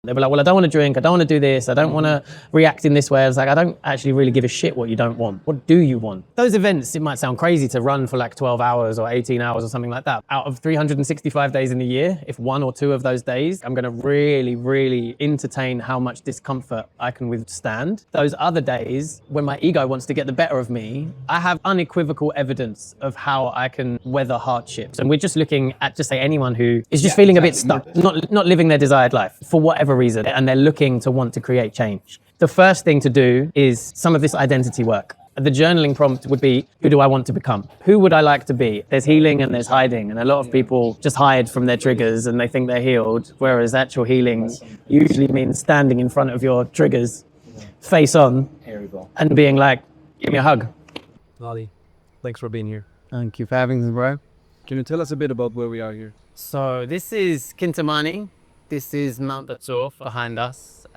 They were like, well, I don't want to drink. I don't want to do this. I don't want to react in this way. I was like, I don't actually really give a shit what you don't want. What do you want? Those events, it might sound crazy to run for like 12 hours or 18 hours or something like that. Out of 365 days in the year, if 1 or 2 of those days, I'm going to really, really entertain how much discomfort I can withstand. Those other days, when my ego wants to get the better of me, I have unequivocal evidence of how I can weather hardships. And we're just looking at just say anyone who is just feeling a bit stuck, not living their desired life for whatever reason, and they're looking to want to create change. The first thing to do is some of this identity work. The journaling prompt would be, who do I want to become? Who would I like to be? There's healing and there's hiding. And a lot of people just hide from their triggers and they think they're healed, whereas actual healing usually means standing in front of your triggers, face on, and being like, give me a hug. Ali, thanks for being here. Thank you for having me, bro. Can you tell us a bit about where we are here? So this is Kintamani. This is Mount Batur behind us.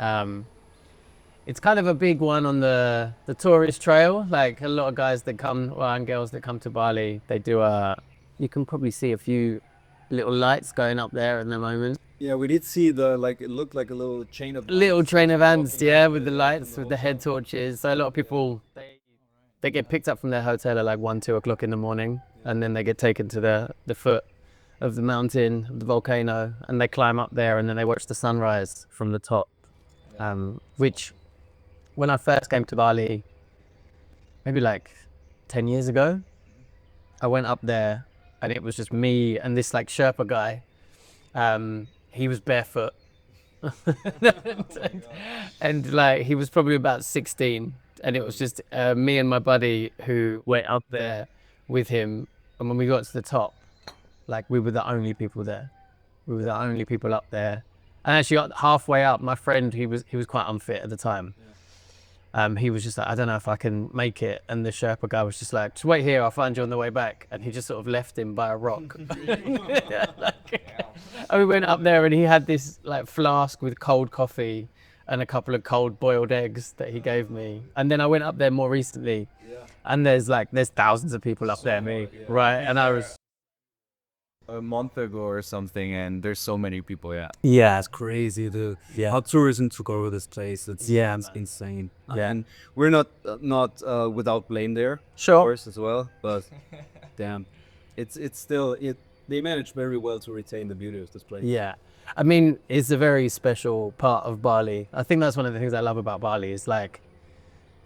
It's kind of a big one on the tourist trail. Like a lot of guys that come, well, and girls that come to Bali, they do you can probably see a few little lights going up there in the moment. Yeah, we did see it looked like a little chain of... Little train of ants, yeah, with the lights, with the head torches. So a lot of people, they get picked up from their hotel at like 1, 2 o'clock in the morning, and then they get taken to the foot of the mountain, of the volcano, and they climb up there, and then they watch the sunrise from the top, which when I first came to Bali, maybe like 10 years ago, I went up there and it was just me and this like Sherpa guy. He was barefoot and like he was probably about 16, and it was just me and my buddy who went up there with him. And when we got to the top, like we were the only people there. We were the only people up there. And actually got halfway up, my friend, he was quite unfit at the time. He was just like, I don't know if I can make it. And the Sherpa guy was just like, just wait here, I'll find you on the way back. And he just sort of left him by a rock. And we went up there and he had this like flask with cold coffee and a couple of cold boiled eggs that he gave me. And then I went up there more recently and there's thousands of people up there, right? And I was a month ago or something, and there's so many people. Yeah, it's crazy, dude. Yeah, how tourism took over this place. It's insane. Yeah, and we're not without blame there, sure, of course, as well. But damn, it's still they managed very well to retain the beauty of this place. Yeah, I mean, it's a very special part of Bali. I think that's one of the things I love about Bali is like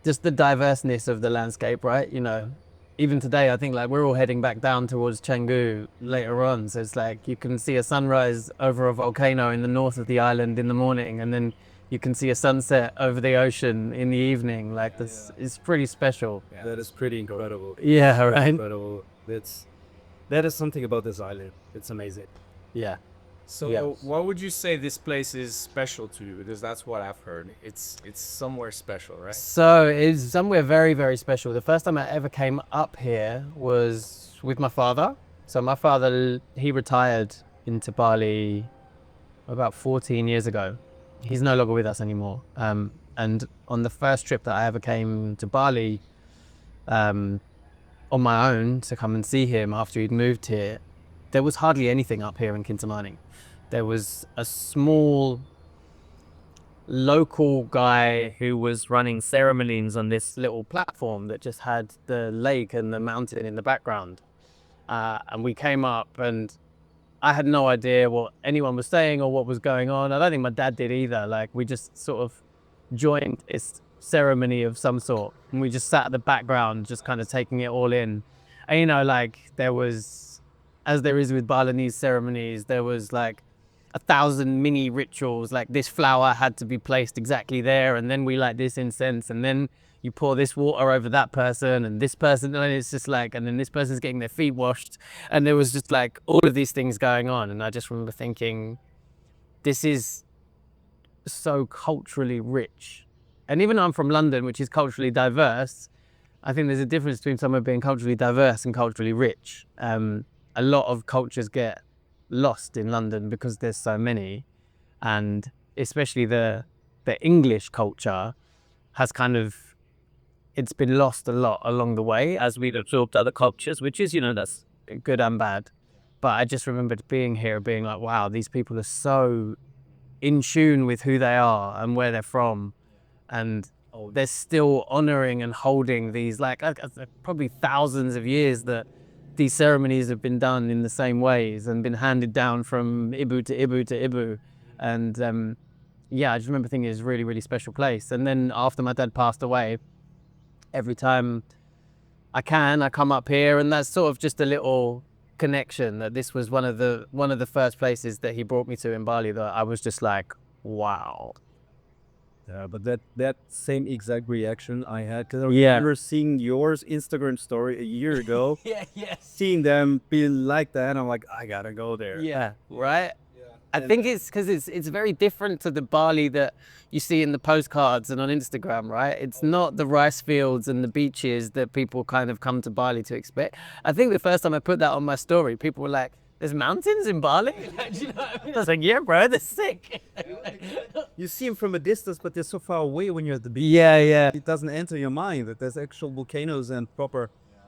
just the diverseness of the landscape, right? You know, even today, I think like we're all heading back down towards Canggu later on. So it's like you can see a sunrise over a volcano in the north of the island in the morning, and then you can see a sunset over the ocean in the evening. Like this is pretty special. Yeah, that is pretty incredible. Yeah, right. Incredible. That is something about this island. It's amazing. Yeah. So what would you say this place is special to you? Because that's what I've heard. It's somewhere special, right? So it's somewhere very, very special. The first time I ever came up here was with my father. So my father, he retired into Bali about 14 years ago. He's no longer with us anymore. And on the first trip that I ever came to Bali on my own to come and see him after he'd moved here, there was hardly anything up here in Kintamani. There was a small local guy who was running ceremonies on this little platform that just had the lake and the mountain in the background. And we came up and I had no idea what anyone was saying or what was going on. I don't think my dad did either. Like we just sort of joined this ceremony of some sort and we just sat at the background, just kind of taking it all in. And you know, like there was, as there is with Balinese ceremonies, there was like 1,000 mini rituals. Like this flower had to be placed exactly there, and then we light this incense, and then you pour this water over that person and this person, and it's just like, and then this person's getting their feet washed, and there was just like all of these things going on. And I just remember thinking, this is so culturally rich. And even though I'm from London, which is culturally diverse, I think there's a difference between somewhere being culturally diverse and culturally rich. A lot of cultures get lost in London because there's so many, and especially the English culture has kind of, it's been lost a lot along the way as we've absorbed other cultures, which is, you know, that's good and bad. But I just remembered being here, being like, wow, these people are so in tune with who they are and where they're from, and they're still honoring and holding these like probably thousands of years that these ceremonies have been done in the same ways and been handed down from Ibu to Ibu to Ibu. And yeah, I just remember thinking it's a really, really special place. And then after my dad passed away, every time I come up here, and that's sort of just a little connection that this was one of the first places that he brought me to in Bali that I was just like, wow. Yeah, but that same exact reaction I had, because I Yeah. remember seeing yours Instagram story a year ago. Yes. Seeing them be like that, I'm like, I gotta go there. Yeah, right? I think it's because it's very different to the Bali that you see in the postcards and on Instagram, right? It's not the rice fields and the beaches that people kind of come to Bali to expect. I think the first time I put that on my story, people were like, there's mountains in Bali? Do you know what I mean? I was like, yeah, bro, they're sick. You see them from a distance, but they're so far away when you're at the beach. Yeah. It doesn't enter your mind that there's actual volcanoes and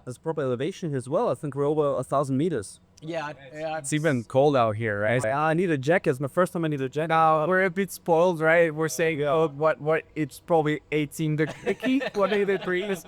there's proper elevation here as well. I think we're over 1,000 meters. Yeah. It's even cold out here, right? I need a jacket. It's my first time I need a jacket. Now we're a bit spoiled, right? We're saying, oh, what? It's probably 18 degrees. 20 degrees.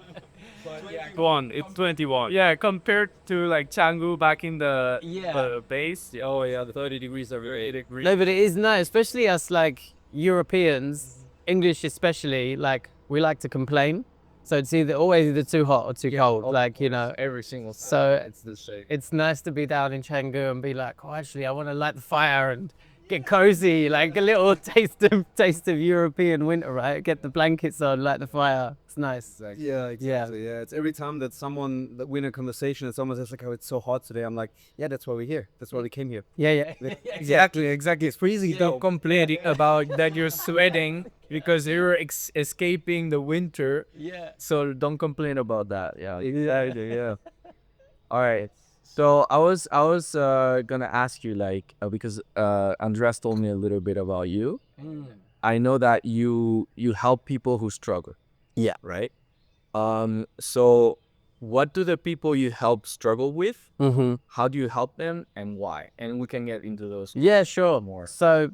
It's 21. Yeah, compared to like Canggu back in the base. Oh yeah, the 30 degrees are very 8 degrees. No, but it is nice, especially us like Europeans, English especially, like we like to complain. So it's always either too hot or too cold, like, you know. Every single time. So It's the same. it's nice to be down in Canggu and be like, oh, actually, I want to light the fire and get cozy, like a little taste of European winter, right? Get the blankets on, light the fire. It's nice. Yeah, exactly. Yeah, it's every time that we're in a conversation and someone says like, "Oh, it's so hot today," I'm like, "Yeah, that's why we're here. That's why we came here." Yeah. Exactly. It's freezing. Don't complain about that you're sweating because you're escaping the winter. Yeah. So don't complain about that. Yeah. Exactly. Yeah. All right. So I was gonna ask you like because Andreas told me a little bit about you. I know that you help people who struggle. Yeah. Right. So what do the people you help struggle with? Mm-hmm. How do you help them and why? And we can get into those. Yeah, sure. More. So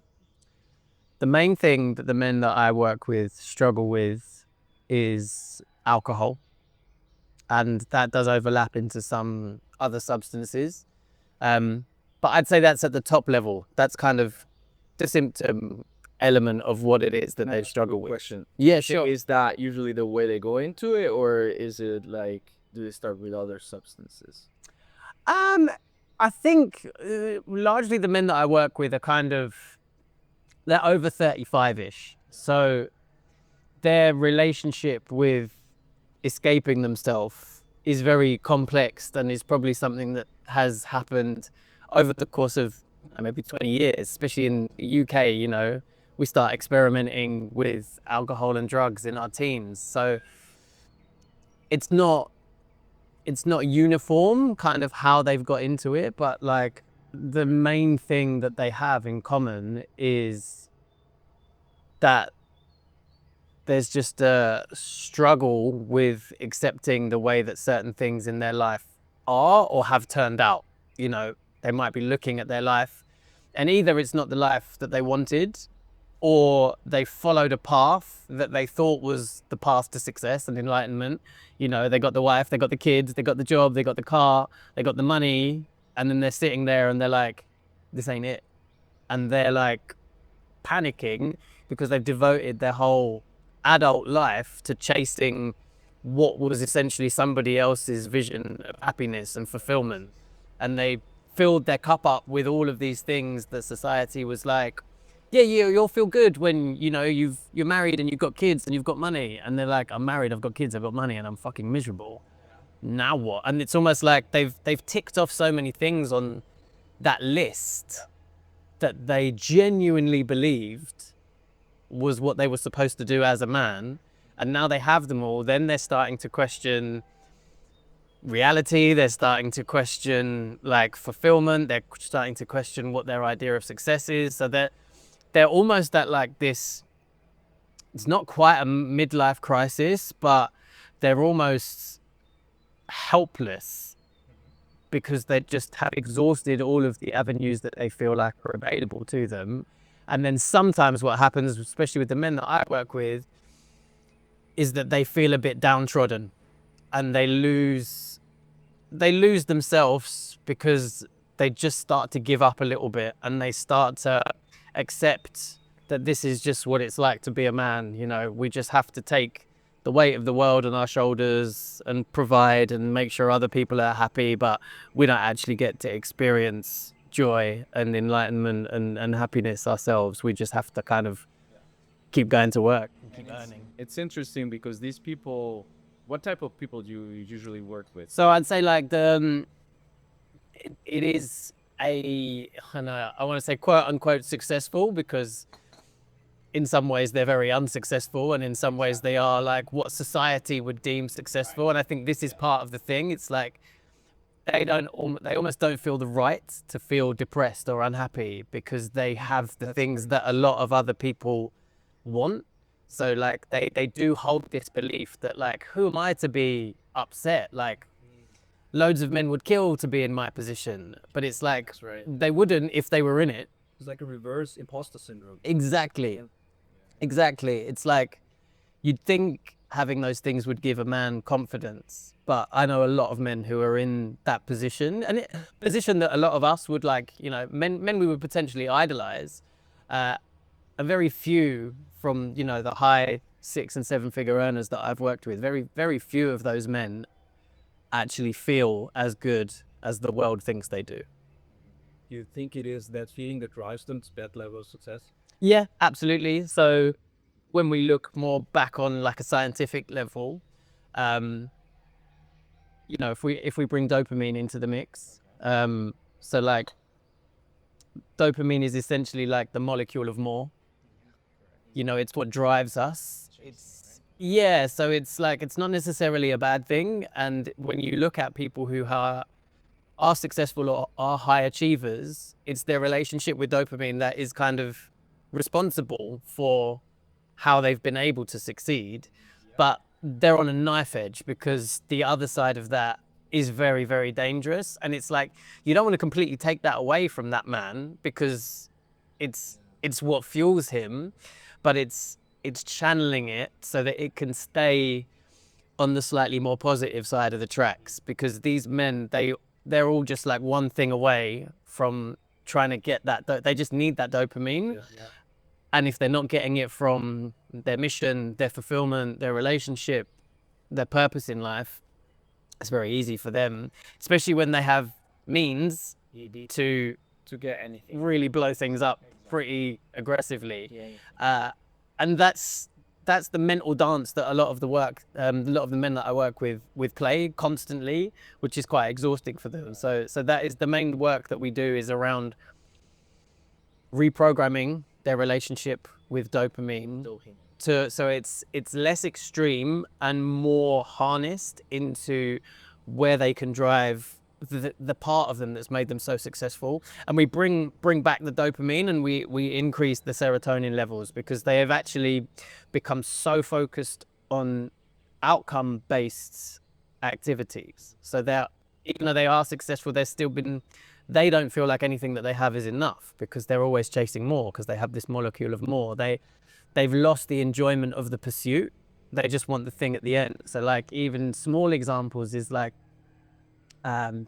the main thing that the men that I work with struggle with is alcohol. And that does overlap into some other substances. But I'd say that's at the top level. That's kind of the symptom element of what it is that they struggle with. Question. Yeah, sure. Is that usually the way they go into it, or is it like do they start with other substances? I think largely the men that I work with are they're over 35-ish. So their relationship with escaping themselves is very complex and is probably something that has happened over the course of maybe 20 years, especially in the UK, you know. We start experimenting with alcohol and drugs in our teens. So it's not uniform kind of how they've got into it, but like the main thing that they have in common is that there's just a struggle with accepting the way that certain things in their life are or have turned out. You know, they might be looking at their life and either it's not the life that they wanted, or they followed a path that they thought was the path to success and enlightenment. You know, they got the wife, they got the kids, they got the job, they got the car, they got the money, and then they're sitting there and they're like, this ain't it. And they're like panicking because they've devoted their whole adult life to chasing what was essentially somebody else's vision of happiness and fulfillment. And they filled their cup up with all of these things that society was like, yeah, you'll feel good when, you know, you're married and you've got kids and you've got money. And they're like, I'm married, I've got kids, I've got money, and I'm fucking miserable. Now what? And it's almost like they've ticked off so many things on that list that they genuinely believed was what they were supposed to do as a man. And now they have them all. Then they're starting to question reality. They're starting to question like fulfillment. They're starting to question what their idea of success is. So they're almost at like this, it's not quite a midlife crisis, but they're almost helpless because they just have exhausted all of the avenues that they feel like are available to them. And then sometimes what happens, especially with the men that I work with, is that they feel a bit downtrodden and they lose themselves because they just start to give up a little bit and they start to accept that this is just what it's like to be a man. You know, we just have to take the weight of the world on our shoulders and provide and make sure other people are happy, but we don't actually get to experience joy and enlightenment and happiness ourselves. We just have to kind of keep going to work and keep earning. It's interesting because these people, what type of people do you usually work with? So I'd say like it is I want to say quote unquote successful, because in some ways they're very unsuccessful and in some ways they are like what society would deem successful. And I think this is part of the thing. It's like they almost don't feel the right to feel depressed or unhappy because they have the things that a lot of other people want. So like they do hold this belief that like, who am I to be upset? Like loads of men would kill to be in my position, but it's like they wouldn't if they were in it. It's like a reverse imposter syndrome. Exactly. Exactly. It's like you'd think having those things would give a man confidence, but I know a lot of men who are in that position, and position that a lot of us would like, you know, men we would potentially idolize. A very few from, you know, the high 6 and 7 figure earners that I've worked with, very few of those men actually feel as good as the world thinks they do. You think it is that feeling that drives them to that level of success? Yeah, absolutely. So when we look more back on like a scientific level, you know, if we bring dopamine into the mix, so like dopamine is essentially like the molecule of more. You know, it's what drives us. So it's like, it's not necessarily a bad thing. And when you look at people who are successful or are high achievers, it's their relationship with dopamine that is kind of responsible for how they've been able to succeed. But they're on a knife edge because the other side of that is very, very dangerous. And it's like, you don't want to completely take that away from that man because it's what fuels him, but it's channeling it so that it can stay on the slightly more positive side of the tracks, because these men, they're all just like one thing away from trying to get that. They just need that dopamine. And if they're not getting it from their mission, their fulfillment, their relationship, their purpose in life, it's very easy for them, especially when they have means to get anything. really blow things up pretty aggressively. And that's the mental dance that a lot of the men that I work with play constantly, which is quite exhausting for them. So that is the main work that we do, is around reprogramming their relationship with dopamine so it's less extreme and more harnessed into where they can drive the part of them that's made them so successful. And we bring back the dopamine and we increase the serotonin levels, because they have actually become so focused on outcome based activities. So they're, even though they are successful, they don't feel like anything that they have is enough, because they're always chasing more, because they have this molecule of more. They've lost the enjoyment of the pursuit. They just want the thing at the end. So like even small examples is like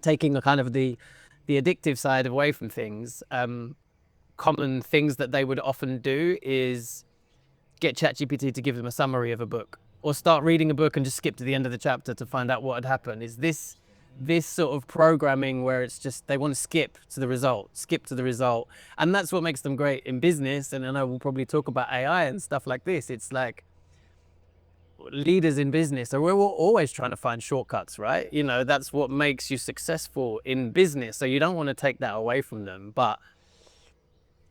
taking a kind of the addictive side away from things. Common things that they would often do is get ChatGPT to give them a summary of a book, or start reading a book and just skip to the end of the chapter to find out what had happened. Is this sort of programming where it's just they want to skip to the result. And that's what makes them great in business. And I know we'll probably talk about AI and stuff like this. It's like leaders in business, we're always trying to find shortcuts, right? You know, that's what makes you successful in business. So you don't want to take that away from them. But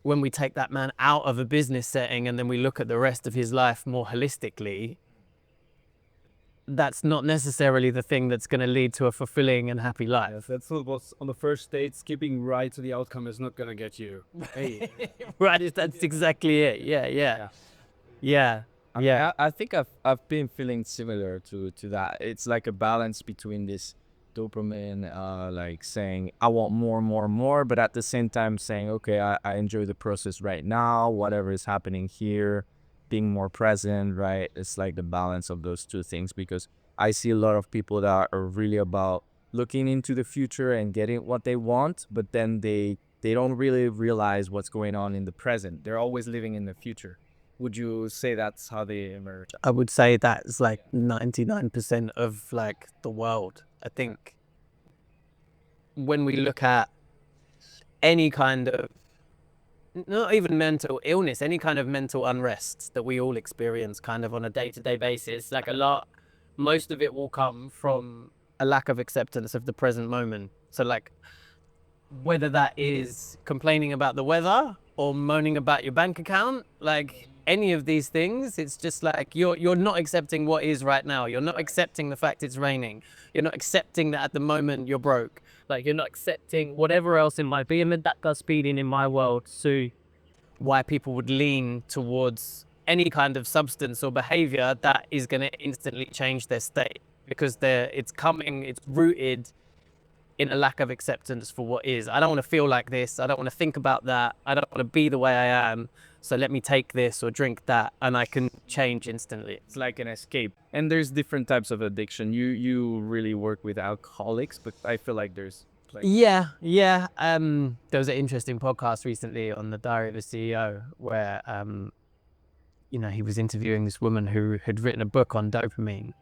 when we take that man out of a business setting and then we look at the rest of his life more holistically, that's not necessarily the thing that's going to lead to a fulfilling and happy life. That's what's on the first date. Skipping right to the outcome is not gonna get you. Hey. Right, that's exactly it. Yeah. I think I've been feeling similar to that. It's like a balance between this dopamine, like saying I want more, more, more, but at the same time saying, okay, I enjoy the process right now, whatever is happening here, being more present, right? It's like the balance of those two things, because I see a lot of people that are really about looking into the future and getting what they want, but then they don't really realize what's going on in the present. They're always living in the future. Would you say that's how they emerge? I would say that's like 99% of like the world. I think when we look at any kind of, not even mental illness, any kind of mental unrest that we all experience kind of on a day-to-day basis, like most of it will come from a lack of acceptance of the present moment. So like, whether that is complaining about the weather or moaning about your bank account, like any of these things, it's just like you're not accepting what is right now. You're not accepting the fact it's raining. You're not accepting that at the moment you're broke. Like, you're not accepting whatever else it might be. And that does feed in my world to why people would lean towards any kind of substance or behavior that is going to instantly change their state, because it's rooted in a lack of acceptance for what is. I don't want to feel like this. I don't want to think about that. I don't want to be the way I am. So let me take this or drink that, and I can change instantly. It's like an escape. And there's different types of addiction. You really work with alcoholics, but I feel like there's like... Yeah. There was an interesting podcast recently on the Diary of a CEO where, he was interviewing this woman who had written a book on dopamine.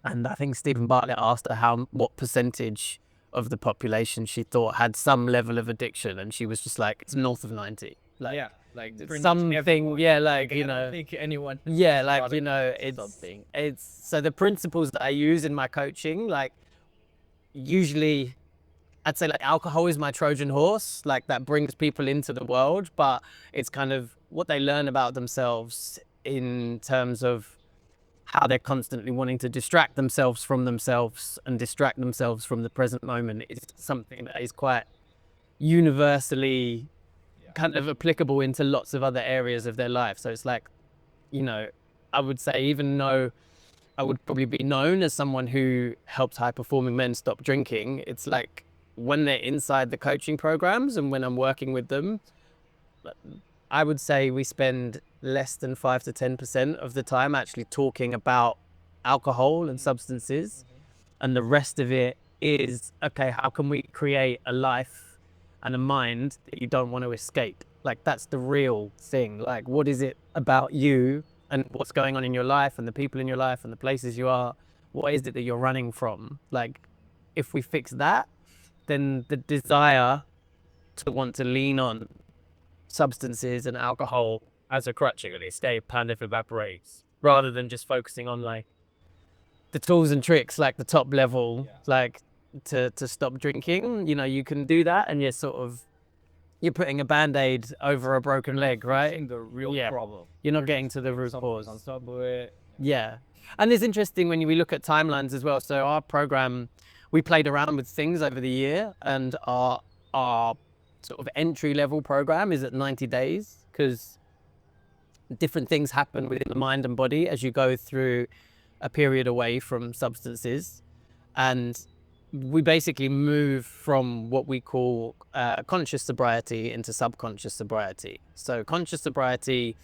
And I think Stephen Bartlett asked her what percentage of the population she thought had some level of addiction, and she was just like, it's north of 90. Like, Yeah, like something, yeah, like, I think anyone. yeah, like, it's something. so the principles that I use in my coaching, like, usually I'd say like alcohol is my Trojan horse, like that brings people into the world, but it's kind of what they learn about themselves in terms of how they're constantly wanting to distract themselves and distract themselves from the present moment is something that is quite universally kind of applicable into lots of other areas of their life. So it's like, I would say, even though I would probably be known as someone who helps high performing men stop drinking, it's like when they're inside the coaching programs and when I'm working with them, I would say we spend less than 5 to 10% of the time actually talking about alcohol and substances. And the rest of it is, okay, how can we create a life and a mind that you don't want to escape? Like, that's the real thing. Like, what is it about you and what's going on in your life and the people in your life and the places you are? What is it that you're running from? Like, if we fix that, then the desire to want to lean on substances and alcohol as a crutch and escape kind of evaporates, rather than just focusing on like the tools and tricks, like the top level, like to stop drinking. You can do that, and you're putting a band-aid over a broken leg, right? The real problem. You're not getting to the root cause. On top of it. Yeah. And it's interesting when we look at timelines as well. So our program, we played around with things over the year, and our sort of entry-level program is at 90 days, because different things happen within the mind and body as you go through a period away from substances. And we basically move from what we call conscious sobriety into subconscious sobriety. So conscious sobriety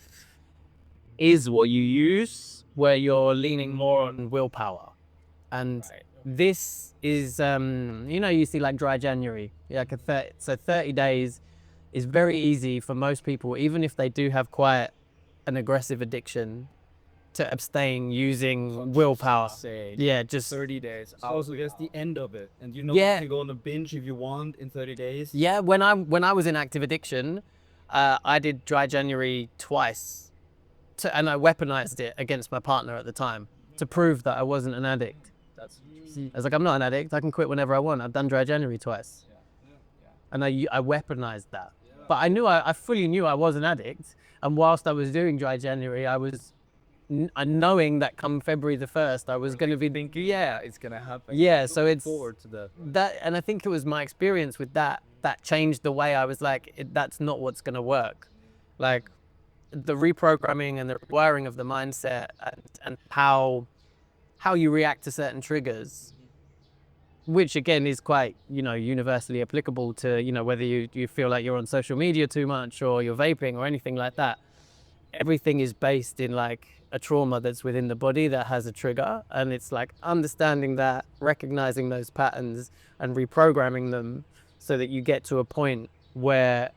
is what you use where you're leaning more on willpower. And this is, you see like dry January, like 30 days is very easy for most people, even if they do have quite an aggressive addiction, to abstain using willpower. Yeah, just 30 days. Also, that's the end of it, and you can go on a binge if you want in 30 days. Yeah, when I was in active addiction, I did dry January twice, and I weaponized it against my partner at the time to prove that I wasn't an addict. I was like, I'm not an addict. I can quit whenever I want. I've done dry January twice, and I weaponized that. But I fully knew I was an addict, and whilst I was doing dry January, I was knowing that come February the 1st, I was going to be thinking, It's gonna happen. Yeah, so it's forward to that, and I think it was my experience with that changed the way I was like, that's not what's going to work. Like, the reprogramming and the rewiring of the mindset and how you react to certain triggers which again is quite, universally applicable to, whether you feel like you're on social media too much or you're vaping or anything like that. Everything is based in like a trauma that's within the body that has a trigger, and it's like understanding that, recognizing those patterns and reprogramming them so that you get to a point where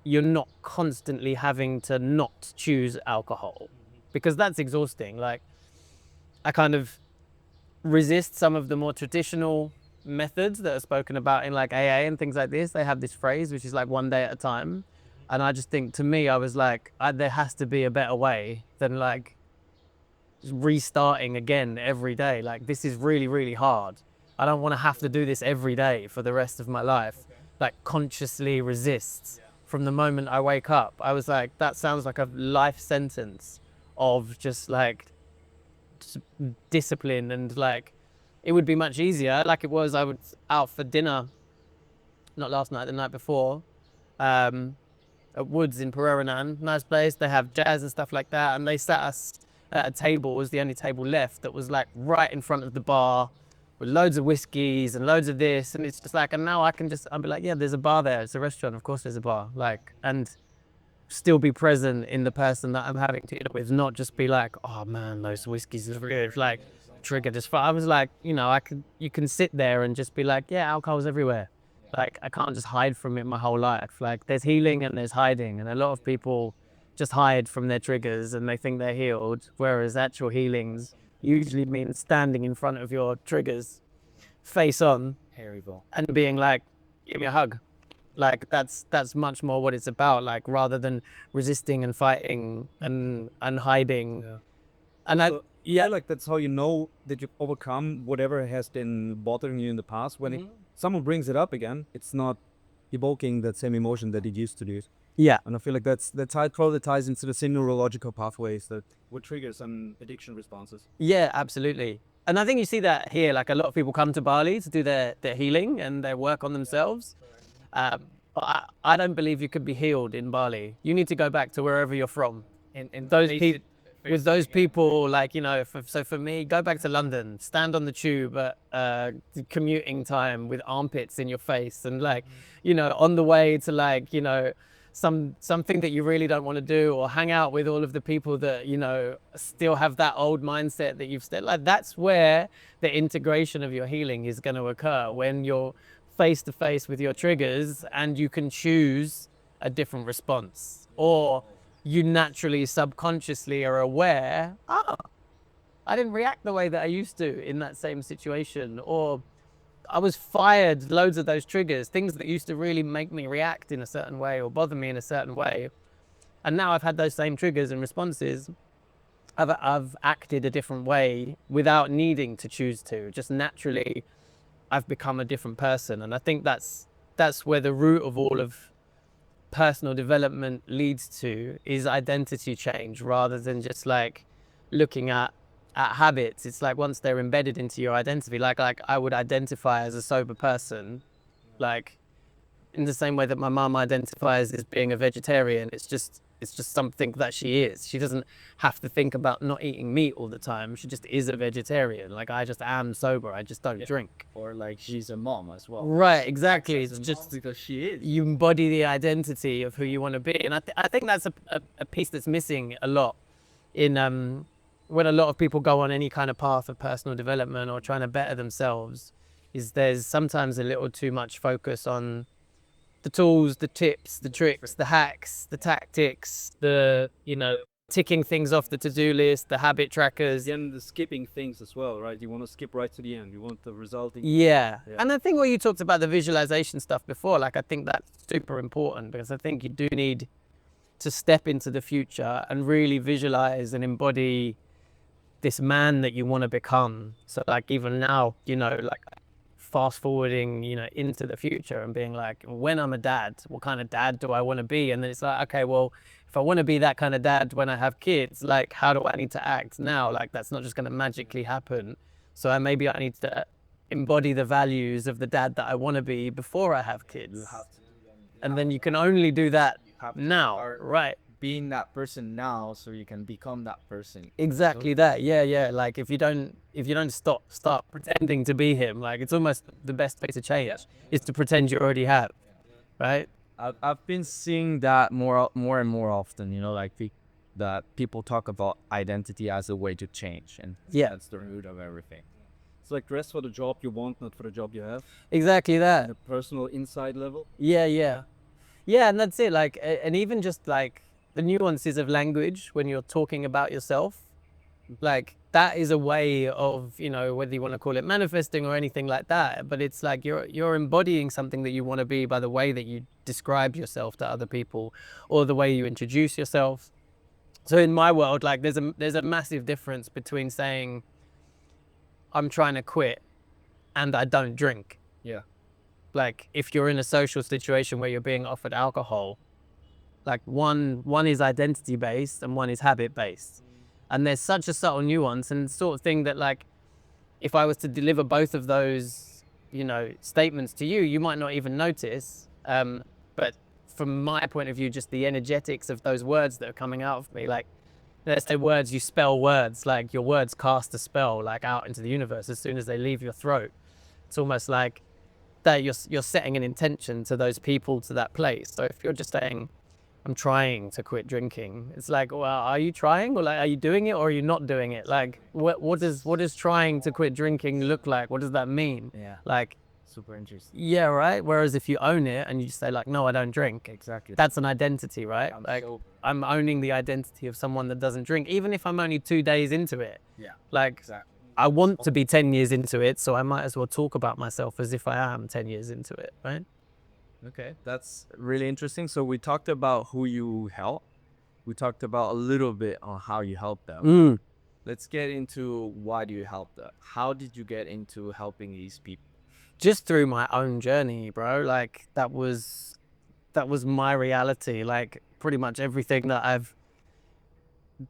you're not constantly having to not choose alcohol, because that's exhausting. Like, I kind of resist some of the more traditional methods that are spoken about in like AA and things like this. They have this phrase which is like one day at a time, and I just think, to me, I was like, there has to be a better way than like restarting again every day. Like, this is really, really hard. I don't want to have to do this every day for the rest of my life. Like, consciously resist from the moment I wake up. I was like, that sounds like a life sentence of just like discipline, and like it would be much easier. Like it was, I was out for dinner, not last night, the night before, at Woods in Pereiranan, nice place. They have jazz and stuff like that, and they sat us at a table. It was the only table left that was like right in front of the bar, with loads of whiskeys and loads of this, and it's just like, and now I'll be like, yeah, there's a bar there, it's a restaurant, of course there's a bar, like, and still be present in the person that I'm having to eat with, not just be like, oh man, those whiskeys are good, like trigger this. I was like, you can sit there and just be like, yeah, alcohol's everywhere. Like, I can't just hide from it my whole life. Like, there's healing and there's hiding, and a lot of people just hide from their triggers and they think they're healed, whereas actual healings usually means standing in front of your triggers, face on, and being like, give me a hug. Like, that's much more what it's about, like, rather than resisting and fighting and hiding. Yeah. And Like, that's how you know that you've overcome whatever has been bothering you in the past. When someone brings it up again, it's not evoking that same emotion that it used to do. yeah, And I feel like that's how it probably ties into the same neurological pathways that would trigger some addiction responses. yeah, absolutely. And I think you see that here, like a lot of people come to Bali to do their healing and their work on themselves. But I don't believe you could be healed in Bali. You need to go back to wherever you're from. In those people, with those people, like, so for me, go back to London, stand on the tube at commuting time with armpits in your face, and like, on the way to like, something that you really don't want to do, or hang out with all of the people that, still have that old mindset that you've still, like, that's where the integration of your healing is going to occur, when you're face to face with your triggers and you can choose a different response, or you naturally subconsciously are aware, I didn't react the way that I used to in that same situation, or I was fired loads of those triggers, things that used to really make me react in a certain way or bother me in a certain way. And now I've had those same triggers and responses. I've acted a different way without needing to choose to. Just naturally, I've become a different person. And I think that's where the root of all of personal development leads to, is identity change, rather than just like looking at habits. It's like, once they're embedded into your identity, like I would identify as a sober person, like in the same way that my mum identifies as being a vegetarian. It's just something that she is. She doesn't have to think about not eating meat all the time. She just is a vegetarian. Like, I just am sober. I just don't drink. Or like she's a mom as well. Right, exactly. It's She's a just mom because she is. you embody the identity of who you want to be. And I think that's a piece that's missing a lot in when a lot of people go on any kind of path of personal development or trying to better themselves, is there's sometimes a little too much focus on the tools, the tips, the tricks, the hacks, the tactics, the, ticking things off the to-do list, the habit trackers. And the skipping things as well, right? You want to skip right to the end. You want the resulting. Yeah. And I think what you talked about, the visualization stuff before, like, I think that's super important, because I think you do need to step into the future and really visualize and embody this man that you want to become. So like, even now, like fast forwarding, into the future and being like, when I'm a dad, what kind of dad do I want to be? And then it's like, okay, well, if I want to be that kind of dad when I have kids, like, how do I need to act now? Like, that's not just going to magically happen. So maybe I need to embody the values of the dad that I want to be before I have kids. And then you can only do that now, right? being that person now so you can become that person. Exactly that. Yeah. Like if you don't start pretending to be him, like it's almost the best way to change is to pretend you already have, right? I've been seeing that more and more often. You know, like that people talk about identity as a way to change, and Yeah. that's the root of everything. It's like dress for the job you want, not for the job you have. Exactly that. At a personal inside level. Yeah, and that's it. Like, and even just like the nuances of language when you're talking about yourself, like that is a way of, you know, whether you want to call it manifesting or anything like that, but it's like you're embodying something that you want to be by the way that you describe yourself to other people or the way you introduce yourself. So in my world, like there's a massive difference between saying I'm trying to quit and I don't drink. Yeah. Like if you're in a social situation where you're being offered alcohol, like one is identity based and one is habit based, and there's such a subtle nuance and sort of thing that, like, if I was to deliver both of those, you know, statements to you, you might not even notice, but from my point of view, just the energetics of those words that are coming out of me, like, let's say words, you spell words, like your words cast a spell like out into the universe as soon as they leave your throat. It's almost like that you're setting an intention to those people, to that place. So if you're just saying, I'm trying to quit drinking, it's like, well, are you trying, or like, are you doing it, or are you not doing it? Like, what does trying to quit drinking look like? What does that mean? Yeah. Like, Super interesting. yeah, right. Whereas if you own it and you just say like, no, I don't drink, Exactly. that's an identity, right? I'm Like, sober. I'm owning the identity of someone that doesn't drink, even if I'm only 2 days into it. Yeah. Like, Exactly. I want to be 10 years into it, so I might as well talk about myself as if I am 10 years into it, right? Okay, that's really interesting. So we talked about who you help. We talked about a little bit on how you help them. Let's get into why do you help them? How did you get into helping these people? Just through my own journey, bro. Like that was my reality. Like pretty much everything that I've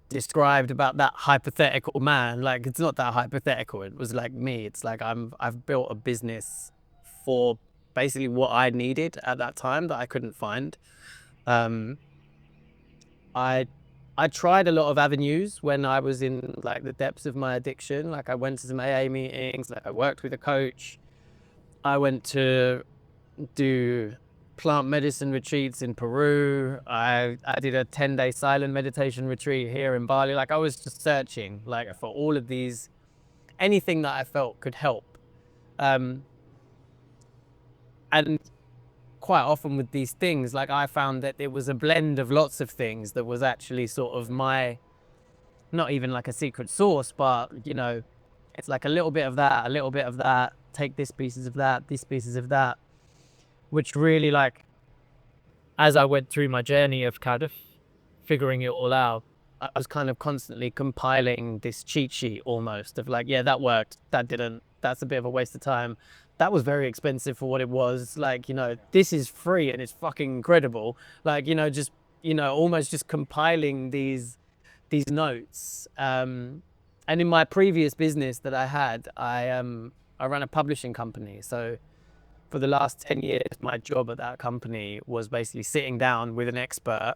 described about that hypothetical man, like it's not that hypothetical. It was like me. It's like I've built a business for basically what I needed at that time that I couldn't find. I tried a lot of avenues when I was in like the depths of my addiction. Like I went to some AA meetings, like I worked with a coach. I went to do plant medicine retreats in Peru. I did a 10-day silent meditation retreat here in Bali. Like I was just searching like for all of these, anything that I felt could help. And quite often with these things, like I found that it was a blend of lots of things that was actually sort of my, not even like a secret sauce, but you know, it's like a little bit of that, a little bit of that, take this pieces of that, these pieces of that, which really, like, as I went through my journey of kind of figuring it all out, I was kind of constantly compiling this cheat sheet almost of like, yeah, that worked, that didn't, that's a bit of a waste of time. That was very expensive for what it was. Like, you know, this is free and it's fucking incredible. Like, you know, just, you know, almost just compiling these notes. And in my previous business that I had, I ran a publishing company. So for the last 10 years, my job at that company was basically sitting down with an expert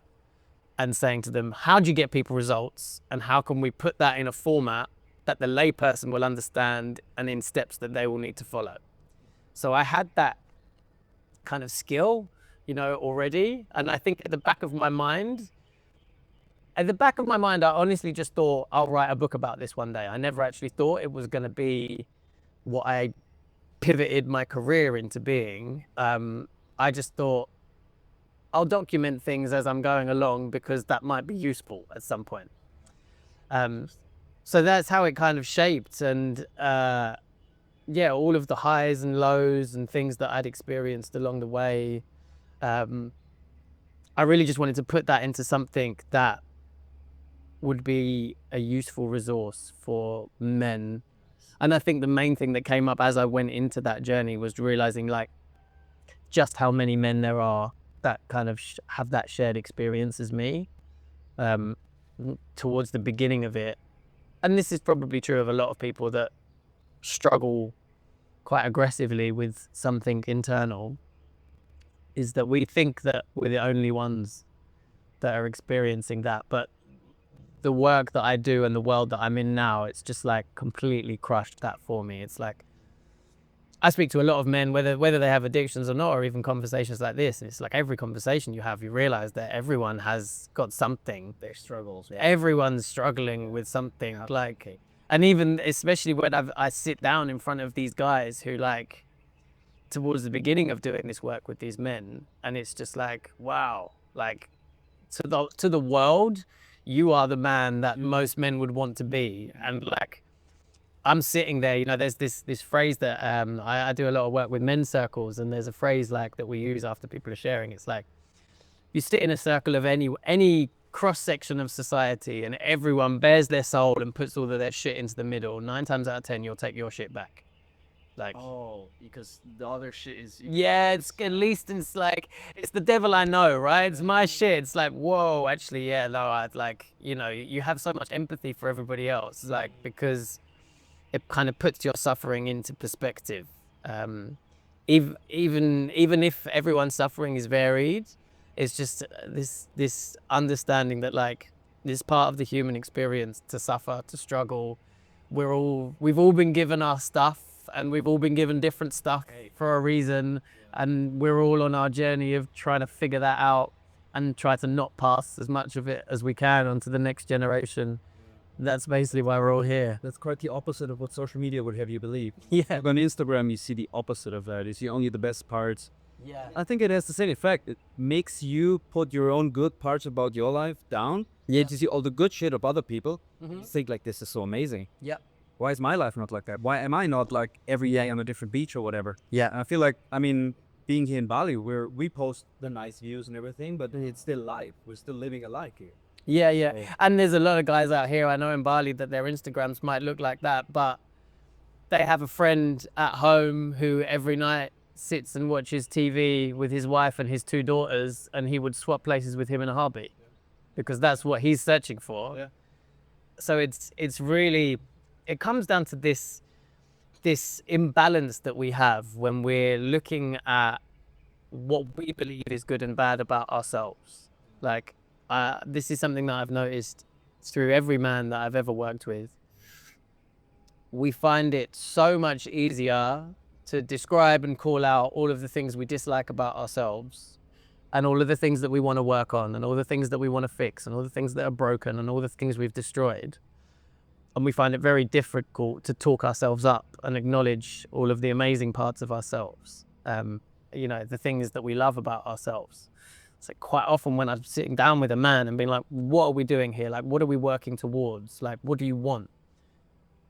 and saying to them, how do you get people results? And how can we put that in a format that the layperson will understand and in steps that they will need to follow? So I had that kind of skill, you know, already. And I think at the back of my mind, I honestly just thought I'll write a book about this one day. I never actually thought it was going to be what I pivoted my career into being. I just thought I'll document things as I'm going along because that might be useful at some point. So that's how it kind of shaped. And yeah, all of the highs and lows and things that I'd experienced along the way, I really just wanted to put that into something that would be a useful resource for men. And I think the main thing that came up as I went into that journey was realizing like just how many men there are that kind of have that shared experience as me towards the beginning of it. And this is probably true of a lot of people that struggle quite aggressively with something internal, is that we think that we're the only ones that are experiencing that. But the work that I do and the world that I'm in now, it's just like completely crushed that for me. It's like I speak to a lot of men, whether they have addictions or not, or even conversations like this. It's like every conversation you have, you realize that everyone has got something. Their struggles. Everyone's struggling with something. Like, and even especially when I sit down in front of these guys who like towards the beginning of doing this work with these men, and it's just like, wow, like to the world, you are the man that most men would want to be. And like, I'm sitting there, you know, there's this phrase that I do a lot of work with men's circles, and there's a phrase like that we use after people are sharing. It's like, you sit in a circle of any cross section of society and everyone bears their soul and puts all of their shit into the middle, 9 times out of 10 you'll take your shit back. Like, Oh, because the other shit is. yeah, it's at least it's like, it's the devil I know, right? It's my shit. It's like, whoa, actually, yeah, no, I'd like, you know, you have so much empathy for everybody else, like, because it kind of puts your suffering into perspective. Even if everyone's suffering is varied, it's just this understanding that like this part of the human experience to suffer, to struggle. We've all been given our stuff, and we've all been given different stuff for a reason, and we're all on our journey of trying to figure that out and try to not pass as much of it as we can onto the next generation. That's basically why we're all here. That's quite the opposite of what social media would have you believe. Yeah. On Instagram, you see the opposite of that. You see only the best parts. Yeah. I think it has the same effect. It makes you put your own good parts about your life down. Yet you see all the good shit of other people. You think like, this is so amazing. Yeah. Why is my life not like that? Why am I not like every day on a different beach or whatever? Yeah. And I feel like, I mean, being here in Bali, where we post the nice views and everything, but it's still life. We're still living a life here. Yeah. And there's a lot of guys out here I know in Bali that their Instagrams might look like that, but they have a friend at home who every night sits and watches TV with his wife and his 2 daughters, and he would swap places with him in a heartbeat because that's what he's searching for. Yeah. So it's really, it comes down to this imbalance that we have when we're looking at what we believe is good and bad about ourselves. Like, this is something that I've noticed through every man that I've ever worked with. We find it so much easier to describe and call out all of the things we dislike about ourselves, and all of the things that we want to work on, and all the things that we want to fix, and all the things that are broken, and all the things we've destroyed. And we find it very difficult to talk ourselves up and acknowledge all of the amazing parts of ourselves. You know, the things that we love about ourselves. So quite often when I'm sitting down with a man and being like, what are we doing here? Like, what are we working towards? Like, what do you want?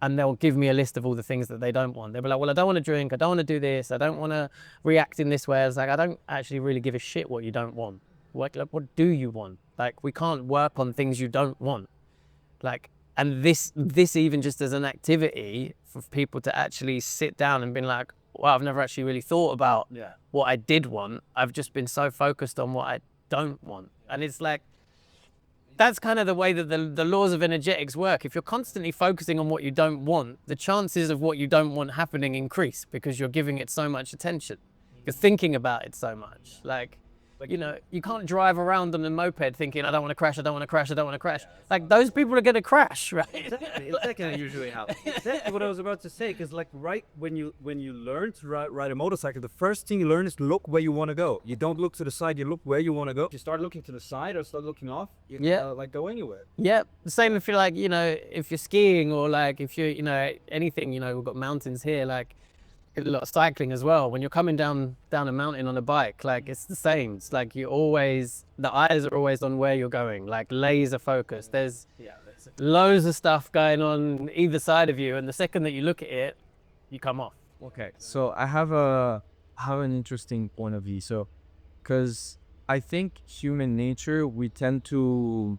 And they'll give me a list of all the things that they don't want. They'll be like, well, I don't want to drink. I don't want to do this. I don't want to react in this way. It's like, I don't actually really give a shit what you don't want. What do you want? Like, we can't work on things you don't want. Like, and this even just as an activity for people to actually sit down and be like, well, I've never actually really thought about what I did want. I've just been so focused on what I don't want. And it's like, that's kind of the way that the laws of energetics work. If you're constantly focusing on what you don't want, the chances of what you don't want happening increase because you're giving it so much attention. You're thinking about it so much. Like, you know, you can't drive around on a moped thinking, I don't want to crash, I don't want to crash, I don't want to crash. Like, those people are going to crash, right? Exactly. That can usually happen. Exactly what I was about to say. Because like right when you learn to ride a motorcycle, the first thing you learn is look where you want to go. You don't look to the side. You look where you want to go. If you start looking to the side or start looking off, you can like go anywhere. Yeah. The same if you're like, you know, if you're skiing or like if you're, you know, anything, you know, we've got mountains here, like a lot of cycling as well. When you're coming down a mountain on a bike, like it's the same. It's like the eyes are always on where you're going, like laser focused. There's loads of stuff going on either side of you, and the second that you look at it, you come off. Okay, so I have an interesting point of view. So, because I think human nature, we tend to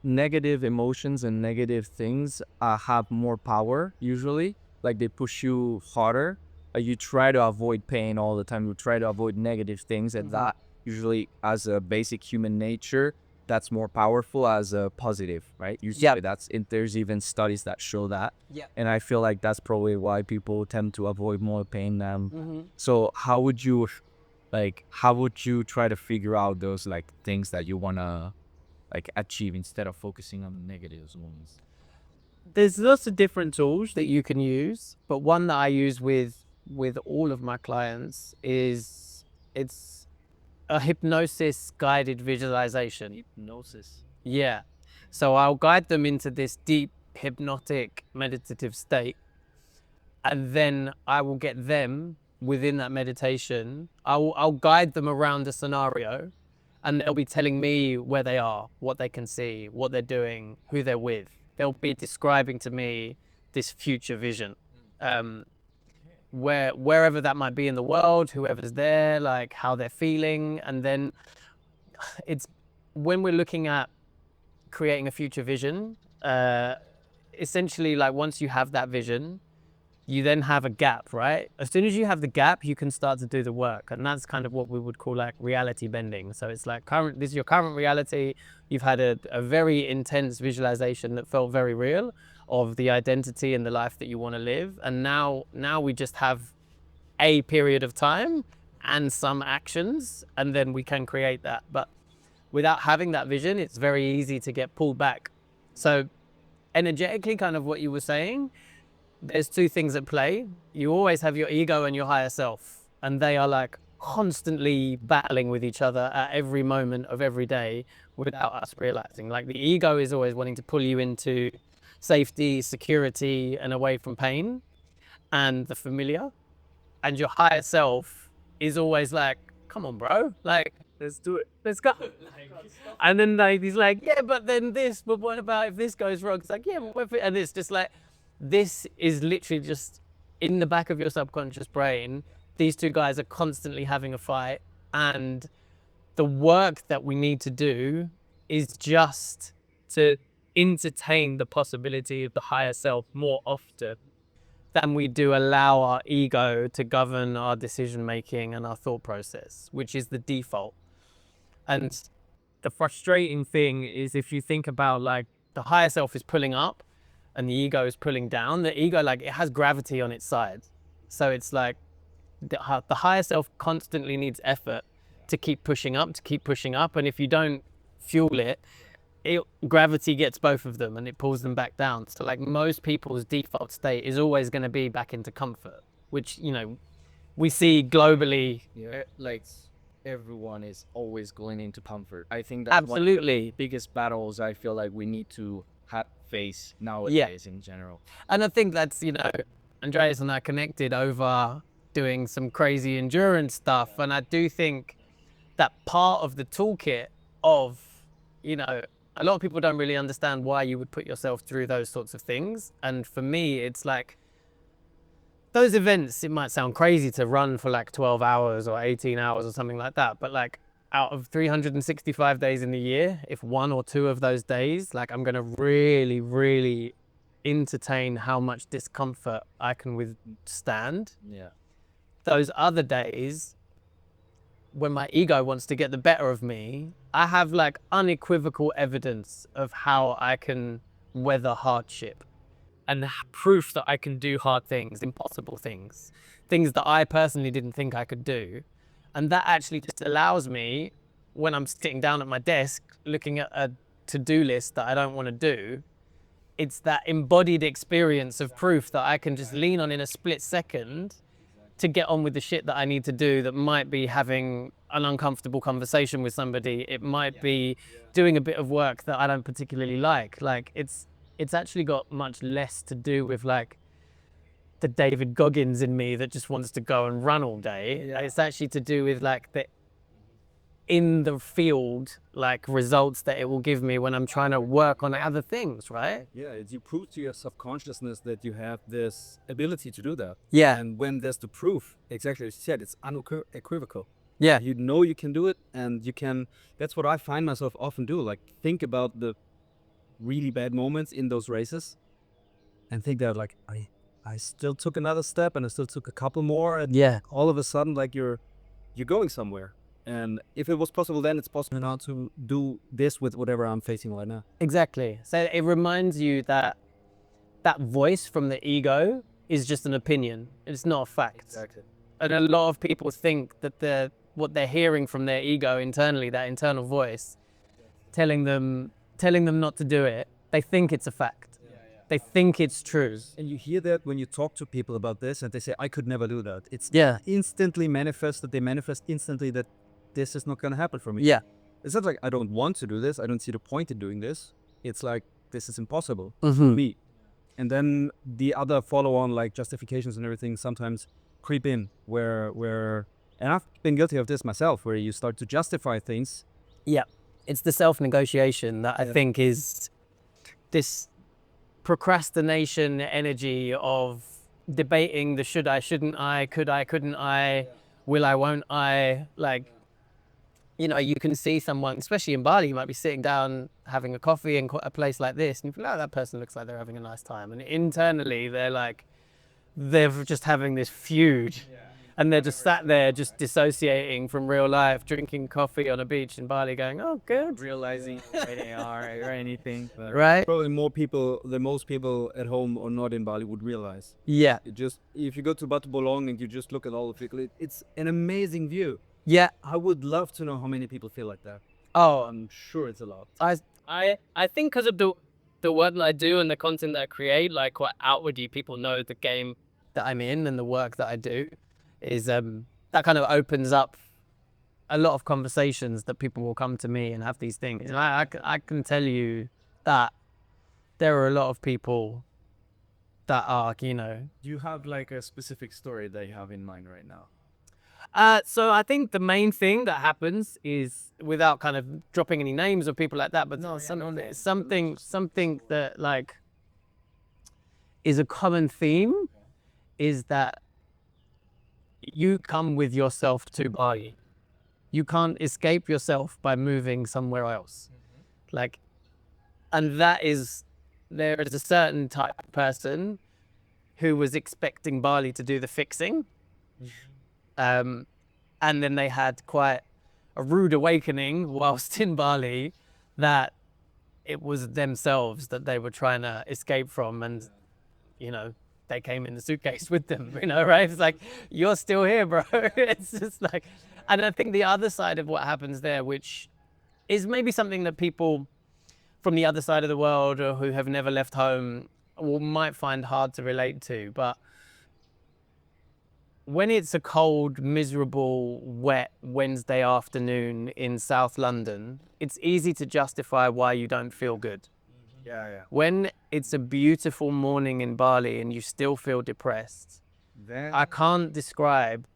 negative emotions and negative things have more power usually. Like they push you harder. You try to avoid pain all the time. You try to avoid negative things, and that usually, as a basic human nature, that's more powerful as a positive, right? Usually there's even studies that show that. Yeah. And I feel like that's probably why people tend to avoid more pain. So how would you like how would you try to figure out those like things that you wanna like achieve instead of focusing on the negatives ones? There's lots of different tools that you can use, but one that I use with all of my clients is it's a hypnosis guided visualization. Hypnosis. Yeah. So I'll guide them into this deep hypnotic meditative state, and then I will get them within that meditation. I'll guide them around a scenario, and they'll be telling me where they are, what they can see, what they're doing, who they're with. They'll be describing to me this future vision, wherever that might be in the world, whoever's there, like how they're feeling. And then it's when we're looking at creating a future vision, essentially, like once you have that vision, you then have a gap, right? As soon as you have the gap, you can start to do the work. And that's kind of what we would call like reality bending. So it's like this is your current reality. You've had a very intense visualization that felt very real of the identity and the life that you want to live. And now we just have a period of time and some actions, and then we can create that. But without having that vision, it's very easy to get pulled back. So energetically, kind of what you were saying, there's two things at play. You always have your ego and your higher self, and they are like constantly battling with each other at every moment of every day without us realizing. Like the ego is always wanting to pull you into safety, security, and away from pain and the familiar. And your higher self is always like, come on, bro, like, let's do it, let's go. And then like he's like, yeah, but then this, but what about if this goes wrong? It's like, yeah, but what if it, and it's just like, this is literally just in the back of your subconscious brain. These two guys are constantly having a fight, and the work that we need to do is just to entertain the possibility of the higher self more often than we do allow our ego to govern our decision making and our thought process, which is the default. And the frustrating thing is, if you think about like the higher self is pulling up and the ego is pulling down, the ego, like it has gravity on its side. So it's like the higher self constantly needs effort to keep pushing up, and if you don't fuel it, gravity gets both of them and it pulls them back down. So like most people's default state is always going to be back into comfort, which, you know, we see globally. Yeah, like everyone is always going into comfort. I think that's one of Absolutely. the biggest battles I feel like we need to face nowadays in general. And I think that's, you know, Andreas and I connected over doing some crazy endurance stuff. And I do think that part of the toolkit of, you know, a lot of people don't really understand why you would put yourself through those sorts of things. And for me, it's like those events, it might sound crazy to run for like 12 hours or 18 hours or something like that. But like out of 365 days in the year, if one or two of those days, like I'm going to really, really entertain how much discomfort I can withstand. Yeah. Those other days, when my ego wants to get the better of me, I have like unequivocal evidence of how I can weather hardship and proof that I can do hard things, impossible things, things that I personally didn't think I could do. And that actually just allows me, when I'm sitting down at my desk looking at a to-do list that I don't want to do, it's that embodied experience of proof that I can just lean on in a split second to get on with the shit that I need to do, that might be having an uncomfortable conversation with somebody. It might be doing a bit of work that I don't particularly like. Like it's actually got much less to do with like the David Goggins in me that just wants to go and run all day. Yeah. It's actually to do with like the in the field like results that it will give me when I'm trying to work on other things, right? Yeah, you prove to your subconsciousness that you have this ability to do that. Yeah. And when there's the proof, exactly as you said, it's unequivocal. Yeah. You know you can do it, and you can. That's what I find myself often do. Like think about the really bad moments in those races, and think that like I still took another step, and I still took a couple more, and Yeah. all of a sudden like you're going somewhere. And if it was possible then, it's possible now to do this with whatever I'm facing right now. Exactly. So it reminds you that that voice from the ego is just an opinion. It's not a fact. Exactly. And a lot of people think that what they're hearing from their ego internally, that internal voice, telling them not to do it. They think it's a fact. They think it's true. And you hear that when you talk to people about this and they say, I could never do that. It's Yeah. instantly manifested. They manifest instantly that this is not going to happen for me. Yeah. It's not like I don't want to do this. I don't see the point in doing this. It's like, this is impossible for Mhm. me. And then the other follow-on, like justifications and everything, sometimes creep in where, and I've been guilty of this myself, where you start to justify things. Yeah. It's the self-negotiation that I think is this procrastination energy of debating the should I, shouldn't I, could I, couldn't I, will I, won't I. Like, you know, you can see someone, especially in Bali, you might be sitting down having a coffee in a place like this, and you feel like, oh, that person looks like they're having a nice time. And internally, they're just having this feud. And they're just sat there, just dissociating from real life, drinking coffee on a beach in Bali, going, "Oh, good." Realizing where they are or anything. But Right? Probably more people than most people at home or not in Bali would realize. Yeah. It just, if you go to Batu Bolong and you just look at all the people, it's an amazing view. Yeah. I would love to know how many people feel like that. Oh, I'm sure it's a lot. I think because of the work that I do and the content that I create, like quite outwardly, people know the game that I'm in and the work that I do, is that kind of opens up a lot of conversations that people will come to me and have these things. And I can tell you that there are a lot of people that are, you know. do you have like a specific story that you have in mind right now? So I think the main thing that happens is, without kind of dropping any names of people like that, but something that like is a common theme is that you come with yourself to Bali. You can't escape yourself by moving somewhere else. Like, and there is a certain type of person who was expecting Bali to do the fixing. And then they had quite a rude awakening whilst in Bali, that it was themselves that they were trying to escape from, and, you know, they came in the suitcase with them, you know, right? It's like, you're still here, bro. It's just like, and I think the other side of what happens there, which is maybe something that people from the other side of the world or who have never left home might find hard to relate to, but when it's a cold, miserable, wet Wednesday afternoon in South London, it's easy to justify why you don't feel good. Yeah. When it's a beautiful morning in Bali and you still feel depressed, I can't describe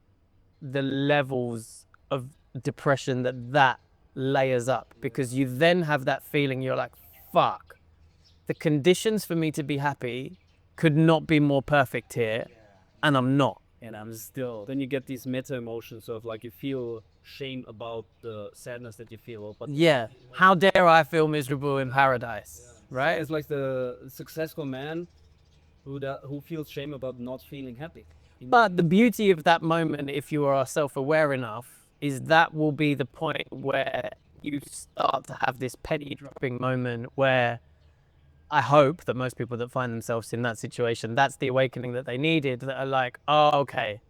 the levels of depression that layers up, because you then have that feeling, you're like, fuck, the conditions for me to be happy could not be more perfect here, and I'm not. And I'm still, then you get these meta emotions of like, you feel shame about the sadness that you feel. But Yeah, how dare I feel miserable in paradise, right? it's like the successful man who feels shame about not feeling happy. But the beauty of that moment, if you are self-aware enough, is that will be the point where you start to have this penny dropping moment where I hope that most people that find themselves in that situation, that's the awakening that they needed, that are like, oh, okay,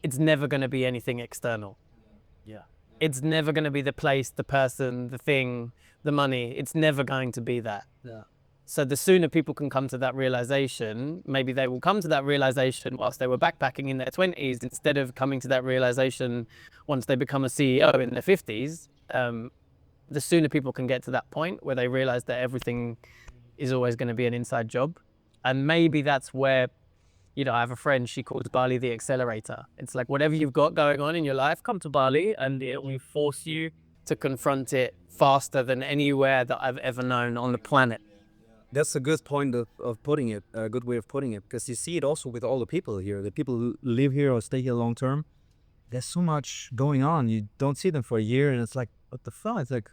it's never going to be anything external. Yeah. It's never going to be the place, the person, the thing, the money. It's never going to be that. Yeah. So the sooner people can come to that realization, maybe they will come to that realization whilst they were backpacking in their 20s, instead of coming to that realization once they become a CEO in their 50s. The sooner people can get to that point where they realize that everything is always going to be an inside job. And maybe that's where, you know, I have a friend, she calls Bali the accelerator. It's like, whatever you've got going on in your life, come to Bali and it will force you to confront it faster than anywhere that I've ever known on the planet. That's a good point of putting it, a good way of putting it, because you see it also with all the people here. The people who live here or stay here long term, there's so much going on. You don't see them for a year and it's like, what the fuck? It's like,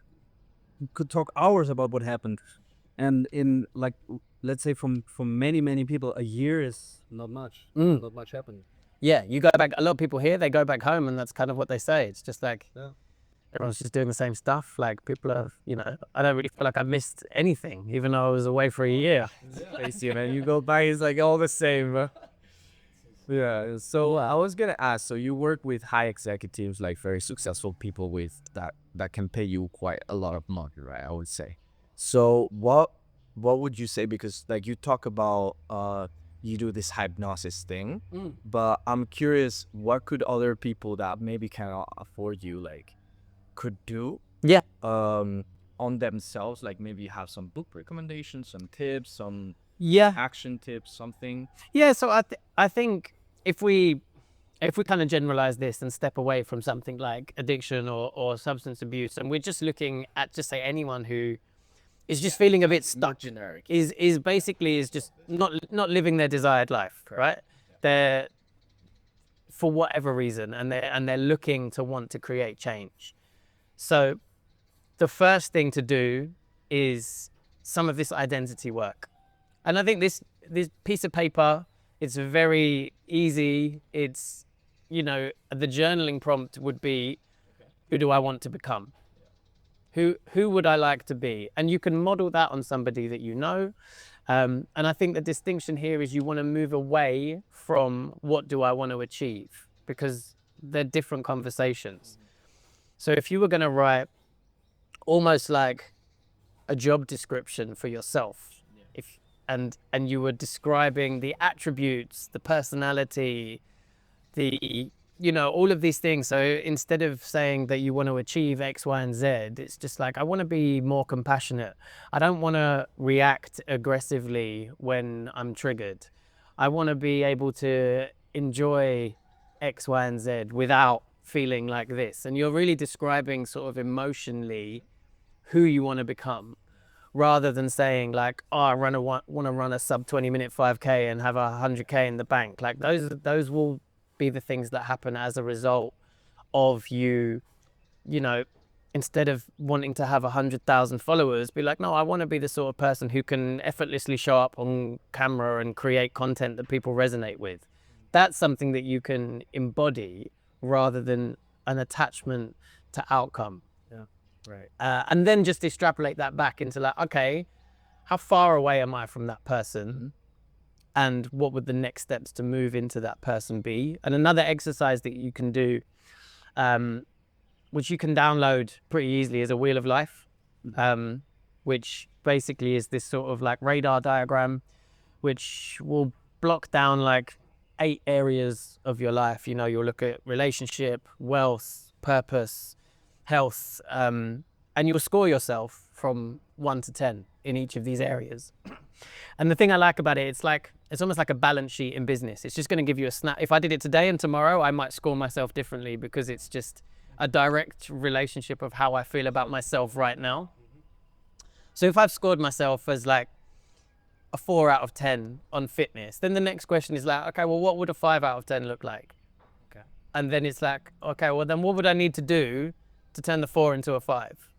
you could talk hours about what happened. And in, like, let's say from many people, a year is not much. Not much happening. Yeah, you go back, a lot of people here, they go back home and that's kind of what they say. It's just like, everyone's just doing the same stuff. Like, people are, you know, I don't really feel like I missed anything, even though I was away for a year. Crazy, man. You go back, it's like all the same. Yeah. So I was gonna ask. So you work with high executives, like very successful people with that can pay you quite a lot of money, right? I would say. So what would you say? Because like you talk about you do this hypnosis thing, but I'm curious, what could other people that maybe cannot afford you like could do Yeah. on themselves? Like maybe have some book recommendations, some tips, some Yeah. action tips, something. Yeah. So I think if we kind of generalize this and step away from something like addiction or substance abuse, and we're just looking at just say anyone who is just feeling a bit stuck, generic. is basically is just not living their desired life, right? They're for whatever reason, and they're looking to want to create change. So the first thing to do is some of this identity work. And I think this piece of paper, it's very easy. It's, the journaling prompt would be, who do I want to become? Who would I like to be? And you can model that on somebody that you know. And I think the distinction here is you want to move away from what do I want to achieve, because they're different conversations. So if you were going to write almost like a job description for yourself, and you were describing the attributes, the personality, all of these things. So instead of saying that you want to achieve X, Y, and Z, it's just like, I want to be more compassionate. I don't want to react aggressively when I'm triggered. I want to be able to enjoy X, Y, and Z without feeling like this. And you're really describing sort of emotionally who you want to become, rather than saying like, oh, I want to run a sub 20-minute 5K and have 100K in the bank. Like those will be the things that happen as a result of you, instead of wanting to have 100,000 followers, be like, no, I want to be the sort of person who can effortlessly show up on camera and create content that people resonate with. That's something that you can embody rather than an attachment to outcome. Right. And then just extrapolate that back into like, okay, how far away am I from that person? And what would the next steps to move into that person be? And another exercise that you can do, which you can download pretty easily, is a wheel of life, which basically is this sort of like radar diagram, which will block down like 8 areas of your life. You'll look at relationship, wealth, purpose, health, and you'll score yourself from 1 to 10 in each of these areas. And the thing I like about it, it's almost like a balance sheet in business. It's just going to give you a snap. If I did it today and tomorrow, I might score myself differently, because it's just a direct relationship of how I feel about myself right now. So if I've scored myself as like a 4 out of 10 on fitness, then the next question is like, okay, well, what would a 5 out of 10 look like? Okay. And then it's like, okay, well, then what would I need to do to turn the 4 into a 5?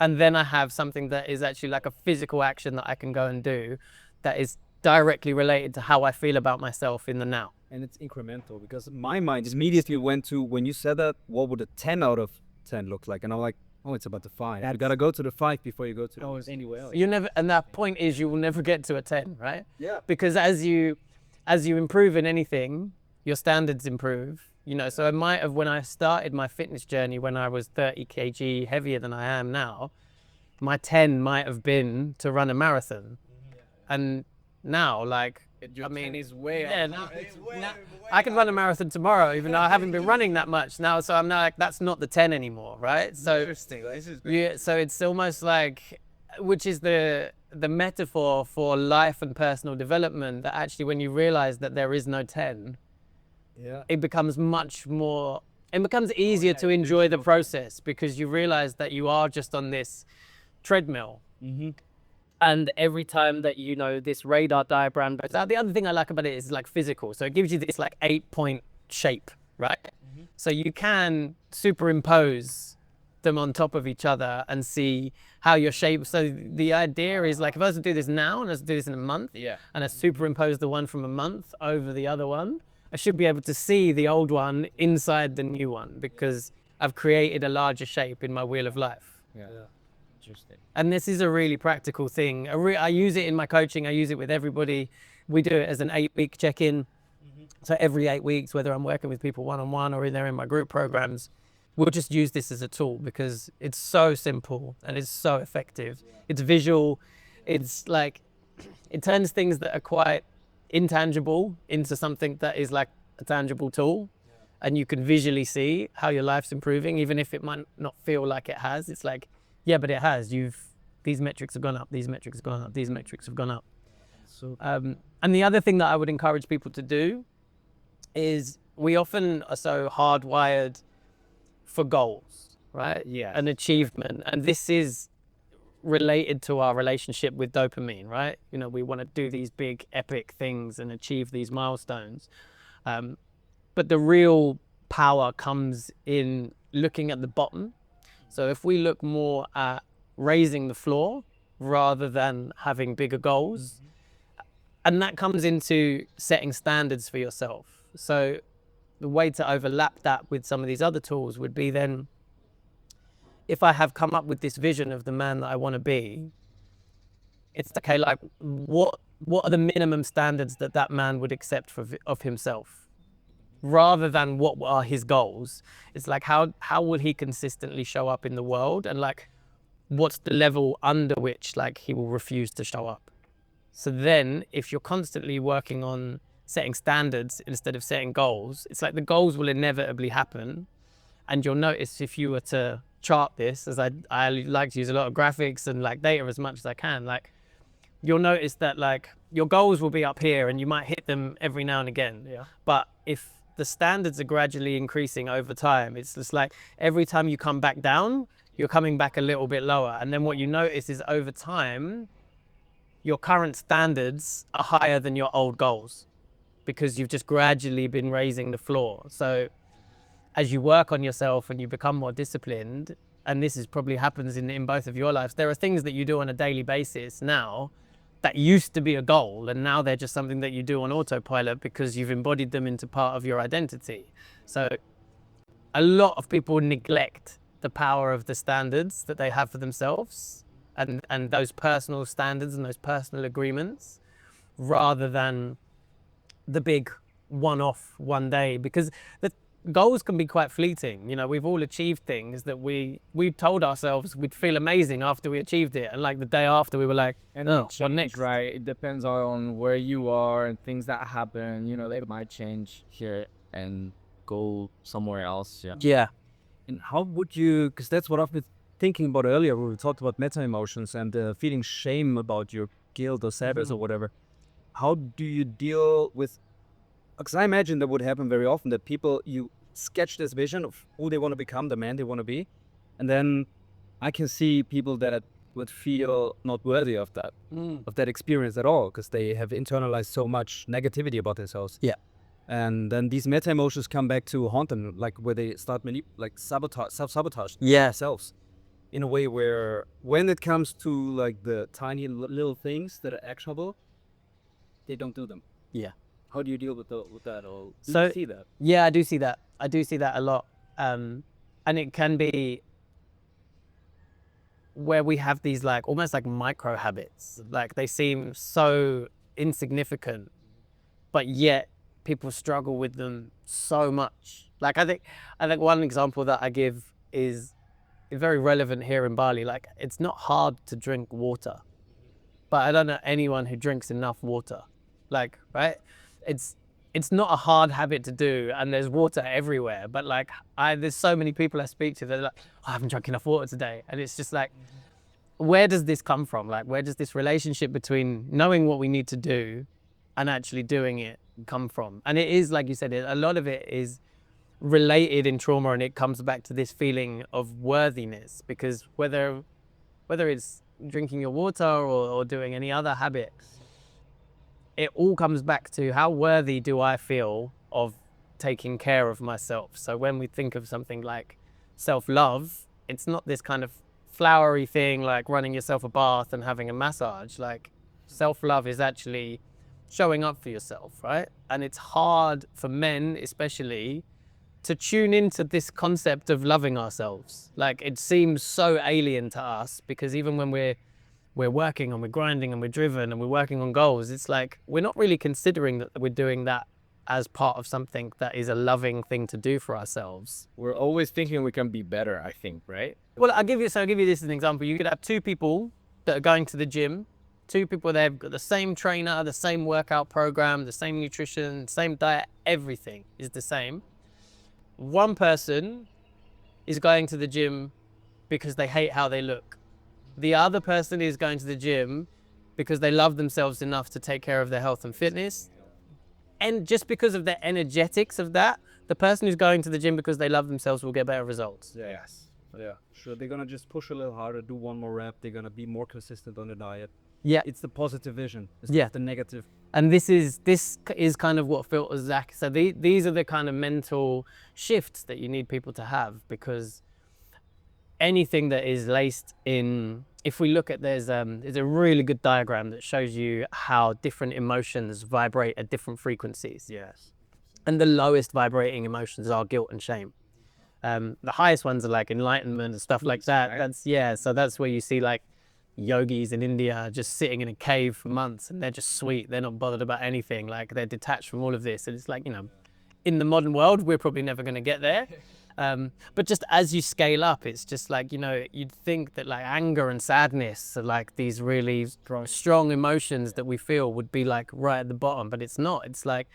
And then I have something that is actually like a physical action that I can go and do that is directly related to how I feel about myself in the now. And it's incremental, because my mind immediately went to, when you said that, what would a 10 out of 10 look like? And I'm like, oh, it's about the 5. You got to go to the 5 before you go to anywhere else. And that point is, you will never get to a 10, right? Yeah. Because as you improve in anything, your standards improve. So I might have, when I started my fitness journey, when I was 30 kg heavier than I am now, my 10 might have been to run a marathon. And now, like, Your 10 is way yeah, now I can run a marathon tomorrow, even though I haven't been running that much now. So I'm now like, that's not the 10 anymore, right? So interesting. This is great. yeah, so it's almost like, which is the metaphor for life and personal development, that actually when you realize that there is no 10, it becomes easier to enjoy the process, because you realize that you are just on this treadmill. And every time that this radar diagram goes out, the other thing I like about it is like physical. So it gives you this like 8-point shape, right? So you can superimpose them on top of each other and see how your shape. So the idea is like, if I was to do this now and I was to do this in a month, and I superimpose the one from a month over the other one, I should be able to see the old one inside the new one, because I've created a larger shape in my wheel of life. Interesting. And this is a really practical thing. I use it in my coaching. I use it with everybody. We do it as an 8-week check-in. So every 8 weeks, whether I'm working with people one-on-one or they're in my group programs, we'll just use this as a tool because it's so simple and it's so effective. It's visual. It's like, it turns things that are quite intangible into something that is like a tangible tool. And you can visually see how your life's improving, even if it might not feel like it has. It's like, yeah, but it has. These metrics have gone up, these metrics have gone up, these metrics have gone up. So And the other thing that I would encourage people to do is we often are so hardwired for goals, right? Yes. An achievement. And this is related to our relationship with dopamine, right? You know, we want to do these big epic things and achieve these milestones. But the real power comes in looking at the bottom. So if we look more at raising the floor rather than having bigger goals, and that comes into setting standards for yourself. So the way to overlap that with some of these other tools would be then, if I have come up with this vision of the man that I want to be, it's okay, like what are the minimum standards that that man would accept of himself? Rather than what are his goals, it's like how will he consistently show up in the world, and like what's the level under which like he will refuse to show up. So then if you're constantly working on setting standards instead of setting goals, it's like the goals will inevitably happen. And you'll notice, if you were to chart this, as I like to use a lot of graphics and like data as much as I can, like you'll notice that like your goals will be up here and you might hit them every now and again. Yeah. But if the standards are gradually increasing over time, it's just like every time you come back down, you're coming back a little bit lower. And then what you notice is over time, your current standards are higher than your old goals because you've just gradually been raising the floor. So as you work on yourself and you become more disciplined, and this is probably happens in both of your lives, there are things that you do on a daily basis now that used to be a goal, and now they're just something that you do on autopilot because you've embodied them into part of your identity. So a lot of people neglect the power of the standards that they have for themselves and those personal standards and those personal agreements, rather than the big one-off one day, because the goals can be quite fleeting. You know, we've all achieved things that we told ourselves we'd feel amazing after we achieved it, and like the day after we were like, oh, what next? Right, it depends on where you are and things that happen. You know, they might change here and go somewhere else. Yeah. And how would you, because that's what I've been thinking about earlier when we talked about meta emotions and feeling shame about your guilt or sadness or whatever. How do you deal with, because I imagine that would happen very often, that people, you sketch this vision of who they want to become, the man they want to be, and then I can see people that would feel not worthy of that experience at all, because they have internalized so much negativity about themselves. Yeah. And then these meta emotions come back to haunt them, like where they start self-sabotage themselves in a way where when it comes to like the tiny little things that are actionable, they don't do them. Yeah. How do you deal with that? Or do So you see that? yeah, I do see that. I do see that a lot. And it can be where we have these like almost like micro habits, like they seem so insignificant, but yet people struggle with them so much. Like I think one example that I give is very relevant here in Bali. Like it's not hard to drink water, but I don't know anyone who drinks enough water. Like, right? It's not a hard habit to do, and there's water everywhere. But like, there's so many people I speak to that are like, I haven't drunk enough water today, and it's just like, where does this come from? Like, where does this relationship between knowing what we need to do and actually doing it come from? And it is, like you said, a lot of it is related in trauma, and it comes back to this feeling of worthiness, because whether it's drinking your water or doing any other habit, it all comes back to how worthy do I feel of taking care of myself. So when we think of something like self-love, it's not this kind of flowery thing like running yourself a bath and having a massage. Like self-love is actually showing up for yourself, right? And it's hard for men especially to tune into this concept of loving ourselves. Like it seems so alien to us, because even when we're working and we're grinding and we're driven and we're working on goals, it's like we're not really considering that we're doing that as part of something that is a loving thing to do for ourselves. We're always thinking we can be better, I think, right? Well, I'll give you this as an example. You could have two people that are going to the gym, two people, they've got the same trainer, the same workout program, the same nutrition, same diet, everything is the same. One person is going to the gym because they hate how they look. The other person is going to the gym because they love themselves enough to take care of their health and fitness. And just because of the energetics of that, the person who's going to the gym because they love themselves will get better results. Yes. Yeah. Sure. They're gonna just push a little harder, do one more rep. They're gonna be more consistent on the diet. Yeah. It's the positive vision. It's Yeah. not the negative. And this is kind of what filters Zach. So these are the kind of mental shifts that you need people to have, because anything that is laced in, if we look at, there's a really good diagram that shows you how different emotions vibrate at different frequencies. Yes. And the lowest vibrating emotions are guilt and shame. The highest ones are like enlightenment and stuff like that. So that's where you see like yogis in India just sitting in a cave for months, and they're just sweet. They're not bothered about anything. Like, they're detached from all of this. And it's like, in the modern world, we're probably never going to get there. But just as you scale up, it's just like, you'd think that like anger and sadness are like these really strong emotions that we feel would be like right at the bottom, but it's not. It's like,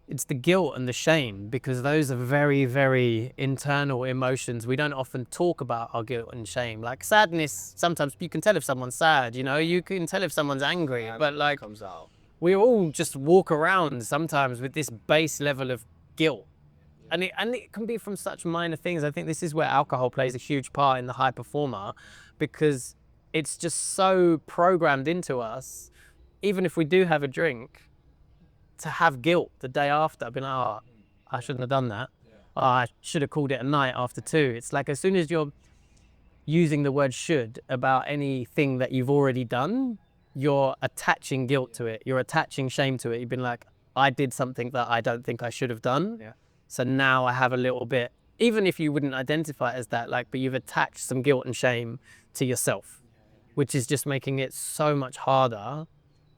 it's the guilt and the shame, because those are very, very internal emotions. We don't often talk about our guilt and shame. Like sadness, sometimes you can tell if someone's sad, you can tell if someone's angry, but like Comes out. we all just walk around sometimes with this base level of guilt. And it can be from such minor things. I think this is where alcohol plays a huge part in the high performer, because it's just so programmed into us, even if we do have a drink, to have guilt the day after, being like, oh, I shouldn't have done that. Oh, I should have called it a night after 2. It's like, as soon as you're using the word should about anything that you've already done, you're attaching guilt to it. You're attaching shame to it. You've been like, I did something that I don't think I should have done. Yeah. So now I have a little bit, even if you wouldn't identify it as that, but you've attached some guilt and shame to yourself, which is just making it so much harder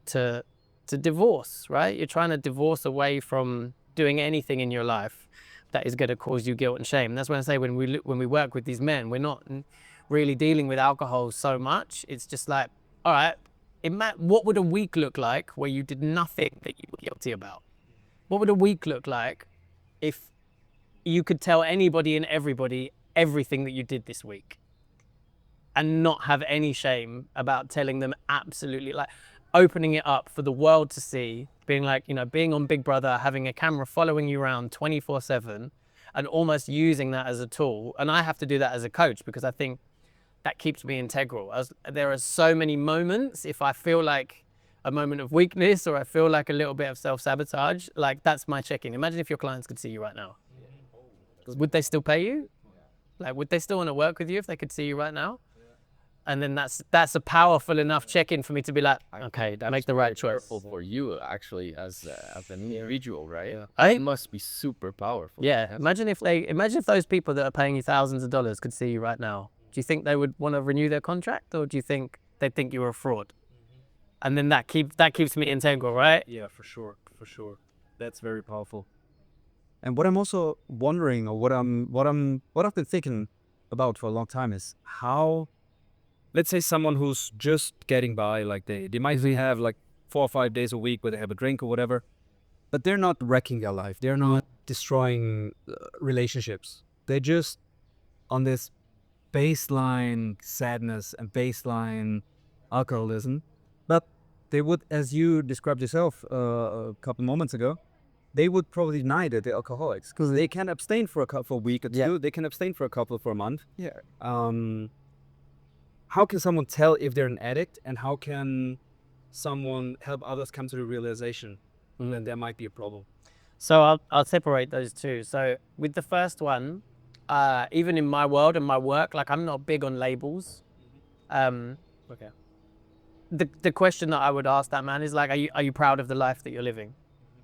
to divorce, right? You're trying to divorce away from doing anything in your life that is going to cause you guilt and shame. And that's when I say, when we work with these men, we're not really dealing with alcohol so much. It's just like, all right, what would a week look like where you did nothing that you were guilty about? What would a week look like if you could tell anybody and everybody everything that you did this week and not have any shame about telling them absolutely, like opening it up for the world to see, being like, being on Big Brother, having a camera following you around 24/7 and almost using that as a tool. And I have to do that as a coach, because I think that keeps me integral. There are so many moments, if I feel like a moment of weakness or I feel like a little bit of self-sabotage, like that's my check-in. Imagine if your clients could see you right now. Would they still pay you? Like, would they still want to work with you if they could see you right now? And then that's a powerful enough check-in for me to be like, okay, make the right choice. Powerful for you, actually, as an individual, right? Yeah. It must be super powerful. Yeah. Imagine if those people that are paying you thousands of dollars could see you right now. Do you think they would want to renew their contract, or do you think they'd think you were a fraud? And then that keeps me integral, right? Yeah, for sure. That's very powerful. And what I'm also wondering, or what I've been thinking about for a long time, is how, let's say someone who's just getting by, like they might have like 4 or 5 days a week where they have a drink or whatever, but they're not wrecking their life. They're not destroying relationships. They're just on this baseline sadness and baseline alcoholism. But they would, as you described yourself a couple moments ago, they would probably deny that they're alcoholics, because they can abstain for a week or two. Yeah. They can abstain for a month. Yeah. How can someone tell if they're an addict, and how can someone help others come to the realization that there might be a problem? So I'll separate those two. So with the first one, even in my world and my work, like I'm not big on labels. Okay. The question that I would ask that man is like, are you proud of the life that you're living?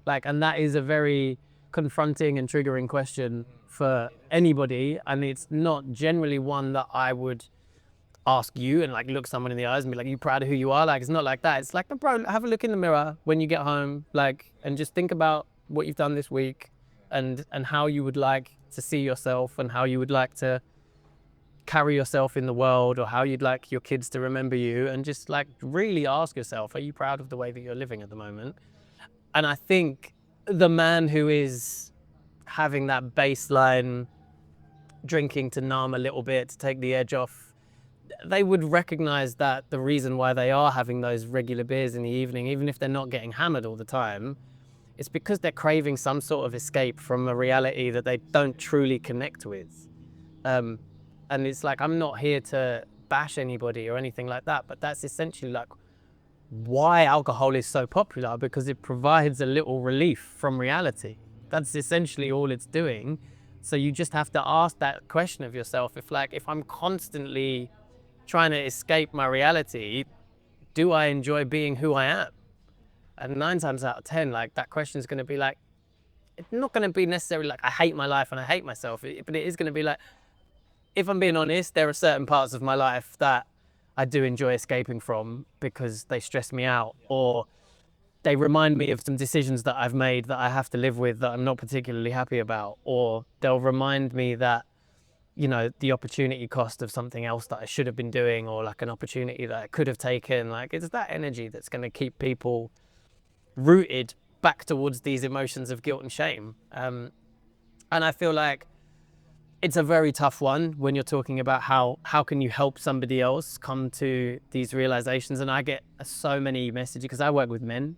Like, and that is a very confronting and triggering question for anybody. And it's not generally one that I would ask you and like look someone in the eyes and be like, are you proud of who you are? Like, it's not like that. It's like, bro, have a look in the mirror when you get home, like, and just think about what you've done this week, and how you would like to see yourself, and how you would like to carry yourself in the world, or how you'd like your kids to remember you, and just like really ask yourself, are you proud of the way that you're living at the moment? And I think the man who is having that baseline drinking to numb a little bit, to take the edge off, they would recognize that the reason why they are having those regular beers in the evening, even if they're not getting hammered all the time, it's because they're craving some sort of escape from a reality that they don't truly connect with. And it's like, I'm not here to bash anybody or anything like that, but that's essentially like why alcohol is so popular, because it provides a little relief from reality. That's essentially all it's doing. So you just have to ask that question of yourself. If I'm constantly trying to escape my reality, do I enjoy being who I am? And 9 times out of 10, like, that question is going to be like, it's not going to be necessarily like I hate my life and I hate myself, but it is going to be like, if I'm being honest, there are certain parts of my life that I do enjoy escaping from because they stress me out, or they remind me of some decisions that I've made that I have to live with that I'm not particularly happy about, or they'll remind me that, you know, the opportunity cost of something else that I should have been doing, or like an opportunity that I could have taken. Like, it's that energy that's going to keep people rooted back towards these emotions of guilt and shame. And I feel like it's a very tough one when you're talking about how can you help somebody else come to these realizations. And I get so many messages, because I work with men,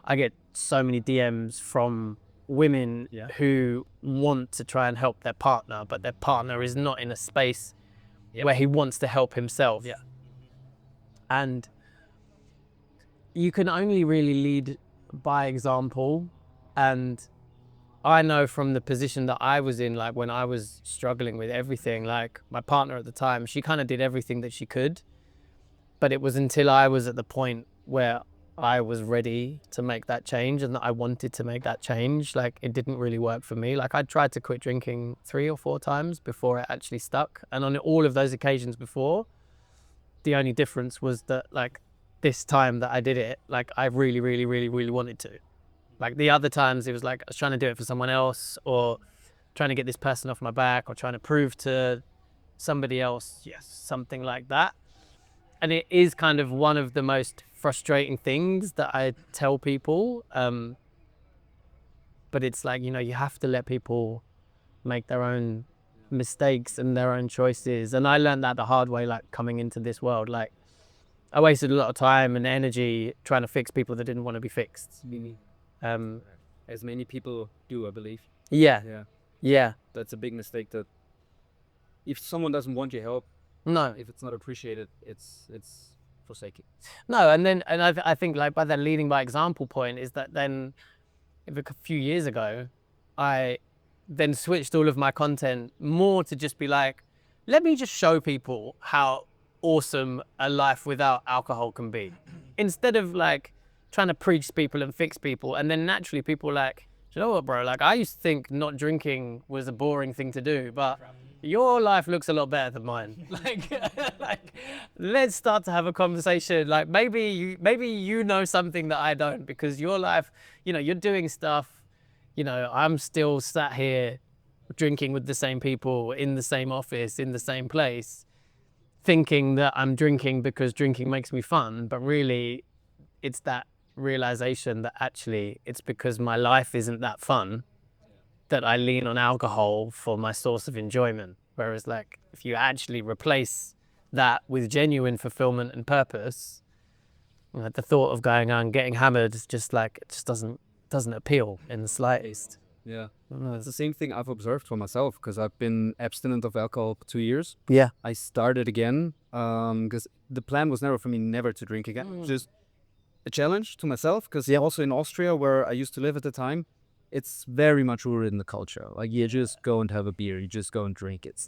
I get so many DMs from women who want to try and help their partner, but their partner is not in a space where he wants to help himself. And you can only really lead by example. And I know from the position that I was in, like when I was struggling with everything, like my partner at the time, she kind of did everything that she could, but it was until I was at the point where I was ready to make that change and that I wanted to make that change. Like, it didn't really work for me. Like, I tried to quit drinking 3 or 4 times before it actually stuck. And on all of those occasions before, the only difference was that, like, this time that I did it, like, I really, really, really, really wanted to. Like, the other times it was like I was trying to do it for someone else, or trying to get this person off my back, or trying to prove to somebody else, something like that. And it is kind of one of the most frustrating things that I tell people. But it's like, you know, you have to let people make their own mistakes and their own choices. And I learned that the hard way, like, coming into this world. Like, I wasted a lot of time and energy trying to fix people that didn't want to be fixed. As many people do, I believe. Yeah. That's a big mistake, that if someone doesn't want your help, No. if it's not appreciated, it's forsaken. No, and I think, like, by that leading by example point is that then, if a few years ago, I then switched all of my content more to just be like, let me just show people how awesome a life without alcohol can be, instead of like trying to preach to people and fix people. And then naturally people are like, you know what, bro, like, I used to think not drinking was a boring thing to do, but your life looks a lot better than mine. like, let's start to have a conversation. Like, maybe you know something that I don't, because your life, you know, you're doing stuff, you know, I'm still sat here drinking with the same people in the same office, in the same place, thinking that I'm drinking because drinking makes me fun. But really, it's that realization that actually it's because my life isn't that fun that I lean on alcohol for my source of enjoyment. Whereas, like, if you actually replace that with genuine fulfillment and purpose, you know, the thought of going out and getting hammered is just like, it just doesn't appeal in the slightest. Yeah, it's the same thing I've observed for myself, because I've been abstinent of alcohol for 2 years. Yeah. I started again because the plan was never for me never to drink again. Just a challenge to myself, because also in Austria, where I used to live at the time, it's very much rooted in the culture. Like, you just go and have a beer, you just go and drink. It's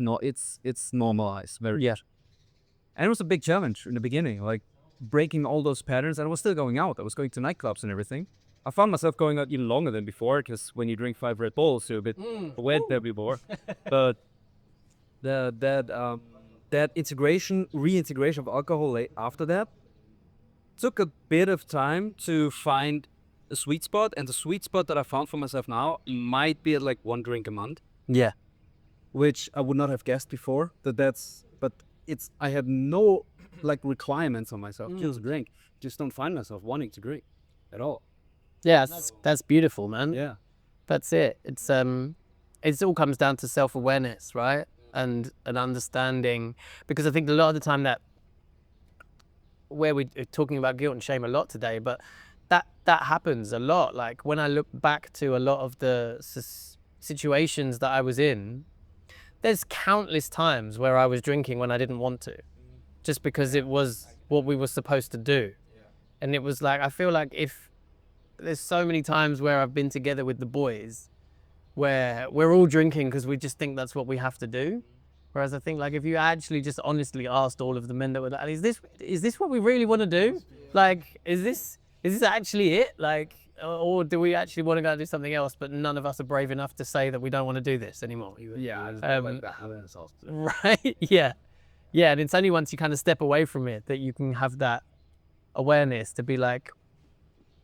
normalized very. And it was a big challenge in the beginning, like breaking all those patterns. And I was still going out. I was going to nightclubs and everything. I found myself going out even longer than before, because when you drink 5 Red Bulls, you're a bit wet everywhere. But that reintegration of alcohol after that took a bit of time to find a sweet spot, and the sweet spot that I found for myself now might be at like 1 drink a month, Yeah. which I would not have guessed before. But I had no like requirements on myself. Just drink. Just don't find myself wanting to drink at all. Yeah, that's beautiful, man. Yeah. That's it. It all comes down to self-awareness, right? And an understanding, because I think a lot of the time that where we're talking about guilt and shame a lot today, but that happens a lot. Like when I look back to a lot of the situations that I was in, there's countless times where I was drinking when I didn't want to, just because it was what we were supposed to do. And it was like, I feel like if there's so many times where I've been together with the boys where we're all drinking because we just think that's what we have to do. Whereas I think like if you actually just honestly asked all of the men that were like, is this what we really want to do? Like, is this actually it? Like, or do we actually want to go do something else? But none of us are brave enough to say that we don't want to do this anymore. Right? Yeah. Yeah. And it's only once you kind of step away from it that you can have that awareness to be like,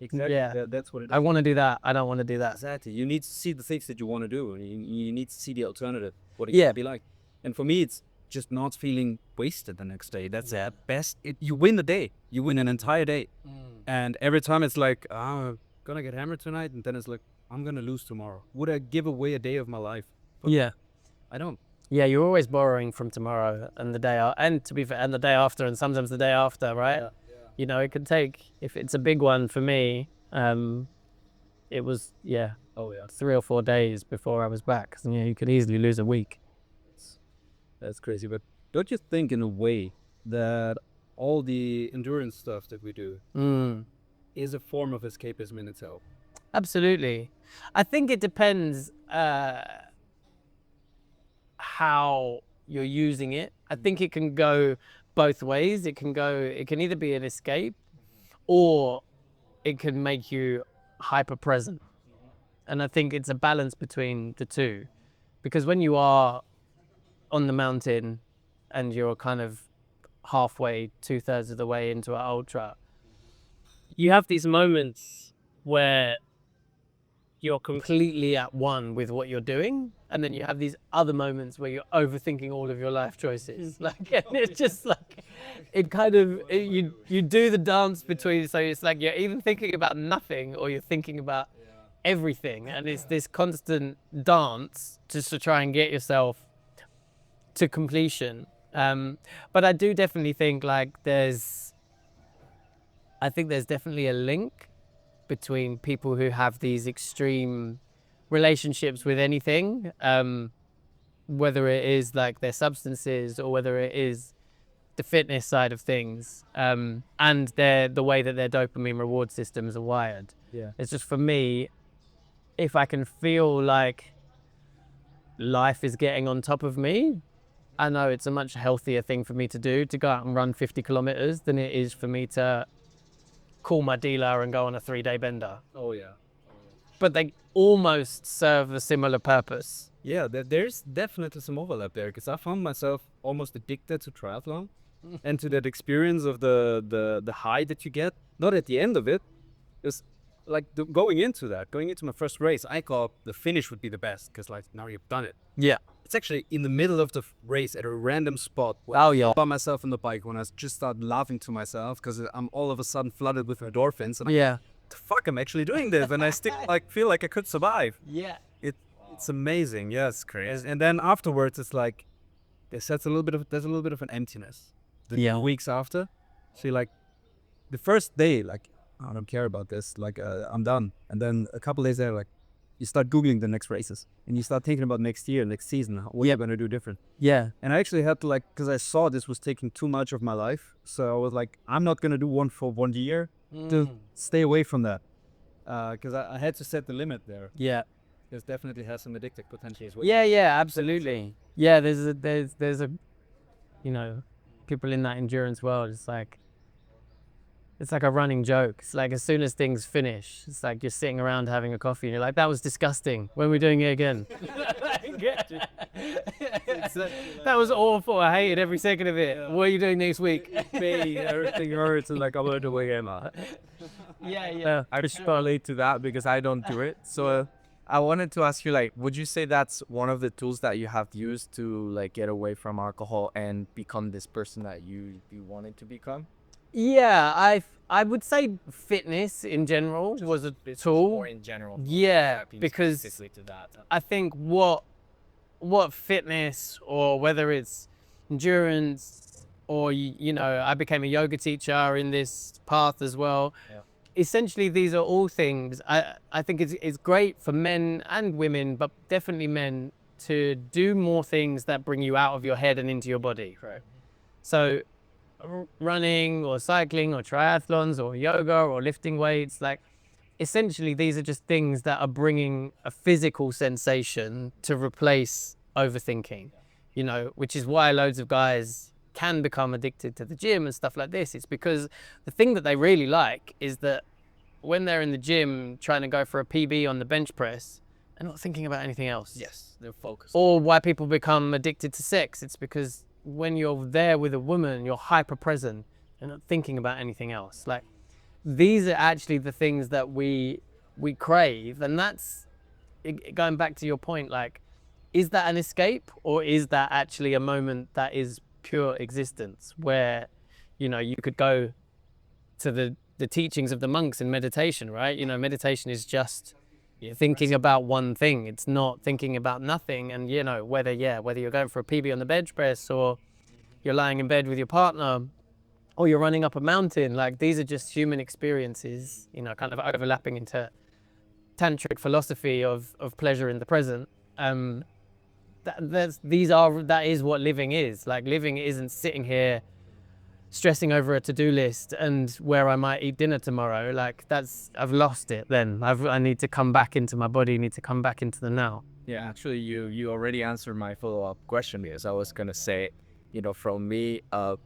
Exactly. yeah, That's what it is. I want to do that. I don't want to do that. Exactly. You need to see the things that you want to do. You need to see the alternative. What it Yeah. can be like. And for me, it's just not feeling wasted the next day. That's the best. You win the day. You win an entire day. And every time it's like, I'm gonna get hammered tonight, and then it's like, I'm gonna lose tomorrow. Would I give away a day of my life? Yeah. I don't. Yeah, you're always borrowing from tomorrow and the day and to be fair, and the day after, and sometimes the day after, right? You know, it could take, if it's a big one for me, it was 3 or 4 days before I was back. So, you could easily lose a week. That's crazy. But don't you think, in a way, that all the endurance stuff that we do is a form of escapism in itself? Absolutely. I think it depends how you're using it. I think it can go both ways. It can either be an escape or it can make you hyper present. And I think it's a balance between the two, because when you are on the mountain and you're kind of halfway, 2/3 of the way into an ultra, you have these moments where you're completely at one with what you're doing, and then you have these other moments where you're overthinking all of your life choices. Like, and it's just like, you do the dance between, so it's like you're either thinking about nothing or you're thinking about everything, and it's this constant dance just to try and get yourself to completion. But I do definitely think like there's definitely a link between people who have these extreme relationships with anything, whether it is like their substances or whether it is the fitness side of things, and the way that their dopamine reward systems are wired. Yeah. It's just, for me, if I can feel like life is getting on top of me, I know it's a much healthier thing for me to do to go out and run 50 kilometers than it is for me to call my dealer and go on a 3-day bender. Oh, yeah. But they almost serve a similar purpose. Yeah, there's definitely some overlap there, because I found myself almost addicted to triathlon and to that experience of the high that you get. Not at the end of it. It was like going into my first race, I thought the finish would be the best, because like now you've done it. Yeah. It's actually in the middle of the race at a random spot. Oh, yeah. By myself on the bike, when I just start laughing to myself because I'm all of a sudden flooded with endorphins. And Yeah. the fuck, I'm actually doing this, and I still like feel like I could survive. Yeah. It's amazing. Yes, crazy. And then afterwards, it's like there's a little bit of an emptiness. The weeks after, so you're like, the first day, like, I don't care about this. Like, I'm done. And then a couple days later, like, you start Googling the next races and you start thinking about next year, next season, what you're gonna do different. Yeah. And I actually had to, like, because I saw this was taking too much of my life, so I was like, I'm not gonna do one for 1 year to stay away from that, because I had to set the limit there. Yeah. This definitely has some addictive potential as well. Yeah, absolutely. Yeah, there's a, people in that endurance world, it's like, It's like a running joke. It's like as soon as things finish, it's like you're sitting around having a coffee and you're like, that was disgusting. When are we doing it again? That was awful. I hated every second of it. What are you doing next week? Pain, everything hurts, and like I'm going to again. Yeah. I just relate to that because I don't do it. So I wanted to ask you, like, would you say that's one of the tools that you have used to like get away from alcohol and become this person that you wanted to become? Yeah, I would say fitness in general was a tool. More in general. Yeah, because Specifically to that. I think what fitness, or whether it's endurance, or you know, I became a yoga teacher in this path as well. Yeah. Essentially, these are all things I think it's great for men and women, but definitely men, to do more things that bring you out of your head and into your body. Right. So running or cycling or triathlons or yoga or lifting weights, like essentially these are just things that are bringing a physical sensation to replace overthinking, you know, which is why loads of guys can become addicted to the gym and stuff like this. It's because the thing that they really like is that when they're in the gym trying to go for a PB on the bench press, they're not thinking about anything else. Yes, they're focused. Or why people become addicted to sex, it's because when you're there with a woman, you're hyper present and not thinking about anything else. Like, these are actually the things that we crave. And that's going back to your point, like, is that an escape, or is that actually a moment that is pure existence, where, you know, you could go to the teachings of the monks in meditation, right? You know, meditation is just thinking about one thing. It's not thinking about nothing. And, you know, whether you're going for a PB on the bench press, or you're lying in bed with your partner, or you're running up a mountain, like, these are just human experiences, you know, kind of overlapping into tantric philosophy of pleasure in the present. That is what living is. Like, living isn't sitting here stressing over a to-do list and where I might eat dinner tomorrow. Like, I've lost it then. I need to come back into my body, need to come back into the now. Yeah, actually, you already answered my follow-up question, because I was gonna say, you know, from me,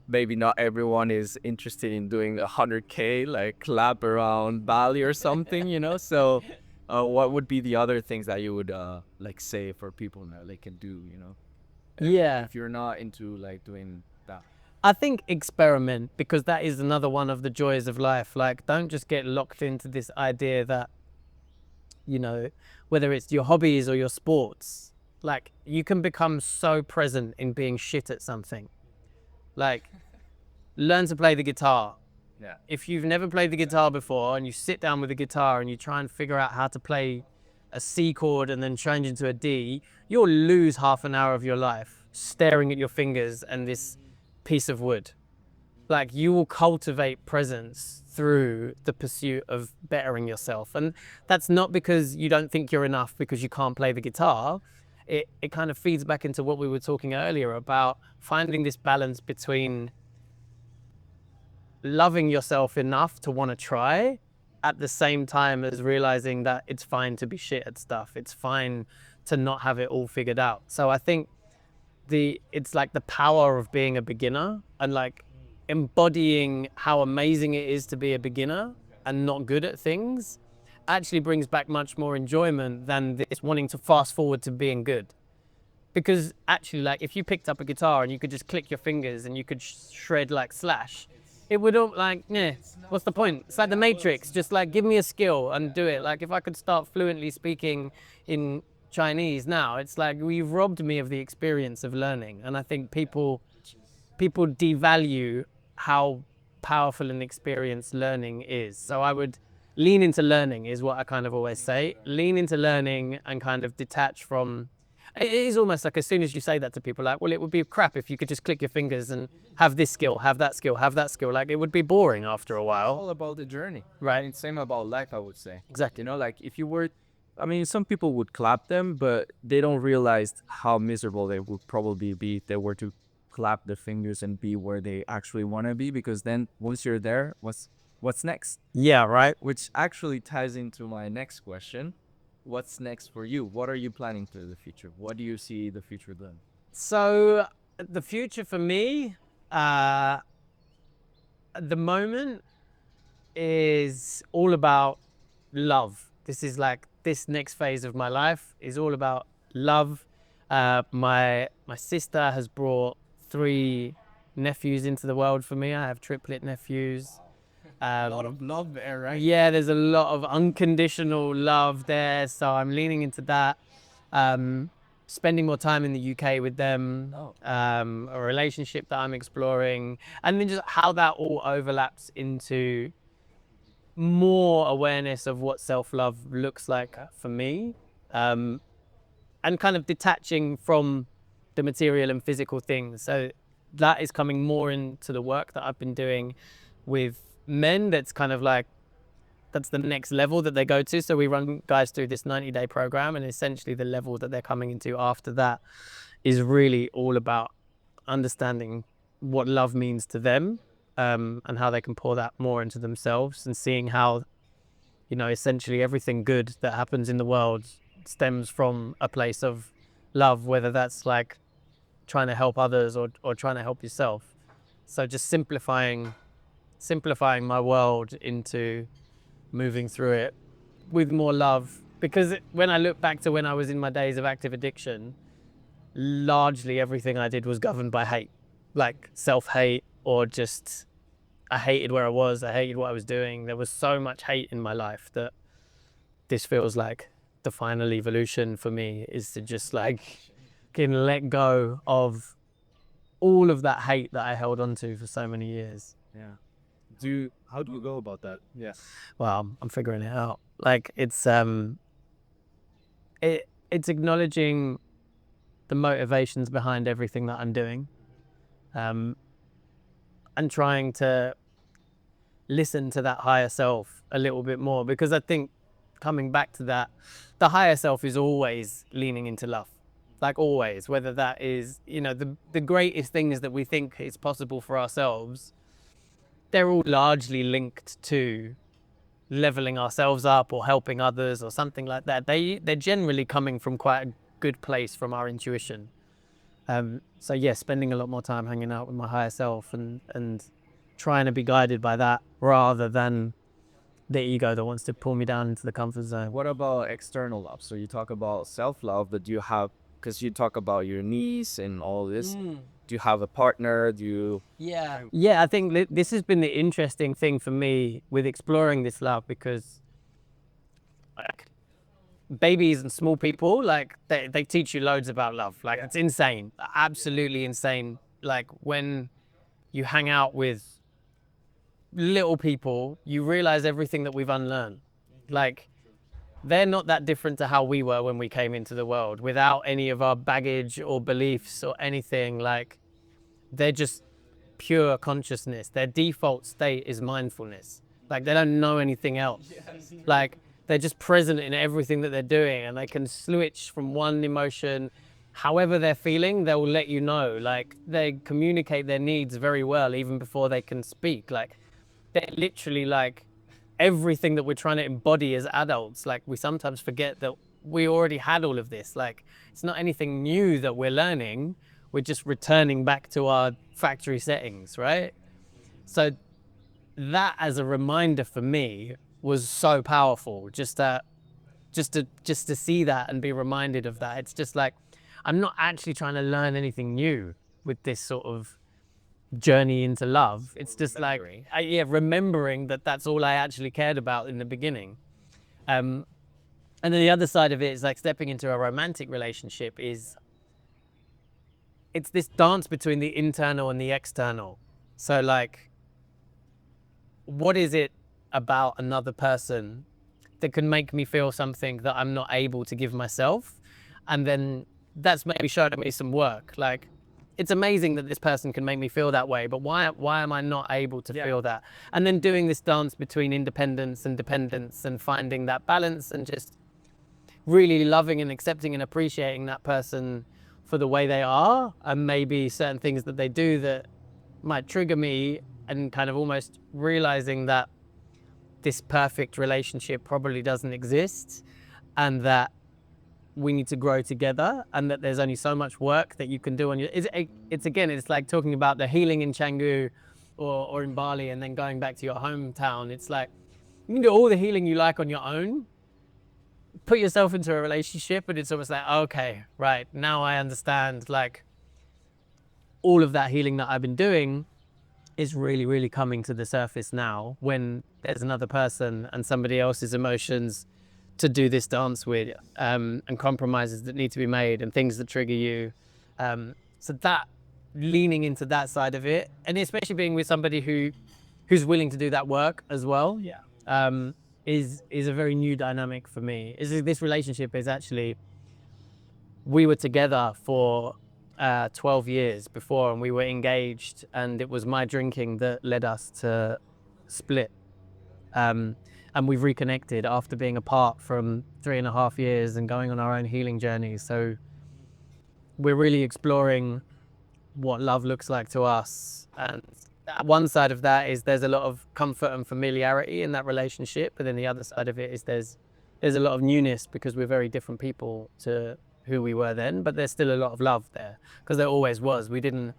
maybe not everyone is interested in doing 100K, like lap around Bali or something, you know. So, what would be the other things that you would like say for people that they can do, you know? Yeah. If you're not into like doing that. I think experiment, because that is another one of the joys of life. Like, don't just get locked into this idea that, you know, whether it's your hobbies or your sports, like, you can become so present in being shit at something. Like, learn to play the guitar. Yeah. If you've never played the guitar before, and you sit down with the guitar and you try and figure out how to play a C chord and then change into a D, you'll lose half an hour of your life staring at your fingers and this piece of wood. Like, you will cultivate presence through the pursuit of bettering yourself. And that's not because you don't think you're enough because you can't play the guitar. It kind of feeds back into what we were talking earlier about finding this balance between loving yourself enough to want to try, at the same time as realizing that it's fine to be shit at stuff. It's fine to not have it all figured out. So I think it's like the power of being a beginner, and like embodying how amazing it is to be a beginner and not good at things actually brings back much more enjoyment than this wanting to fast forward to being good. Because actually, like, if you picked up a guitar and you could just click your fingers and you could shred like Slash, it would all, like, what's the point? It's like the Matrix. Just like, give me a skill and do it. Like, if I could start fluently speaking in Chinese now, it's like, you've robbed me of the experience of learning. And I think people devalue how powerful an experience learning is. So I would lean into learning, is what I kind of always say. Lean into learning and kind of detach from. It is almost like, as soon as you say that to people, like, well, it would be crap if you could just click your fingers and have this skill, have that skill, have that skill. Like, it would be boring after a while. All about the journey, right? And same about life, I would say. Exactly. You know, like, if you were, I mean, some people would clap them, but they don't realize how miserable they would probably be if they were to clap their fingers and be where they actually want to be. Because then once you're there, what's next? Yeah, right. Which actually ties into my next question. What's next for you? What are you planning for the future? What do you see the future then? So the future for me, at the moment, is all about love. This is like this next phase of my life is all about love. My sister has brought 3 nephews into the world for me. I have triplet nephews. A lot of love there, right? Yeah, there's a lot of unconditional love there, so I'm leaning into that. Spending more time in the UK with them, a relationship that I'm exploring, and then just how that all overlaps into more awareness of what self-love looks like for me, and kind of detaching from the material and physical things. So that is coming more into the work that I've been doing with men. That's kind of like, that's the next level that they go to. So we run guys through this 90-day program, and essentially the level that they're coming into after that is really all about understanding what love means to them, and how they can pour that more into themselves, and seeing how, you know, essentially everything good that happens in the world stems from a place of love, whether that's like trying to help others or trying to help yourself. So just simplifying my world into moving through it with more love. Because when I look back to when I was in my days of active addiction, largely everything I did was governed by hate, like self-hate, or just I hated where I was, I hated what I was doing. There was so much hate in my life that this feels like the final evolution for me, is to just like can let go of all of that hate that I held on to for so many years. Yeah. How do you go about that? Yeah. Well, I'm figuring it out. Like it's acknowledging the motivations behind everything that I'm doing, and trying to listen to that higher self a little bit more, because I think, coming back to that, the higher self is always leaning into love, like always, whether that is, you know, the greatest things that we think is possible for ourselves, they're all largely linked to leveling ourselves up or helping others or something like that. They're generally coming from quite a good place from our intuition. So yeah, spending a lot more time hanging out with my higher self and trying to be guided by that, rather than the ego that wants to pull me down into the comfort zone. What about external love? So you talk about self-love, but do you have, because you talk about your niece and all this, do you have a partner? Do you... Yeah, I think this has been the interesting thing for me with exploring this love, because like, babies and small people, like they teach you loads about love. Like it's insane, absolutely insane. Like when you hang out with little people, you realize everything that we've unlearned. Like they're not that different to how we were when we came into the world, without any of our baggage or beliefs or anything. Like they're just pure consciousness. Their default state is mindfulness. Like they don't know anything else. Like they're just present in everything that they're doing, and they can switch from one emotion however they're feeling. They'll let you know. Like they communicate their needs very well even before they can speak. Like they're literally like everything that we're trying to embody as adults. Like we sometimes forget that we already had all of this. Like it's not anything new that we're learning. We're just returning back to our factory settings, right? So that, as a reminder for me, was so powerful. Just to see that and be reminded of that. It's just like, I'm not actually trying to learn anything new with this sort of journey into love. It's just like, remembering that that's all I actually cared about in the beginning. And then the other side of it is like stepping into a romantic relationship is, it's this dance between the internal and the external. So like, what is it about another person that can make me feel something that I'm not able to give myself? And then that's maybe showing me some work. Like, it's amazing that this person can make me feel that way, but why am I not able to feel that? And then doing this dance between independence and dependence, and finding that balance, and just really loving and accepting and appreciating that person for the way they are, and maybe certain things that they do that might trigger me, and kind of almost realizing that this perfect relationship probably doesn't exist, and that we need to grow together, and that there's only so much work that you can do on your... It's again, it's like talking about the healing in Canggu or in Bali and then going back to your hometown, it's like you can do all the healing you like on your own, put yourself into a relationship, and it's almost like, okay, right, now I understand, like, all of that healing that I've been doing is really, really coming to the surface now when there's another person and somebody else's emotions to do this dance with, and compromises that need to be made and things that trigger you. So that leaning into that side of it, and especially being with somebody who's willing to do that work as well, is a very new dynamic for me. This relationship is actually, we were together for 12 years before, and we were engaged, and it was my drinking that led us to split. And we've reconnected after being apart from 3.5 years and going on our own healing journey. So we're really exploring what love looks like to us. And one side of that is there's a lot of comfort and familiarity in that relationship, but then the other side of it is there's a lot of newness because we're very different people to who we were then, but there's still a lot of love there because there always was. We didn't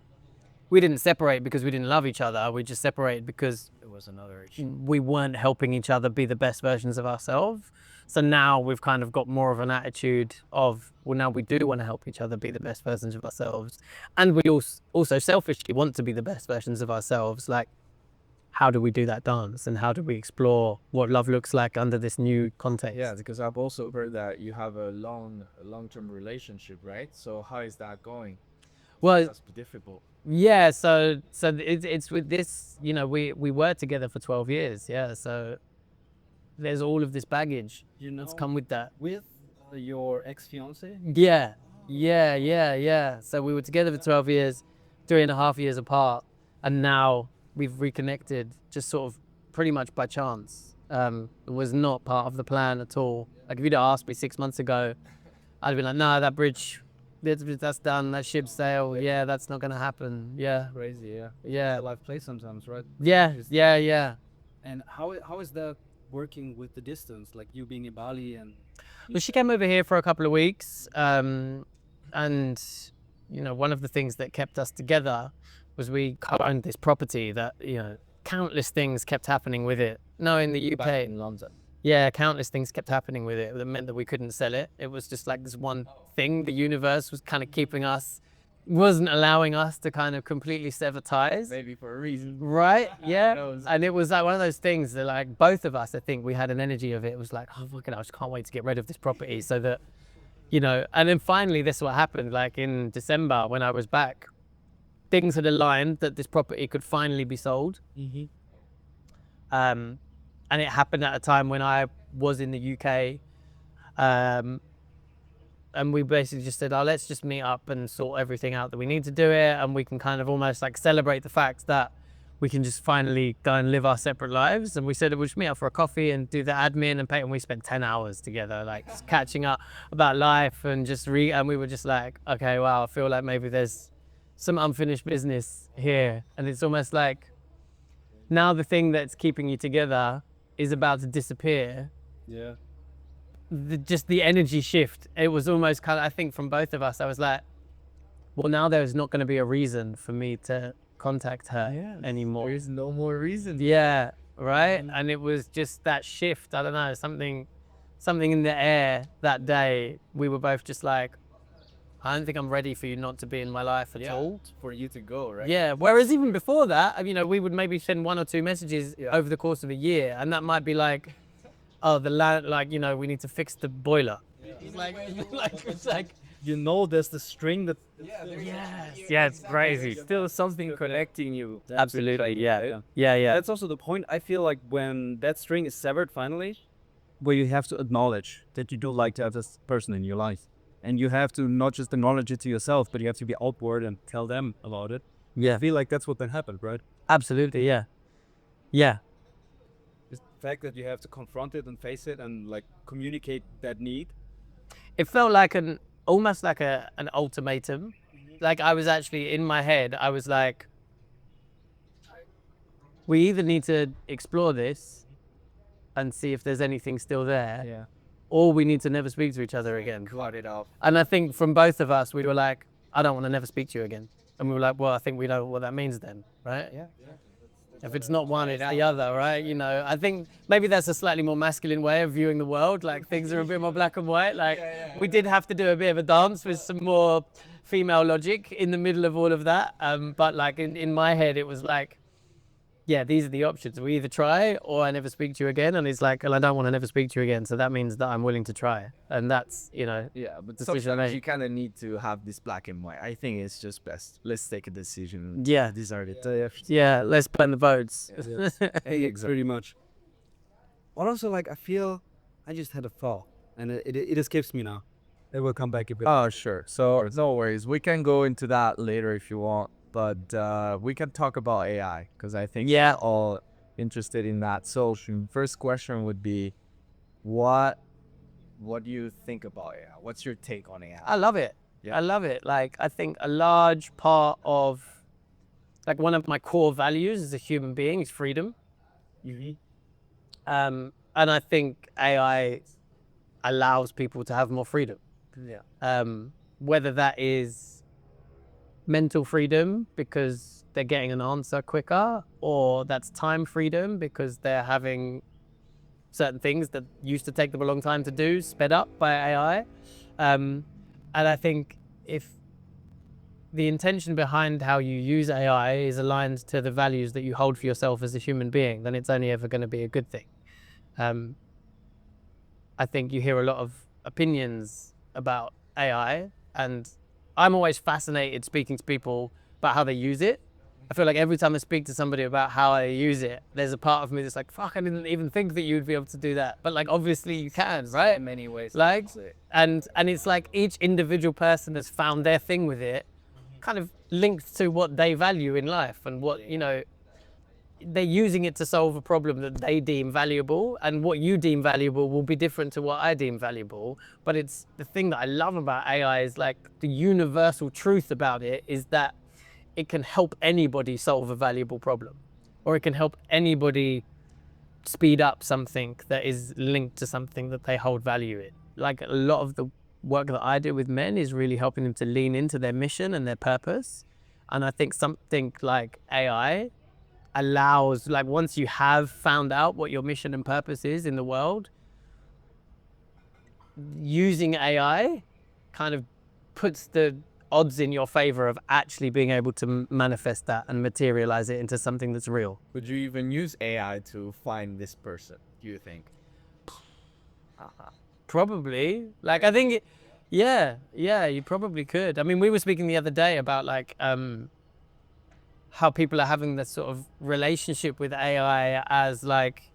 separate because we didn't love each other. We just separated because It was another issue. we weren't helping each other be the best versions of ourselves. So now we've kind of got more of an attitude of, well, now we do want to help each other be the best versions of ourselves. And we also selfishly want to be the best versions of ourselves. Like, how do we do that dance? And how do we explore what love looks like under this new context? Yeah, because I've also heard that you have a long-term relationship, right? So how is that going? Well, That's difficult. yeah, so it's with this, you know, we were together for 12 years. Yeah, so there's all of this baggage You know, that's come with that. with your ex-fiance? Yeah. So we were together for 12 years, 3.5 years apart, and now we've reconnected just sort of pretty much by chance. It was not part of the plan at all. Like, if you'd asked me 6 months ago, I'd be like, no, that bridge, that's done, that ship sailed. Yeah, that's not gonna happen. Yeah, Crazy, yeah. yeah, Life plays sometimes, right? yeah. And how is that working with the distance? Like you being in Bali and Well, she came over here for a couple of weeks, and you know, one of the things that kept us together was we co-owned this property that, you know, countless things kept happening with it. No, in the UK, In London. yeah, countless things kept happening with it that meant that we couldn't sell it. It was just like this one thing. The universe was kind of keeping us, wasn't allowing us to kind of completely sever ties. Maybe for a reason. Right? Yeah. knows? And it was like one of those things that, like, both of us, I think we had an energy of it. It was like, oh, fucking, I just can't wait to get rid of this property so that, you know, and then finally this is what happened. Like in December when I was back, things had aligned that this property could finally be sold. And it happened at a time when I was in the UK. And we basically just said, oh, let's just meet up and sort everything out that we need to do it. And we can kind of almost like celebrate the fact that we can just finally go and live our separate lives. And we said we'll just meet up for a coffee and do the admin and pay. And we spent 10 hours together, like just catching up about life and just and we were just like, okay, wow, I feel like maybe there's some unfinished business here. And it's almost like now the thing that's keeping you together is about to disappear. yeah. Just the energy shift, it was almost kind of, I think from both of us, I was like, well, now there's not going to be a reason for me to contact her anymore. There is no more reason. Yeah, right. And it was just that shift. I don't know, something in the air that day. We were both just like, I don't think I'm ready for you not to be in my life at all. For you to go, right? Yeah. Whereas even before that, you know, we would maybe send 1 or 2 messages over the course of a year, and that might be like, oh, the land, like, you know, we need to fix the boiler. It's like, You know, there's the string that. yeah, it's crazy. Still something connecting you. Absolutely, yeah. That's also the point. I feel like when that string is severed finally, where you have to acknowledge that you do like to have this person in your life. And you have to not just acknowledge it to yourself, but you have to be outward and tell them about it. Yeah, I feel like that's what then happened, right? absolutely, yeah. the fact that you have to confront it and face it and like communicate that need. It felt like almost like an ultimatum. Like I was actually in my head, I was like, we either need to explore this and see if there's anything still there, or we need to never speak to each other again. Cut it off. And I think from both of us, we were like, I don't want to never speak to you again. And we were like, well, I think we know what that means then, right? Yeah. If it's not one, it's the other, right? You know, I think maybe that's a slightly more masculine way of viewing the world. Like things are a bit more black and white. Like we did have to do a bit of a dance with some more female logic in the middle of all of that. But like in my head, it was like, yeah, these are the options. We either try or I never speak to you again. And it's like, well, I don't want to never speak to you again. So that means that I'm willing to try. And that's, you know, Yeah, but decision I sometimes make. you kind of need to have this black and white. I think it's just best. Let's take a decision. Yeah. These are the Yeah, let's burn the votes. Pretty much. But also, like, I feel I just had a fall, and it escapes me now. It will come back a bit. Oh, sure. So no worries. We can go into that later if you want, but we can talk about AI because I think Yeah. we're all interested in that. So first question would be, what do you think about AI? What's your take on AI? I love it. Yeah. I love it. Like, I think a large part of, like, one of my core values as a human being is freedom. And I think AI allows people to have more freedom. Yeah. Whether that is mental freedom because they're getting an answer quicker, or that's time freedom because they're having certain things that used to take them a long time to do sped up by AI. And I think if the intention behind how you use AI is aligned to the values that you hold for yourself as a human being, then it's only ever going to be a good thing. I think you hear a lot of opinions about AI, and I'm always fascinated speaking to people about how they use it. I feel like every time I speak to somebody about how I use it, there's a part of me that's like, fuck, I didn't even think that you'd be able to do that. But like, obviously you can, right? In many ways. Like, and it's like each individual person has found their thing with it, kind of linked to what they value in life and what, you know, they're using it to solve a problem that they deem valuable, and what you deem valuable will be different to what I deem valuable. But it's the thing that I love about AI is like the universal truth about it is that it can help anybody solve a valuable problem, or it can help anybody speed up something that is linked to something that they hold value in. Like a lot of the work that I do with men is really helping them to lean into their mission and their purpose. And I think something like AI allows, like once you have found out what your mission and purpose is in the world, using AI kind of puts the odds in your favor of actually being able to manifest that and materialize it into something that's real. Would you even use AI to find this person, do you think? Probably. Like, I think, yeah, you probably could. I mean, we were speaking the other day about like, how people are having this sort of relationship with AI as like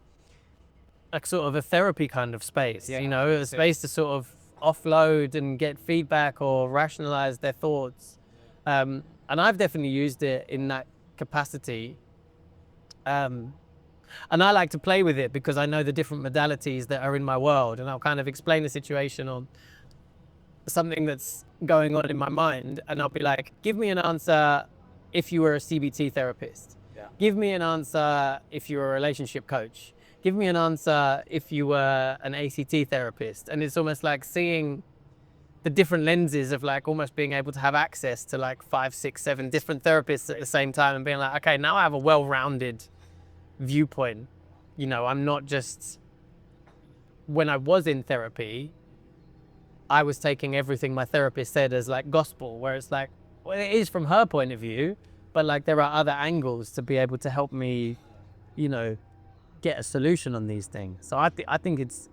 a sort of a therapy kind of space, you know, a space to sort of offload and get feedback or rationalize their thoughts. And I've definitely used it in that capacity. And I like to play with it because I know the different modalities that are in my world, and I'll kind of explain the situation or something that's going on in my mind, and I'll be like, give me an answer if you were a CBT therapist. Yeah. Give me an answer if you were a relationship coach. Give me an answer if you were an ACT therapist. And it's almost like seeing the different lenses of like almost being able to have access to like 5, 6, 7 different therapists at the same time and being like, okay, now I have a well-rounded viewpoint. You know, I'm not just, when I was in therapy, I was taking everything my therapist said as like gospel, where it's like, well, it is from her point of view, but like there are other angles to be able to help me, you know, get a solution on these things. So I think it's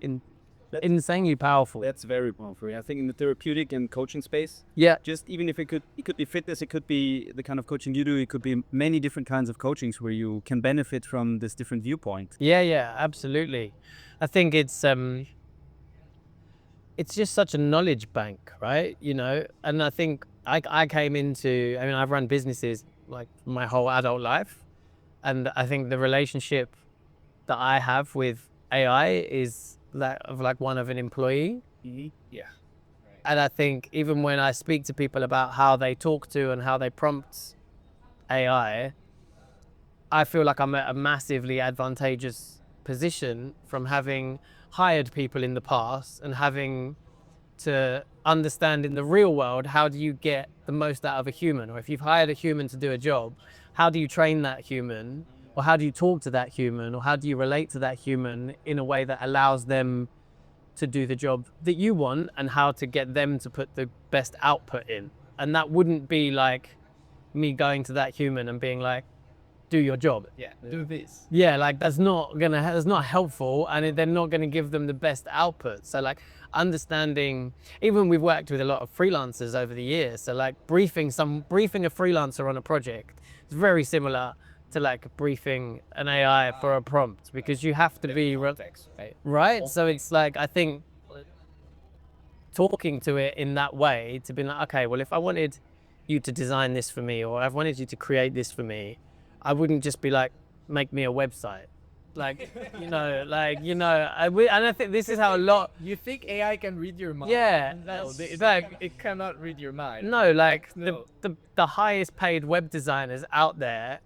insanely powerful. That's very powerful. I think in the therapeutic and coaching space, Yeah. just even if it could be fitness, it could be the kind of coaching you do, it could be many different kinds of coachings where you can benefit from this different viewpoint. Yeah, absolutely. I think it's just such a knowledge bank, right? You know, and I think I came into, I mean, I've run businesses like my whole adult life, and I think the relationship that I have with AI is that of like one of an employee. Yeah. And I think even when I speak to people about how they talk to and how they prompt AI, I feel like I'm at a massively advantageous position from having hired people in the past and having to understand in the real world, how do you get the most out of a human? Or if you've hired a human to do a job, how do you train that human or how do you talk to that human, or how do you relate to that human in a way that allows them to do the job that you want, and how to get them to put the best output in. And that wouldn't be like me going to that human and being like, do your job. Yeah, do this. Yeah, like that's not helpful, and they're not gonna give them the best output. So like understanding, even we've worked with a lot of freelancers over the years. So like briefing a freelancer on a project is very similar to like briefing an AI for a prompt, because you have to be right. So it's like, I think talking to it in that way, to be like, okay, well, if I wanted you to design this for me, or I wanted you to create this for me, I wouldn't just be like, make me a website. Like, and I think this is how a lot. You think AI can read your mind? Yeah, No, that's like, it cannot read your mind. no, like No. the highest paid web designers out there,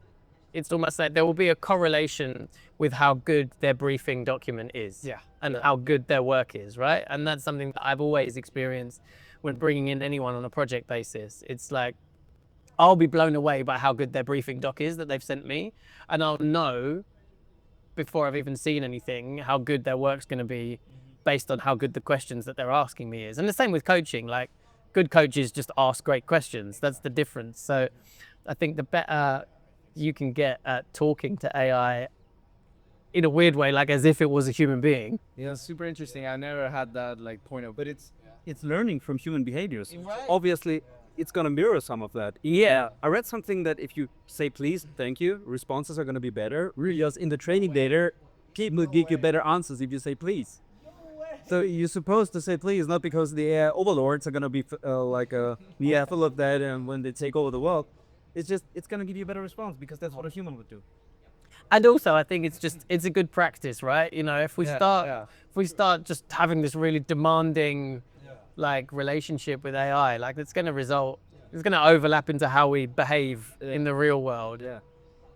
it's almost like there will be a correlation with how good their briefing document is. Yeah. And how good their work is, right? And that's something that I've always experienced when bringing in anyone on a project basis. It's like, I'll be blown away by how good their briefing doc is that they've sent me. And I'll know before I've even seen anything how good their work's going to be based on how good the questions that they're asking me is. And the same with coaching. Like, good coaches just ask great questions. That's the difference. So I think the better you can get at talking to AI in a weird way, like as if it was a human being. Yeah, super interesting. I never had that like point of. But it's learning from human behaviors. Obviously, it's gonna mirror some of that. Yeah. I read something that if you say please, thank you, responses are gonna be better. Just in the training data, people give you better answers if you say please. So you're supposed to say please, not because the AI overlords are gonna be full of that, and when they take over the world, it's gonna give you a better response because that's what a human would do. And also, I think it's a good practice, right? If we start just having this really demanding, like, relationship with AI, like it's going to overlap into how we behave in the real world. Yeah.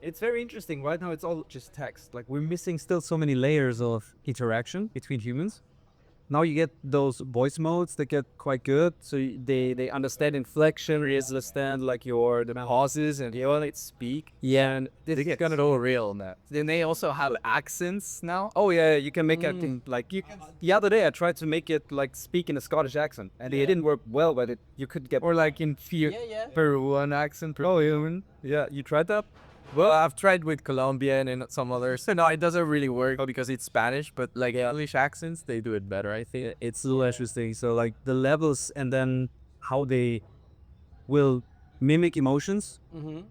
It's very interesting. Right now, it's all just text. Like, we're missing still so many layers of interaction between humans. Now you get those voice modes that get quite good. So they understand inflection, they understand like the pauses, and they only speak. Yeah. And They get kind of all real now. Then they also have accents now. oh yeah, you can make it like the other day I tried to make it like speak in a Scottish accent, and it didn't work well, but you could get. Or like in Peruvian accent. Peruvian. Yeah, you tried that. Well, I've tried with Colombian and some others. So no, it doesn't really work because it's Spanish, but like English accents, they do it better, I think. It's so interesting. So like the levels, and then how they will mimic emotions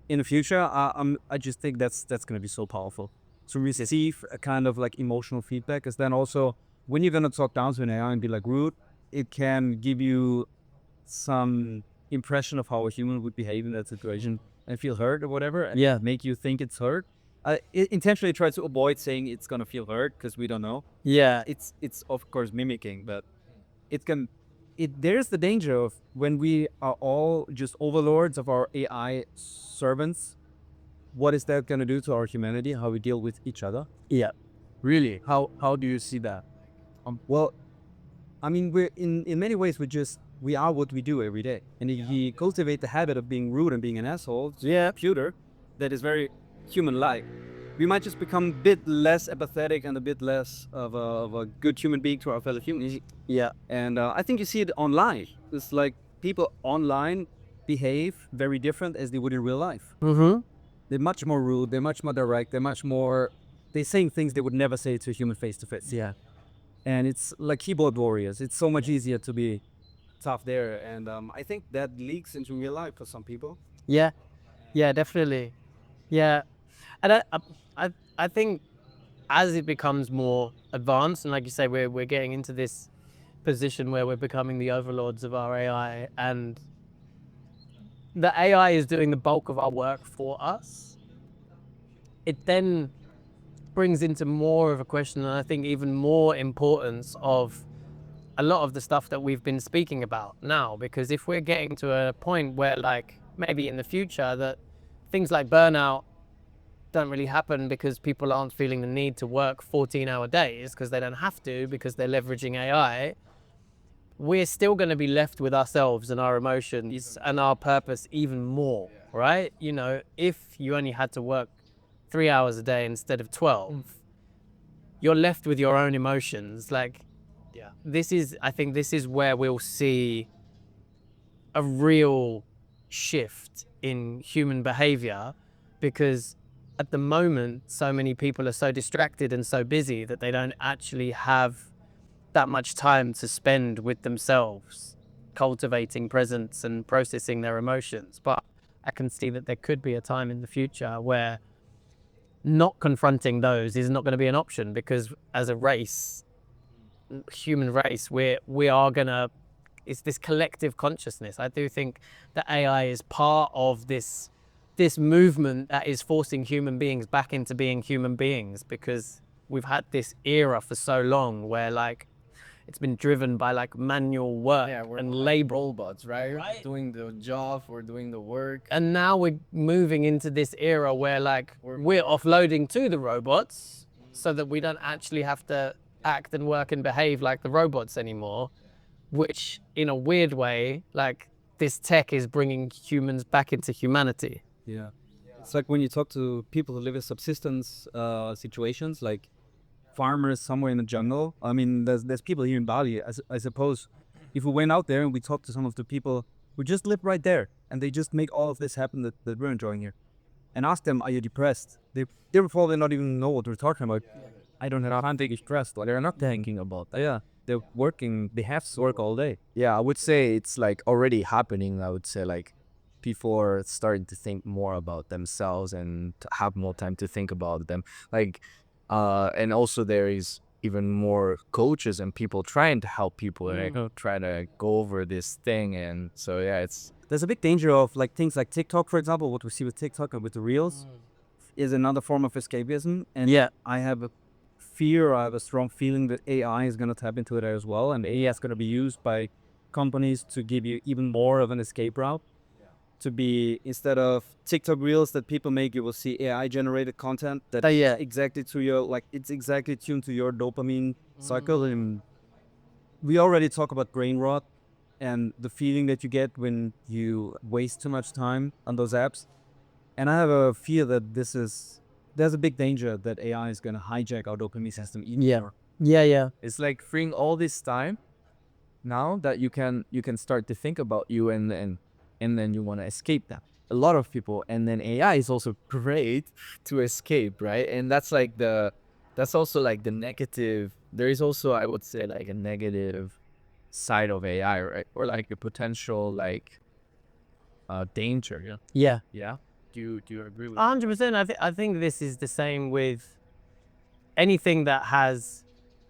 in the future. I just think that's gonna be so powerful to receive a kind of like emotional feedback. Because then also when you're gonna talk down to an AI and be like rude, it can give you some impression of how a human would behave in that situation and feel hurt or whatever, and make you think it's hurt. It intentionally tries to avoid saying it's gonna feel hurt because we don't know. Yeah. It's of course mimicking, but there's the danger of when we are all just overlords of our AI servants. What is that gonna do to our humanity? How we deal with each other? Yeah. Really? How do you see that? Well, I mean, we're in many ways we are what we do every day, and if you cultivate the habit of being rude and being an asshole to a computer that is very human-like, we might just become a bit less empathetic and a bit less of a good human being to our fellow humans. Yeah. And I think you see it online. It's like people online behave very different as they would in real life. Mm-hmm. They're much more rude. They're much more direct. They're saying things they would never say to a human face to face. Yeah. And it's like keyboard warriors. It's so much easier to be tough there, and I think that leaks into real life for some people. Yeah. Yeah, definitely. Yeah. And I think as it becomes more advanced, and like you say, we're getting into this position where we're becoming the overlords of our AI, and the AI is doing the bulk of our work for us. It then brings into more of a question, and I think even more importance of a lot of the stuff that we've been speaking about now, because if we're getting to a point where, like, maybe in the future that things like burnout don't really happen because people aren't feeling the need to work 14-hour days because they don't have to, because they're leveraging AI, we're still going to be left with ourselves and our emotions and our purpose even more, right? If you only had to work 3 hours a day instead of 12, you're left with your own emotions. Like, I think this is where we'll see a real shift in human behavior, because at the moment, so many people are so distracted and so busy that they don't actually have that much time to spend with themselves, cultivating presence and processing their emotions. But I can see that there could be a time in the future where not confronting those is not going to be an option, because as a race, human race, we are gonna, it's this collective consciousness. I do think that AI is part of this movement that is forcing human beings back into being human beings, because we've had this era for so long where like it's been driven by like manual work and labor, robots, right? Doing the job or doing the work. and now we're moving into this era where like we're offloading to the robots so that we don't actually have to act and work and behave like the robots anymore, which in a weird way, like this tech is bringing humans back into humanity. Yeah. It's like when you talk to people who live in subsistence situations, like farmers somewhere in the jungle. I mean, there's people here in Bali. I suppose if we went out there and we talked to some of the people who just live right there and they just make all of this happen that we're enjoying here, and ask them, are you depressed? They would probably not even know what we're talking about. I don't have time to get stressed. They're not thinking about that. Yeah. They're working. They have to work all day. Yeah, I would say it's like already happening. I would say like people are starting to think more about themselves and to have more time to think about them. Like, and also there is even more coaches and people trying to help people, like try to go over this thing. And so yeah, There's a big danger of like things like TikTok, for example. What we see with TikTok and with the reels is another form of escapism. And I have a strong feeling that AI is going to tap into it as well, and AI is going to be used by companies to give you even more of an escape route. To be, instead of TikTok reels that people make, you will see AI generated content that exactly to your, like, it's exactly tuned to your dopamine cycle. And we already talk about brain rot and the feeling that you get when you waste too much time on those apps. And I have a fear that there's a big danger that AI is going to hijack our dopamine system even more. it's like freeing all this time now that you can start to think about you, and then you want to escape that. A lot of people, and then AI is also great to escape, right? And that's also like the negative. There is also, I would say, like a negative side of AI, right? Or like a potential like danger. Yeah. Yeah. Do you agree with 100%. I think this is the same with anything that has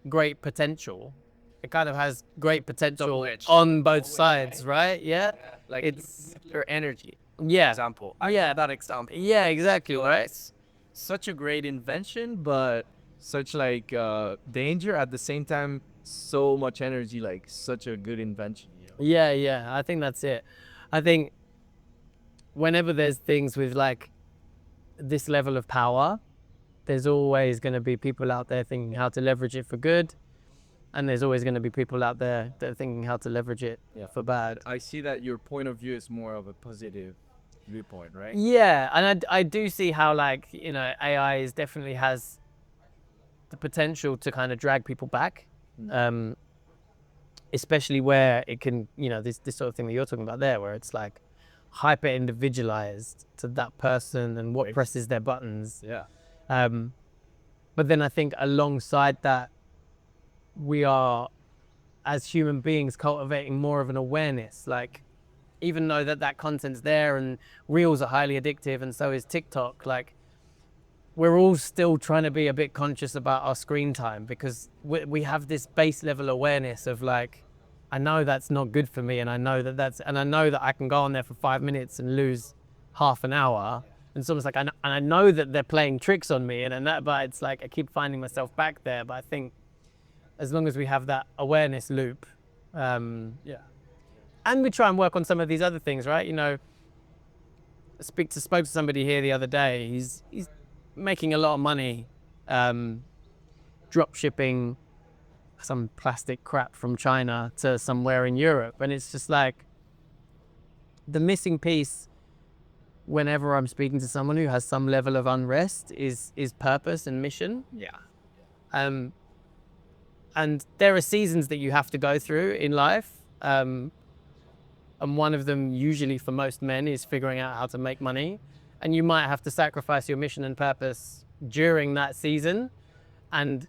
great potential. It kind of has great potential on both sides, right? Yeah. Like It's your energy. yeah. Example. That example. Yeah, exactly, right? Such a great invention, but such like danger at the same time, so much energy, like such a good invention. Yeah, I think that's it. I think whenever there's things with like this level of power, there's always going to be people out there thinking how to leverage it for good, and there's always going to be people out there that are thinking how to leverage it for bad. I see that your point of view is more of a positive viewpoint, right? Yeah, and I do see how, like, you know, AI is definitely has the potential to kind of drag people back, especially where it can, you know, this sort of thing that you're talking about there, where it's like hyper individualized to that person and what presses their buttons. Yeah. But then I think alongside that, we are, as human beings, cultivating more of an awareness. Like, even though that content's there and reels are highly addictive and so is TikTok, like, we're all still trying to be a bit conscious about our screen time, because we have this base level awareness of like, I know that's not good for me, and I know that I can go on there for 5 minutes and lose half an hour. And it's almost like, I know that they're playing tricks on me, but it's like I keep finding myself back there. But I think as long as we have that awareness loop, and we try and work on some of these other things, right? You know, spoke to somebody here the other day. He's making a lot of money, drop shipping some plastic crap from China to somewhere in Europe, and it's just like the missing piece whenever I'm speaking to someone who has some level of unrest is purpose and mission. Yeah. And there are seasons that you have to go through in life. And one of them, usually for most men, is figuring out how to make money. And you might have to sacrifice your mission and purpose during that season. And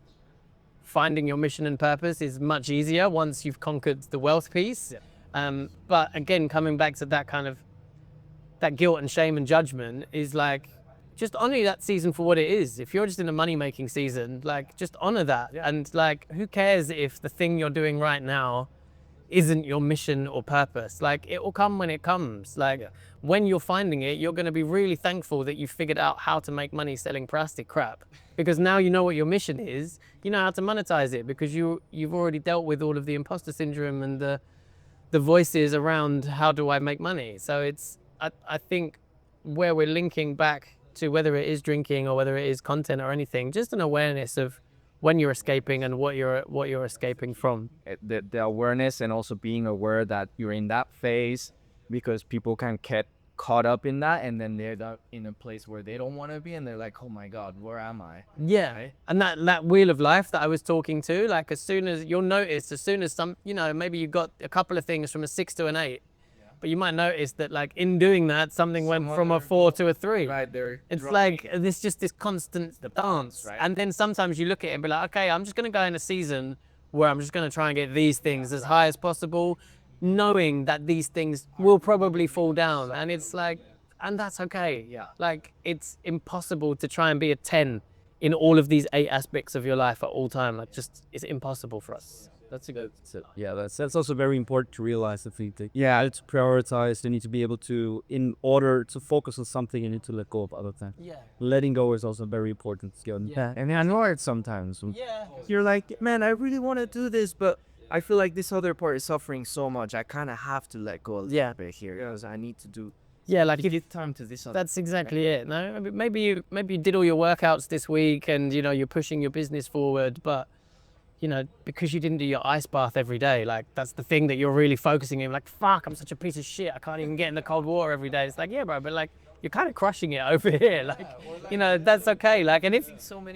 finding your mission and purpose is much easier once you've conquered the wealth piece. Yeah. But again, coming back to that kind of that guilt and shame and judgment is like, just honor that season for what it is. If you're just in a money-making season, like, just honor that. Yeah. And like, who cares if the thing you're doing right now isn't your mission or purpose? Like, it will come when it comes. Like, when you're finding it, you're going to be really thankful that you figured out how to make money selling plastic crap, because now you know what your mission is. You know how to monetize it, because you've already dealt with all of the imposter syndrome and the voices around how do I make money. So it's, I think where we're linking back to whether it is drinking or whether it is content or anything, just an awareness of when you're escaping and what you're escaping from. The awareness, and also being aware that you're in that phase, because people can get caught up in that, and then they're in a place where they don't want to be, and they're like, oh my God, where am I? Yeah. Right? And that wheel of life that I was talking to, like, as soon as you'll notice, as soon as some, maybe you got a couple of things from a 6 to an 8, but you might notice that, like, in doing that, something went from a 4 to a 3. Right there. It's like there's just this constant dance, right? And then sometimes you look at it and be like, okay, I'm just going to go in a season where I'm just going to try and get these things as high as possible, knowing that these things will probably fall down. And it's like, and that's okay. Yeah. Like, it's impossible to try and be a 10 in all of these 8 aspects of your life at all time. Like, just, it's impossible for us. That's a good. Yeah, that's also very important to realize. I think that, yeah, to prioritize. You need to be able to, in order to focus on something, you need to let go of other things. Yeah. Letting go is also a very important skill. Yeah, and I know it sometimes. Yeah. You're like, man, I really want to do this, but I feel like this other part is suffering so much. I kind of have to let go a little bit here, because I need to do. Yeah, like, if give time to this other. that's exactly it. No, maybe you did all your workouts this week, and you're pushing your business forward, but because you didn't do your ice bath every day, like, that's the thing that you're really focusing on. Like, fuck, I'm such a piece of shit, I can't even get in the cold water every day. It's like, yeah, bro, but like, you're kind of crushing it over here. Like, that's okay. Like, and if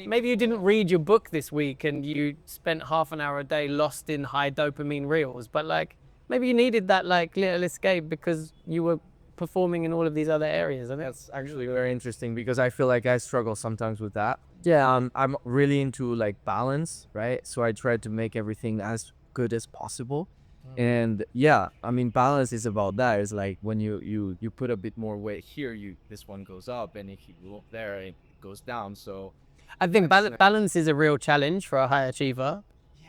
maybe you didn't read your book this week and you spent half an hour a day lost in high dopamine reels, but like, maybe you needed that, like, little escape because you were performing in all of these other areas. And That's actually very interesting, because I feel like I struggle sometimes with that. Yeah, I'm really into like balance, right? So I try to make everything as good as possible. And yeah, I mean, balance is about that. It's like when you put a bit more weight here, this one goes up, and if you go up there, it goes down. So I think balance is a real challenge for a high achiever,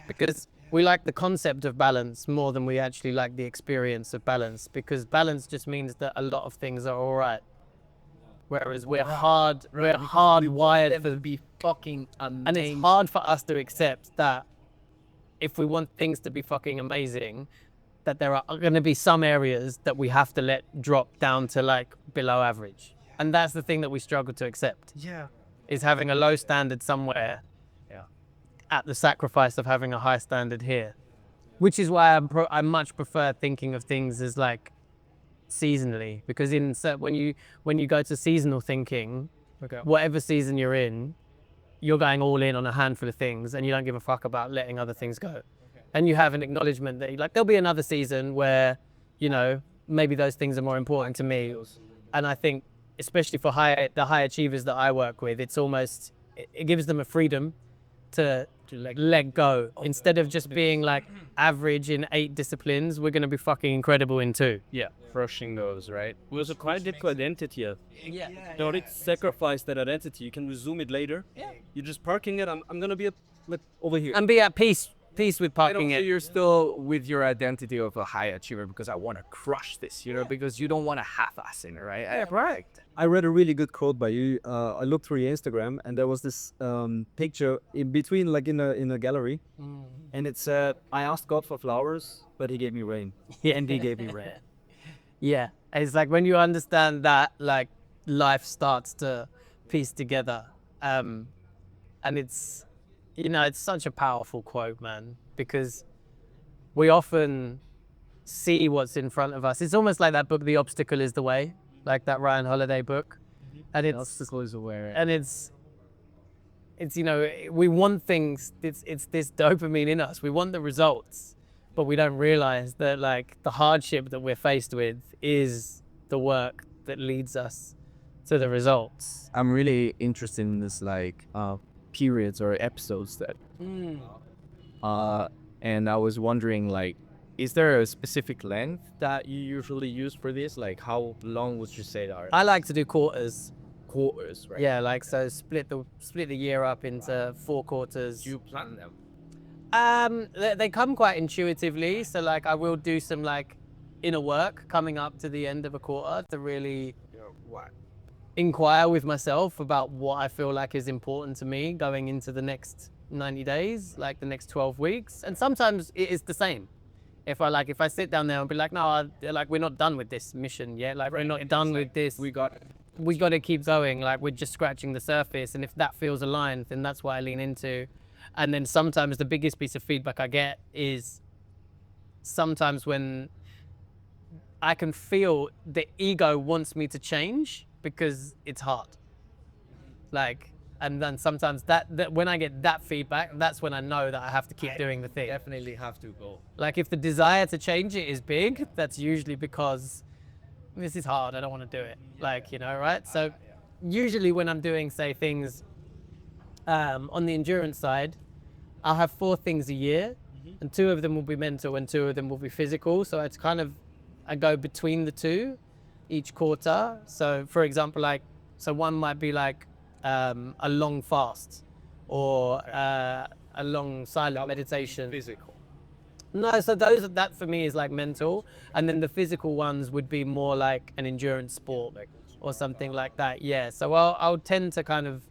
because we like the concept of balance more than we actually like the experience of balance, because balance just means that a lot of things are all right. Whereas we're hardwired to be fucking amazing. and it's hard for us to accept that if we want things to be fucking amazing, that there are going to be some areas that we have to let drop down to like below average. And that's the thing that we struggle to accept. Yeah. Is having a low standard somewhere at the sacrifice of having a high standard here. Which is why I much prefer thinking of things as like seasonally, because when you go to seasonal thinking, whatever season you're in, you're going all in on a handful of things, and you don't give a fuck about letting other things go. And you have an acknowledgement that like there'll be another season where maybe those things are more important to me. And I think especially for the high achievers that I work with, it's almost, it gives them a freedom to like let go. Instead of just being like average in 8 disciplines, we're going to be fucking incredible in 2. Yeah, crushing those, right? We also quite to identity. Yeah. You already sacrifice that identity. You can resume it later. Yeah. You're just parking it. I'm gonna be over here. And be at peace with I don't parking think it. you're still with your identity of a high achiever because I want to crush this, because you don't want to half-ass it, right? Yeah, right. I read a really good quote by you. I looked through your Instagram, and there was this picture in between, like in a gallery, and it said, "I asked God for flowers, but He gave me rain." Yeah. And He gave me rain. Yeah, it's like when you understand that, like, life starts to piece together, and it's it's such a powerful quote, man, because we often see what's in front of us. It's almost like that book, The Obstacle is the Way. like that Ryan Holiday book, and it's Obstacle is aware. and it's you know, we want things. It's this dopamine in us. We want the results, but we don't realize that like the hardship that we're faced with is the work that leads us to the results. I'm really interested in this like periods or episodes that and I was wondering like, is there a specific length that you usually use for this? Like how long would you say that are I like to do quarters. quarters, right? Yeah, like so split the year up into 4 quarters. Do you plan them? They come quite intuitively. So like I will do some like inner work coming up to the end of a quarter to really inquire with myself about what I feel like is important to me going into the next 90 days, like the next 12 weeks. And sometimes it is the same. If I sit down there and be like, no, like we're not done with this mission yet. Like we're not done with this. We got to keep going. Like we're just scratching the surface. And if that feels aligned, then that's what I lean into. And then sometimes the biggest piece of feedback I get is sometimes when I can feel the ego wants me to change because it's hard. Like, and then sometimes that when I get that feedback, that's when I know that I have to keep doing the thing. Definitely have to go. Like if the desire to change it is big, that's usually because this is hard, I don't want to do it. Like, you know, right? So usually when I'm doing, say, things on the endurance side, I'll have 4 things a year, and 2 of them will be mental and 2 of them will be physical. So it's kind of, I go between the 2 each quarter. So for example, like, so one might be like a long fast or a long silent meditation. Physical. No, so that for me is like mental, and then the physical ones would be more like an endurance sport or something like that. Yeah, so I'll tend to kind of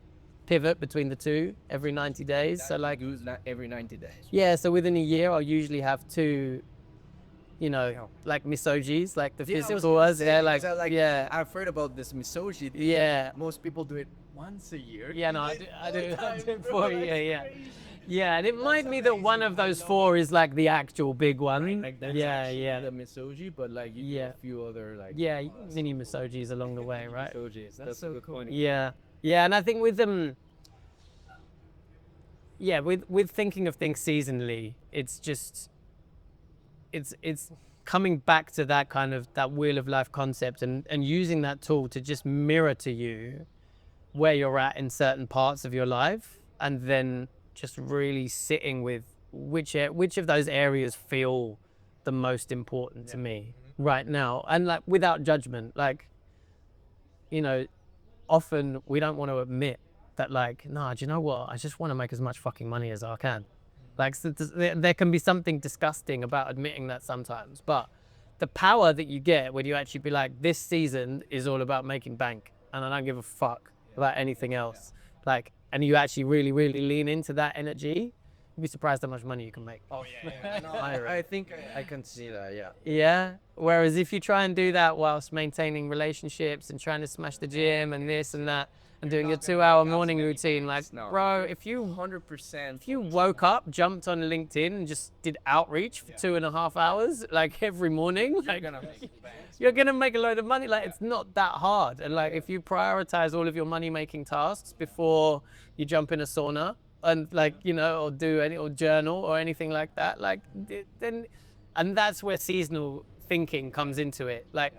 pivot between the 2 every 90 days. So like use that every 90 days. yeah, so within a year I'll usually have 2, you know, like misogis, like the physical ones. Yeah, like yeah, I've heard about this misogi. yeah. Most people do it once a year. Yeah, no, I do it for you. Yeah. Yeah, and it might be that one of those 4 is like the actual big one. Like that's Yeah. the misogi, but like you do a few other like Yeah, mini misogis along the way, right? misogis. That's so cool. Yeah, and I think with them, with thinking of things seasonally, it's just, it's coming back to that kind of that wheel of life concept and using that tool to just mirror to you where you're at in certain parts of your life, and then just really sitting with which of those areas feel the most important to me right now, and like without judgment. Like, you know, often we don't want to admit that, like, nah, do you know what? I just want to make as much fucking money as I can. Like, so there can be something disgusting about admitting that sometimes, but the power that you get when you actually be like, this season is all about making bank, and I don't give a fuck about anything else. Like, and you actually really, really lean into that energy, you'd be surprised how much money you can make. Oh yeah. No, I think I can see that. Yeah. Yeah. Whereas if you try and do that whilst maintaining relationships and trying to smash the gym and this and that and doing your 2-hour morning routine, like, bro, if you 100%. if you woke up, jumped on LinkedIn and just did outreach for 2.5 hours, like every morning, like, you're gonna make a load of money. Like, it's not that hard. And like, if you prioritize all of your money-making tasks before you jump in a sauna and, like, you know, or do any, or journal or anything like that, like, then, and that's where seasonal thinking comes into it. Like,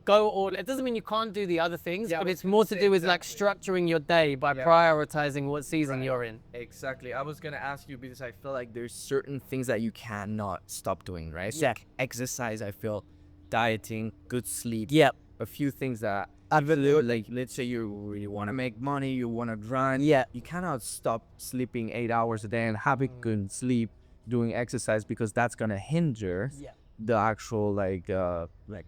go all, it doesn't mean you can't do the other things, but it's more to do with like structuring your day by prioritizing what season you're in. Exactly. I was gonna ask you because I feel like there's certain things that you cannot stop doing, right? Yeah. So exercise, I feel, dieting, good sleep. Yep. A few things that like, let's say you really want to make money, you want to grind. Yeah. You cannot stop sleeping 8 hours a day and having good sleep, doing exercise, because that's gonna hinder the actual like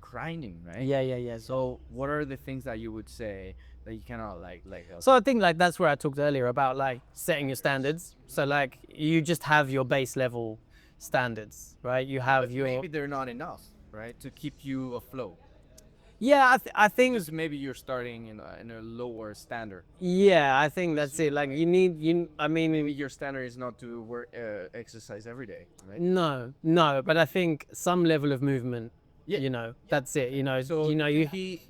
grinding, right? Yeah. So what are the things that you would say that you cannot like So I think like that's where I talked earlier about like setting your standards. So like you just have your base level standards, right? You have your, maybe they're not enough, right, to keep you afloat. yeah, I think Because maybe you're starting in a lower standard. yeah, I think that's it. Like I mean, Maybe your standard is not to work exercise every day, right? no, but I think some level of movement You know, that's it. You know, So you know, you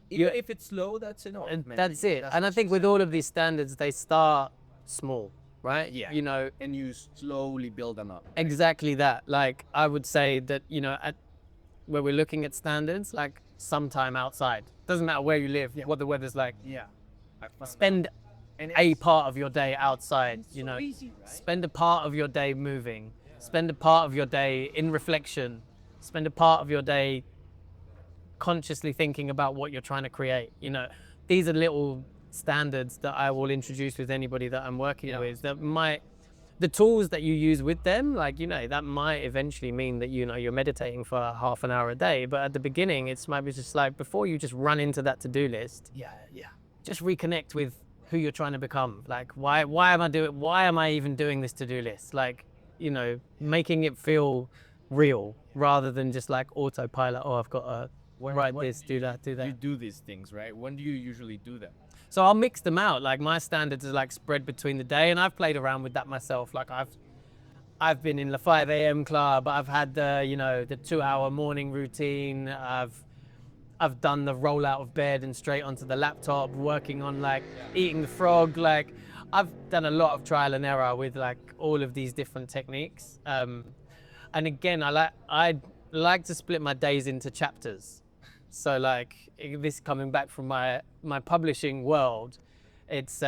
even if it's low, that's enough. and man. that's it. That's And I what think you with said. all of these standards, they start small, right? Yeah. You know, and you slowly build them up. exactly that. Like I would say that, you know, at where we're looking at standards, like sometime outside. Doesn't matter where you live, what the weather's like. Yeah. Spend And a part of your day outside, you know. easy, right? Spend a part of your day moving. Spend a part of your day in reflection. Spend a part of your day consciously thinking about what you're trying to create. You know, these are little standards that I will introduce with anybody that I'm working with that might, the tools that you use with them, like, you know, that might eventually mean that, you know, you're meditating for half an hour a day. But at the beginning, it's might be just like, before you just run into that to-do list, Yeah. just reconnect with who you're trying to become. Like, why am I even doing this to-do list? Like, you know, making it feel real rather than just like autopilot. Oh, I've got to write this, do that, do You that. do these things, right? When do you usually do them? So I'll mix them out. Like my standards are like spread between the day, and I've played around with that myself. Like I've been in the 5 a.m. club. I've had the, you know, the 2-hour morning routine. I've done the roll out of bed and straight onto the laptop, working on like eating the frog. Like I've done a lot of trial and error with like all of these different techniques. And again, I like to split my days into chapters. So like this coming back from my publishing world, it's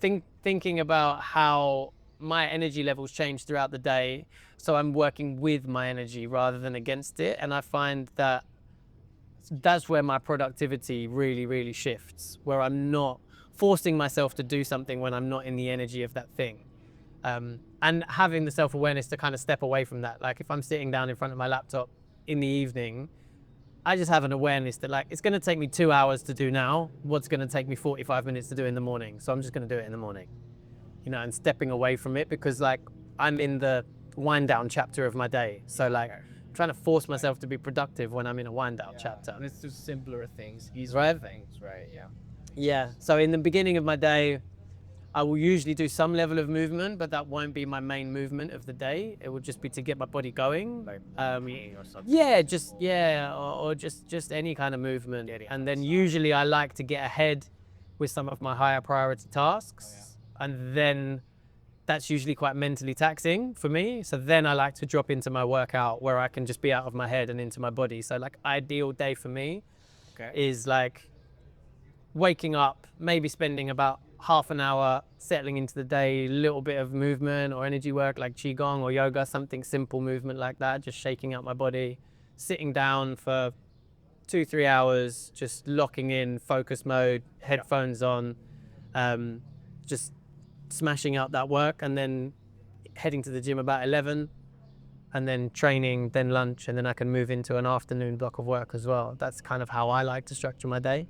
thinking about how my energy levels change throughout the day. So I'm working with my energy rather than against it. And I find that that's where my productivity really, really shifts, where I'm not forcing myself to do something when I'm not in the energy of that thing. And having the self-awareness to kind of step away from that. Like if I'm sitting down in front of my laptop in the evening, I just have an awareness that like, it's going to take me 2 hours to do now. What's going to take me 45 minutes to do in the morning. So I'm just going to do it in the morning, you know, and stepping away from it because like I'm in the wind down chapter of my day. So like trying to force myself to be productive when I'm in a wind down chapter. Let's do simpler things, easier Right. things, right? Yeah. Yeah. So in the beginning of my day, I will usually do some level of movement, but that won't be my main movement of the day. It will just be to get my body going. Like or something. Yeah, or just any kind of movement. And then usually I like to get ahead with some of my higher priority tasks. And then that's usually quite mentally taxing for me. So then I like to drop into my workout where I can just be out of my head and into my body. So like ideal day for me is like waking up, maybe spending about half an hour settling into the day, little bit of movement or energy work like qigong or yoga, something simple movement like that, just shaking out my body, sitting down for 2-3 hours, just locking in focus mode, headphones on, just smashing out that work, and then heading to the gym about 11, and then training, then lunch, and then I can move into an afternoon block of work as well. That's kind of how I like to structure my day,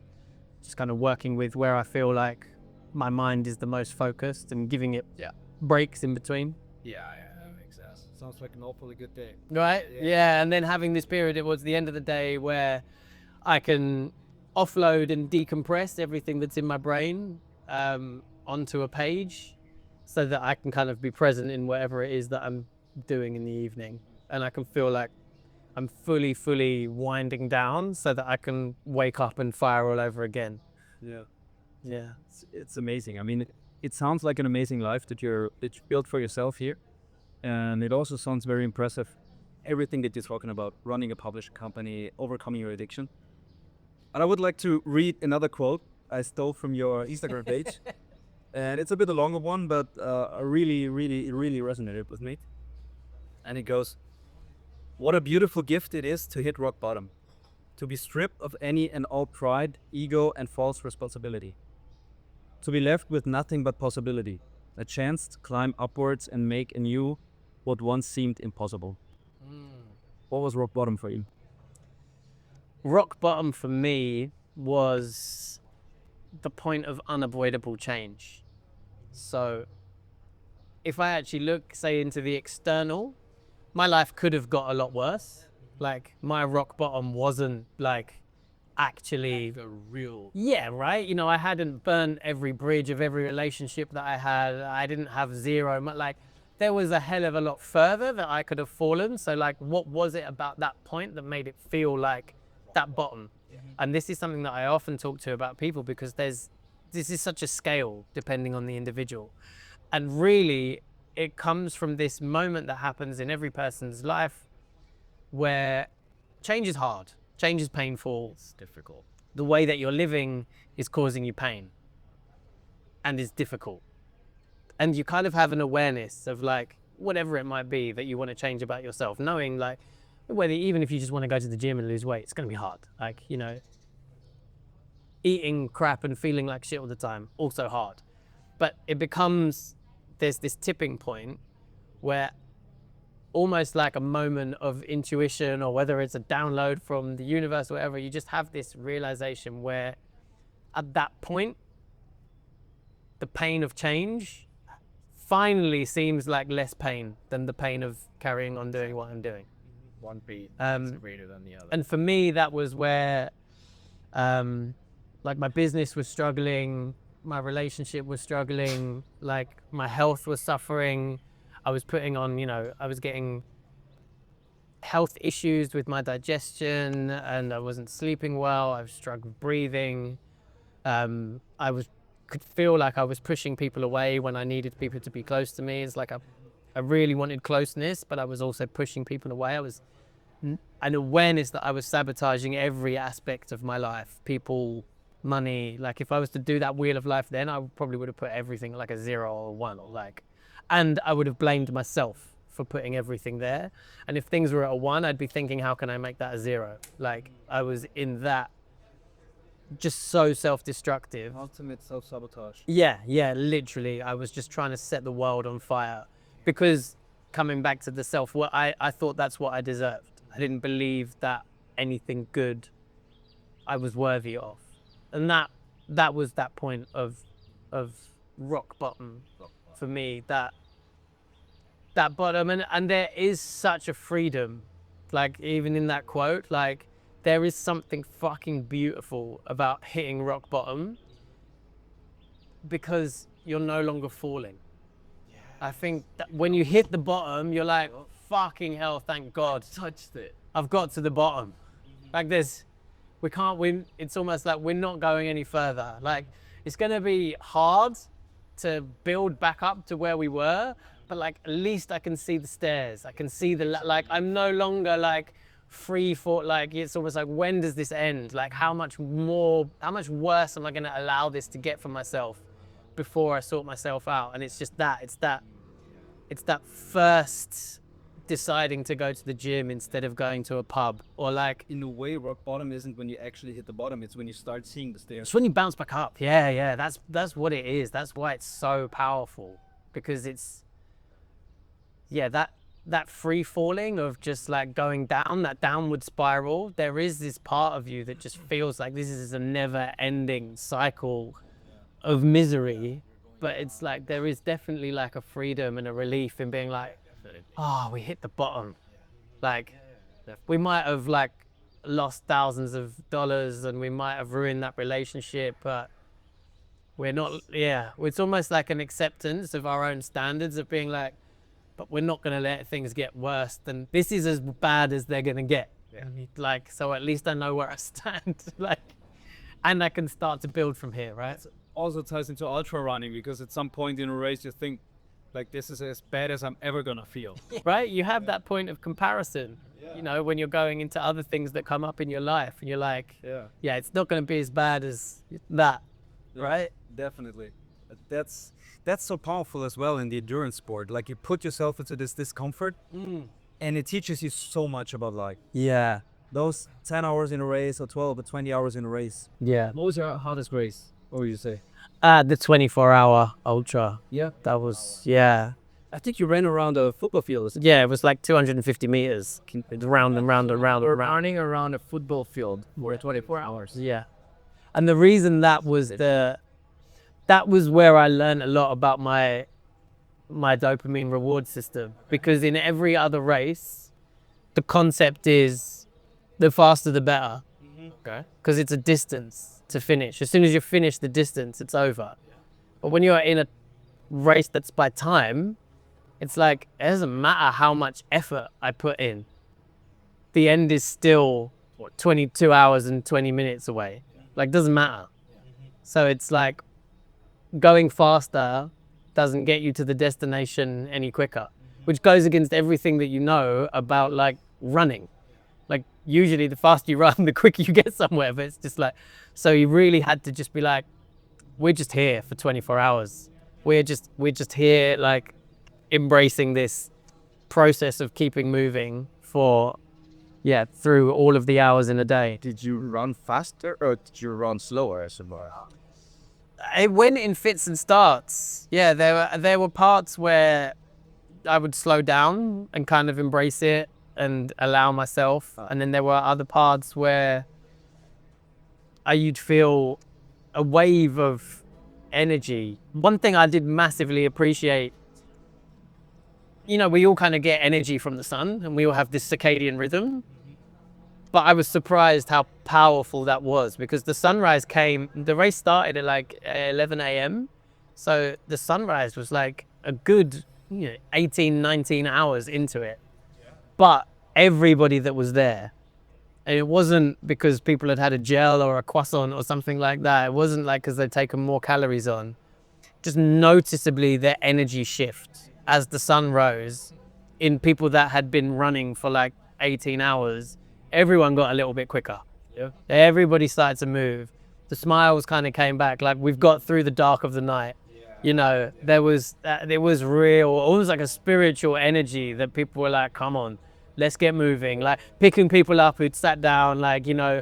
just kind of working with where I feel like my mind is the most focused and giving it breaks in between. Yeah, that makes sense. Sounds like an awfully good day. Right? Yeah, and then having this period towards the end of the day where I can offload and decompress everything that's in my brain onto a page so that I can kind of be present in whatever it is that I'm doing in the evening. And I can feel like I'm fully winding down so that I can wake up and fire all over again. Yeah. Yeah. It's amazing. I mean, it sounds like an amazing life that you built for yourself here, and it also sounds very impressive. Everything that you're talking about, running a publishing company, overcoming your addiction. And I would like to read another quote I stole from your Instagram page, and it's a bit a longer one, but really resonated with me. And it goes, "What a beautiful gift it is to hit rock bottom, to be stripped of any and all pride, ego, and false responsibility. To be left with nothing but possibility, a chance to climb upwards and make anew what once seemed impossible." What was rock bottom for you? Rock bottom for me was the point of unavoidable change. So if I actually look, say, into the external, my life could have got a lot worse. Like my rock bottom wasn't like actually The real. yeah, right? You know, I hadn't burnt every bridge of every relationship that I had. I didn't have zero. Like there was a hell of a lot further that I could have fallen. So like, what was it about that point that made it feel like that bottom? And this is something that I often talk to about people, because this is such a scale depending on the individual. And really, it comes from this moment that happens in every person's life where change is hard, change is painful. It's difficult. The way that you're living is causing you pain and is difficult. And you kind of have an awareness of like, whatever it might be that you want to change about yourself, knowing like, whether even if you just want to go to the gym and lose weight, it's going to be hard. Like, you know, eating crap and feeling like shit all the time, also hard. But it becomes, there's this tipping point where almost like a moment of intuition, or whether it's a download from the universe or whatever, you just have this realization where at that point, the pain of change finally seems like less pain than the pain of carrying on doing what I'm doing. One beat is greater than the other. And for me, that was where, like my business was struggling, my relationship was struggling, like my health was suffering. I was putting on, you know, I was getting health issues with my digestion, and I wasn't sleeping well. I struggled breathing. Could feel like I was pushing people away when I needed people to be close to me. It's like I really wanted closeness, but I was also pushing people away. I was an awareness that I was sabotaging every aspect of my life, people, money. Like if I was to do that wheel of life, then I probably would have put everything like a 0 or a 1, or like, and I would have blamed myself for putting everything there. And if things were at a 1, I'd be thinking, how can I make that a 0? Like I was in that, just so self-destructive. Ultimate self-sabotage. Yeah, literally. I was just trying to set the world on fire, because coming back to the self, I thought that's what I deserved. I didn't believe that anything good I was worthy of. And that was that point of rock bottom for me, that bottom. And there is such a freedom, like even in that quote, like there is something fucking beautiful about hitting rock bottom, because you're no longer falling. I think that when you hit the bottom, you're like, fucking hell, thank God. Touched it. I've got to the bottom. Like we can't win. It's almost like we're not going any further. Like it's gonna be hard to build back up to where we were, but like at least I can see the stairs. I can see like I'm no longer like free for, like it's almost like, when does this end? Like how much worse am I gonna allow this to get for myself before I sort myself out? And it's just that, it's that first deciding to go to the gym instead of going to a pub, or like In a way, rock bottom isn't when you actually hit the bottom, it's when you start seeing the stairs. it's when you bounce back up. Yeah, that's what it is. That's why it's so powerful, because it's that free falling of just like going down, that downward spiral. There is this part of you that just feels like this is a never ending cycle of misery, but it's like there is definitely like a freedom and a relief in being like, oh, we hit the bottom. Like we might have like lost thousands of dollars and we might have ruined that relationship, but we're not, it's almost like an acceptance of our own standards of being like, but we're not going to let things get worse than this. Is as bad as they're going to get. Like, so at least I know where I stand. Like, and I can start to build from here, right? Also ties into ultra running, because at some point in a race you think like, this is as bad as I'm ever gonna feel. Right? You have that point of comparison, you know, when you're going into other things that come up in your life, and you're like, yeah, it's not going to be as bad as that, right? Definitely. That's so powerful as well in the endurance sport. Like you put yourself into this discomfort, and it teaches you so much about life. Yeah, those 10 hours in a race, or 12 or 20 hours in a race. Yeah. What was your hardest race? What would you say? The 24-hour ultra. Yeah. That was, I think you ran around a football field. yeah, it was like 250 meters. It's round and round and round and round. Running around a football field for 24 hours. Yeah. And the reason that was where I learned a lot about my dopamine reward system, because in every other race, the concept is the faster the better. Okay. Because it's a distance to finish. As soon as you finish the distance, it's over. But when you're in a race that's by time, it's like, it doesn't matter how much effort I put in. The end is still 22 hours and 20 minutes away. Like, doesn't matter. So it's like going faster doesn't get you to the destination any quicker, which goes against everything that you know about like running. Like usually the faster you run, the quicker you get somewhere, but it's just like, so you really had to just be like, we're just here for 24 hours. We're just here like embracing this process of keeping moving for, through all of the hours in a day. Did you run faster or did you run slower as well? It went in fits and starts. Yeah, there were parts where I would slow down and kind of embrace it and allow myself. And then there were other parts where you'd feel a wave of energy. One thing I did massively appreciate, you know, we all kind of get energy from the sun and we all have this circadian rhythm. But I was surprised how powerful that was, because the sunrise came, the race started at like 11 a.m. So the sunrise was like a good 18, 19 hours into it. But everybody that was there, and it wasn't because people had had a gel or a croissant or something like that. It wasn't like because they'd taken more calories on. Just noticeably their energy shift as the sun rose in people that had been running for like 18 hours. Everyone got a little bit quicker. Yeah. Everybody started to move. The smiles kind of came back. Like, we've got through the dark of the night. You know, there was real, almost like a spiritual energy that people were like, come on, let's get moving. Like picking people up who'd sat down, like, you know,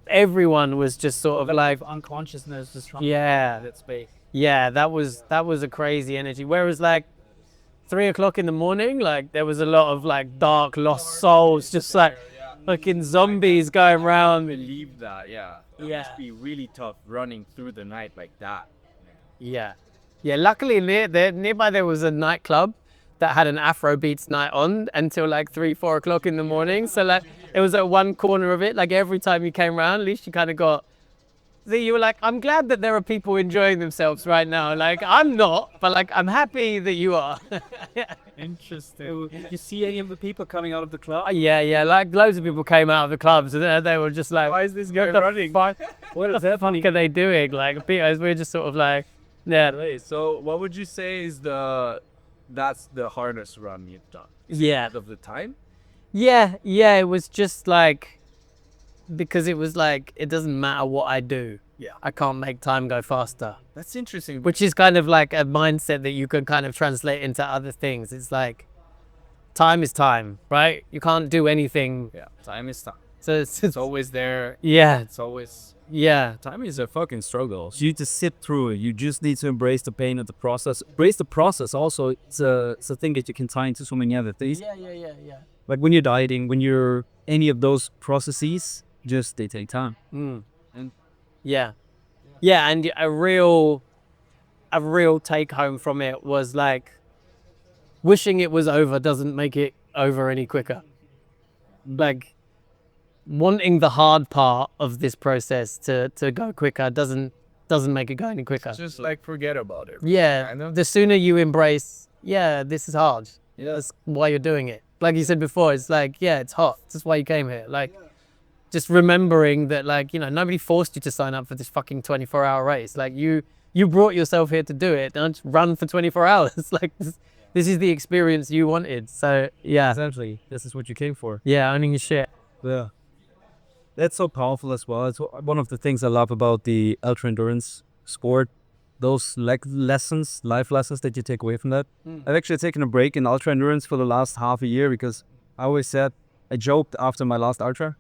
everyone was just sort of like unconsciousness just trying that space. Yeah, that was a crazy energy. Whereas like 3 o'clock in the morning, like there was a lot of like dark lost souls, just like fucking zombies going around. Believe that, That must be really tough running through the night like that. Yeah. Luckily nearby there was a nightclub that had an Afrobeats night on until like 3, 4 o'clock in the morning. So like it was at one corner of it. Like every time you came around, at least you kind of got. So you were like, I'm glad that there are people enjoying themselves right now. Like I'm not, but like I'm happy that you are. Interesting. Did you see any of the people coming out of the club? Yeah. Like loads of people came out of the clubs and they were just like, why is this guy running? What is that funny? What are they doing? Like we're just sort of like, So what would you say is that's the hardest run you've done? Of the time? Yeah. It was just like, because it was like, it doesn't matter what I do. Yeah. I can't make time go faster. That's interesting. Which is kind of like a mindset that you can kind of translate into other things. It's like, time is time, right? You can't do anything. Yeah, time is time. So it's always there. Yeah. It's always... Yeah. Time is a fucking struggle. So you need to sit through it. You just need to embrace the pain of the process. Embrace the process also. It's a thing that you can tie into so many other things. Yeah. Like when you're dieting, when you're any of those processes, just they take time. And and a real take home from it was like, wishing it was over doesn't make it over any quicker. Like wanting the hard part of this process to go quicker doesn't make it go any quicker. Just like forget about it. Yeah, the sooner you embrace, this is hard. Yeah, that's why you're doing it. Like you said before, it's like, it's hot. That's why you came here. Like, just remembering that, like, nobody forced you to sign up for this fucking 24-hour race. Like, you brought yourself here to do it. Don't run for 24 hours. Like, this is the experience you wanted. So, yeah. Essentially, this is what you came for. Yeah, owning your shit. Yeah. That's so powerful as well. It's one of the things I love about the ultra endurance sport. Those life lessons that you take away from that. I've actually taken a break in ultra endurance for the last half a year because I joked after my last ultra.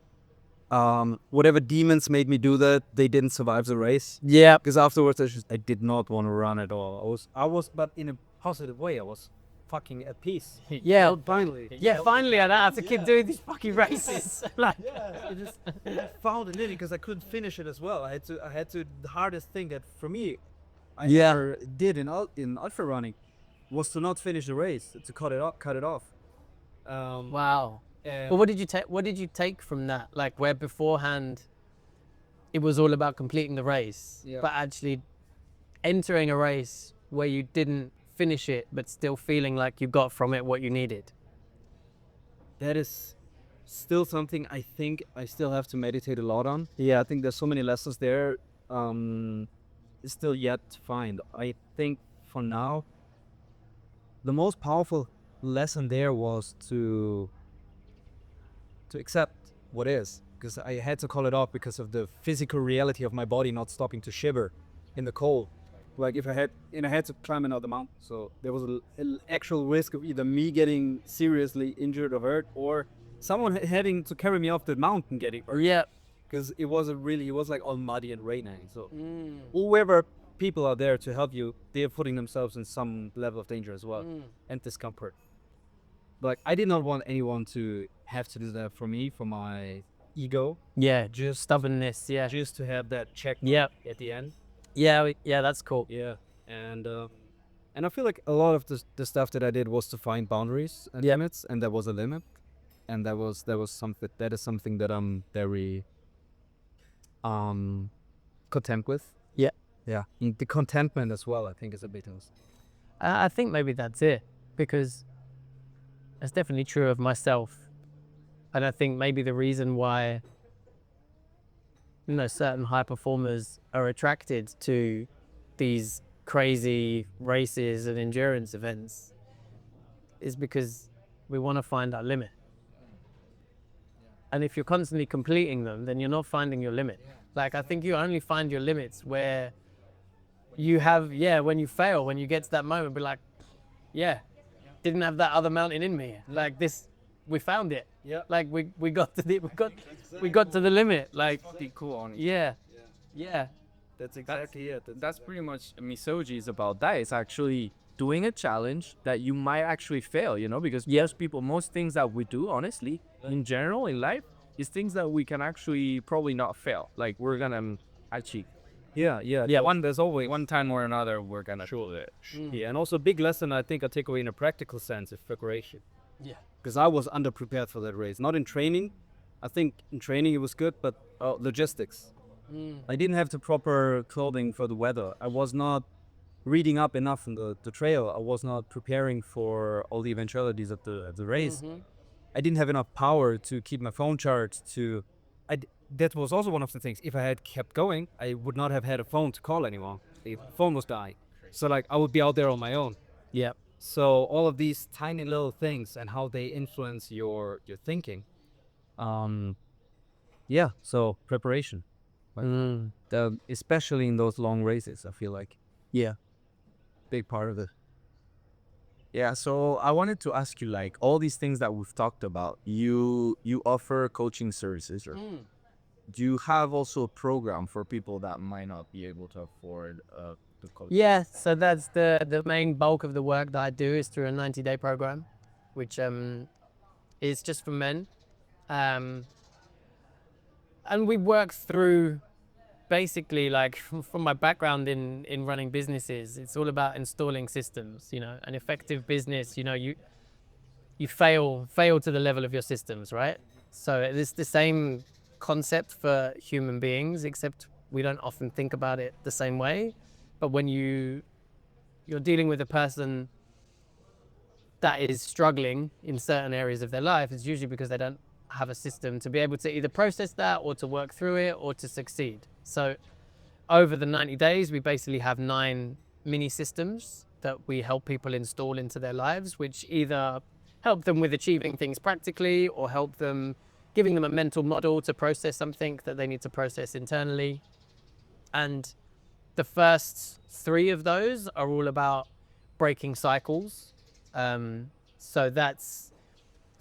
Whatever demons made me do that, they didn't survive the race. Yeah. Because afterwards I did not want to run at all. I was, but in a positive way. I was fucking at peace. Yeah. Finally. Yeah, finally I don't have to keep doing these fucking races. Like, I found it nearly because I couldn't finish it as well. I had to. The hardest thing that for me, I ever did in ultra running, was to not finish the race, to cut it off. Wow. But what did you take from that? Like, where beforehand it was all about completing the race, but actually entering a race where you didn't finish it, but still feeling like you got from it what you needed? That is still something I think I still have to meditate a lot on. Yeah, I think there's so many lessons there. It's still yet to find. I think for now, the most powerful lesson there was to accept what is, because I had to call it off because of the physical reality of my body not stopping to shiver in the cold. Like if I had to climb another mountain, so there was an actual risk of either me getting seriously injured or hurt, or someone having to carry me off the mountain getting hurt. Yeah. Because it was like all muddy and raining. So whoever people are there to help you, they're putting themselves in some level of danger as well and discomfort. Like I did not want anyone to have to do that for me, for my ego, Yeah, just stubbornness. Yeah. just to have that check Yeah. at the end. Yeah, yeah, that's cool. Yeah, and I feel like a lot of the stuff that I did was to find boundaries and Yeah. limits, and there was a limit, and that is something that I'm very content with. Yeah. Yeah, and the contentment as well, I think, is a big thing. I think maybe that's it, because that's definitely true of myself. And I think maybe the reason why, you know, certain high performers are attracted to these crazy races and endurance events is because we want to find our limit. And if you're constantly completing them, then you're not finding your limit. Like, I think you only find your limits where you have, when you fail, when you get to that moment, be like, didn't have that other mountain in me. Like this, we found it. Yeah. Like we got to we got to the limit. Like, Pretty cool, honestly. yeah. That's exactly it. That's pretty much Misoji is about that. It's actually doing a challenge that you might actually fail, you know, because yes, most things that we do, honestly, in general, in life, is things that we can actually probably not fail. Like we're gonna achieve. Yeah. There's always One time or another, we're gonna Sure it. Yeah, and also a big lesson I think I take away in a practical sense is preparation. Yeah. Because I was underprepared for that race. Not in training. I think in training it was good, but logistics. I didn't have the proper clothing for the weather. I was not reading up enough on the trail. I was not preparing for all the eventualities of the race. I didn't have enough power to keep my phone charged. That was also one of the things. If I had kept going, I would not have had a phone to call anyone. The phone was dying. So like I would be out there on my own. Yeah. So all of these tiny little things and how they influence your thinking. So preparation. Especially in those long races, I feel like. Yeah. Big part of it. Yeah, so I wanted to ask you, like, all these things that we've talked about, you offer coaching services, or do you have also a program for people that might not be able to afford the coach? Yeah, so that's the main bulk of the work that I do is through a 90-day program, which is just for men. And we work through basically, like, from my background in running businesses, it's all about installing systems. You know, an effective business, you know, you fail to the level of your systems, right? So it's the same concept for human beings, except we don't often think about it the same way. But when you're dealing with a person that is struggling in certain areas of their life, it's usually because they don't have a system to be able to either process that or to work through it or to succeed. So over the 90 days, we basically have 9 mini systems that we help people install into their lives, which either help them with achieving things practically or help them, giving them a mental model to process something that they need to process internally. And the first 3 of those are all about breaking cycles. So that's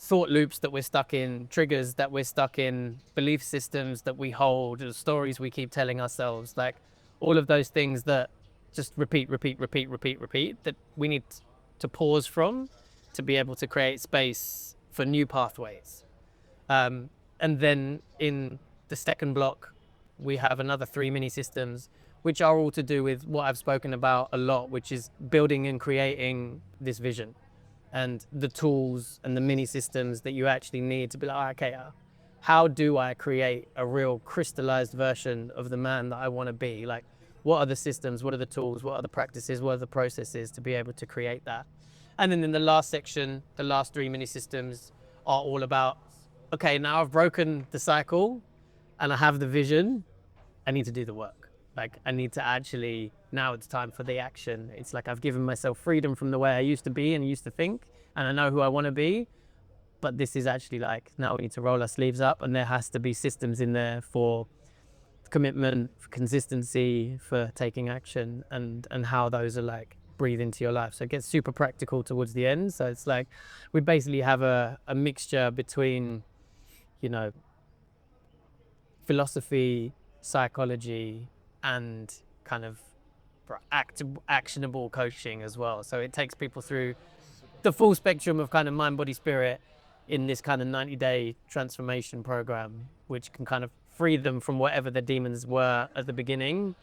thought loops that we're stuck in, triggers that we're stuck in, belief systems that we hold, the stories we keep telling ourselves, like all of those things that just repeat, that we need to pause from to be able to create space for new pathways. And then in the second block, we have another 3 mini systems, which are all to do with what I've spoken about a lot, which is building and creating this vision and the tools and the mini systems that you actually need to be like, okay, how do I create a real crystallized version of the man that I want to be? Like, what are the systems, what are the tools, what are the practices, what are the processes to be able to create that. And then in the last section, the last 3 mini systems are all about, okay, now I've broken the cycle and I have the vision, I need to do the work. Like I need to actually, now it's time for the action. It's like I've given myself freedom from the way I used to be and used to think, and I know who I want to be. But this is actually like, now we need to roll our sleeves up, and there has to be systems in there for commitment, for consistency, for taking action, and how those are like breathe into your life. So it gets super practical towards the end. So it's like we basically have a mixture between, you know, philosophy, psychology, and kind of actionable coaching as well. So it takes people through the full spectrum of kind of mind, body, spirit in this kind of 90-day transformation program, which can kind of free them from whatever the demons were at the beginning,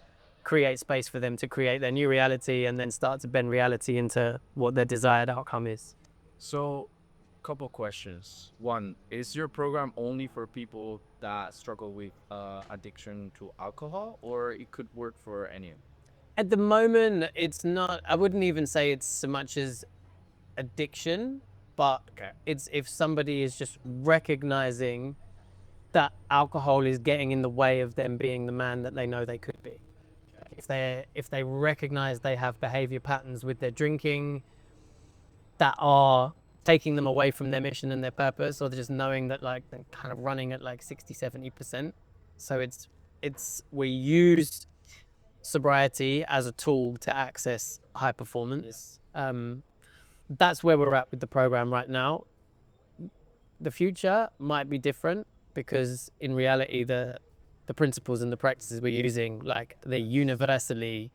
create space for them to create their new reality, and then start to bend reality into what their desired outcome is. So, couple questions. One, is your program only for people that struggle with addiction to alcohol, or it could work for anyone? At the moment, it's not, I wouldn't even say it's so much as addiction, but it's if somebody is just recognizing that alcohol is getting in the way of them being the man that they know they could be. If they recognize they have behavior patterns with their drinking that are taking them away from their mission and their purpose, or they're just knowing that like they're kind of running at like 60-70%. So we use sobriety as a tool to access high performance. That's where we're at with the program right now. The future might be different, because in reality the principles and the practices we're using, like they're universally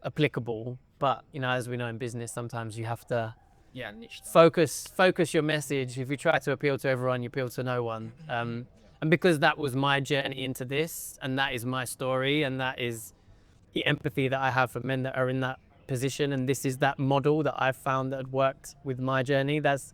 applicable. But you know, as we know in business, sometimes you have to focus your message. If you try to appeal to everyone, you appeal to no one. And because that was my journey into this, and that is my story, and that is the empathy that I have for men that are in that position, and this is that model that I've found that had worked with my journey, that's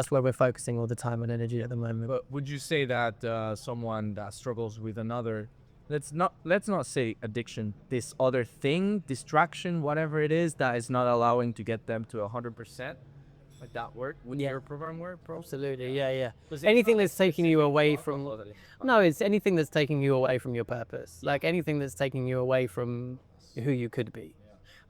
where we're focusing all the time and energy at the moment. But would you say that someone that struggles with another, let's not say addiction, this other thing, distraction, whatever it is, that is not allowing to get them to 100%, like that work? Would your program work? Absolutely, yeah. Anything that's taking you away from, no, it's anything that's taking you away from your purpose. Like anything that's taking you away from who you could be.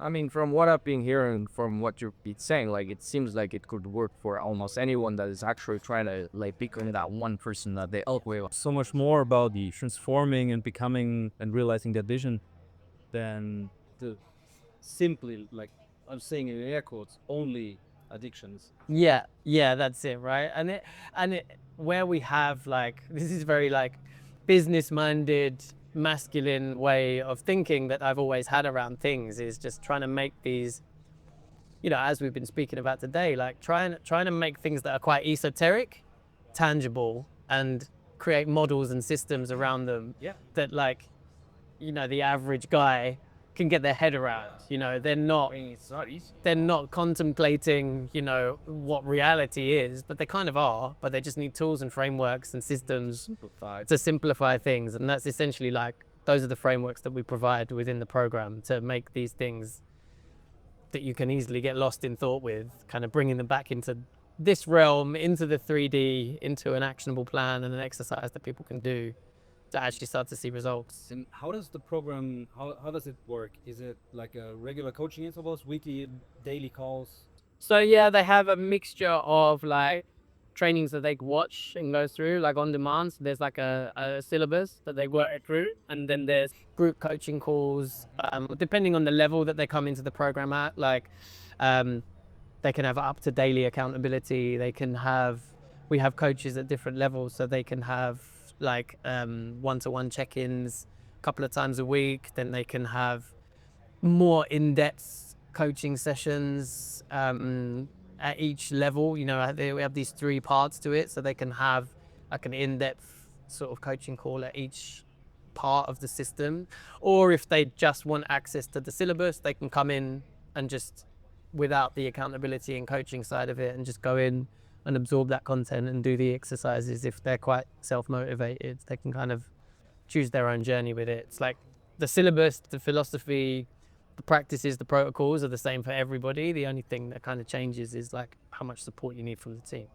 I mean, from what I've been hearing, from what you're saying, like it seems like it could work for almost anyone that is actually trying to like become that one person that they outweigh. So much more about the transforming and becoming and realizing that vision than the simply, like I'm saying in air quotes, only addictions. Yeah, that's it, right? And it where we have like, this is very like business-minded, masculine way of thinking that I've always had around things, is just trying to make these, you know, as we've been speaking about today, like trying to make things that are quite esoteric, tangible, and create models and systems around them that, like, you know, the average guy can get their head around. You know, they're not contemplating, you know, what reality is, but they kind of are, but they just need tools and frameworks and systems to simplify things. And that's essentially like, those are the frameworks that we provide within the program to make these things that you can easily get lost in thought with, kind of bringing them back into this realm, into the 3D, into an actionable plan and an exercise that people can do to actually start to see results. And how does the program, how does it work? Is it like a regular coaching intervals, weekly, daily calls? So yeah, they have a mixture of like trainings that they can watch and go through, like on demand. So there's like a syllabus that they work through, and then there's group coaching calls, depending on the level that they come into the program at. Like they can have up to daily accountability. We have coaches at different levels, so they can have like one-to-one check-ins a couple of times a week. Then they can have more in-depth coaching sessions at each level. You know, we have these 3 parts to it, so they can have like an in-depth sort of coaching call at each part of the system. Or if they just want access to the syllabus, they can come in and just, without the accountability and coaching side of it, and just go in and absorb that content and do the exercises. If they're quite self-motivated, they can kind of choose their own journey with it. It's like the syllabus, the philosophy, the practices, the protocols are the same for everybody. The only thing that kind of changes is like how much support you need from the team.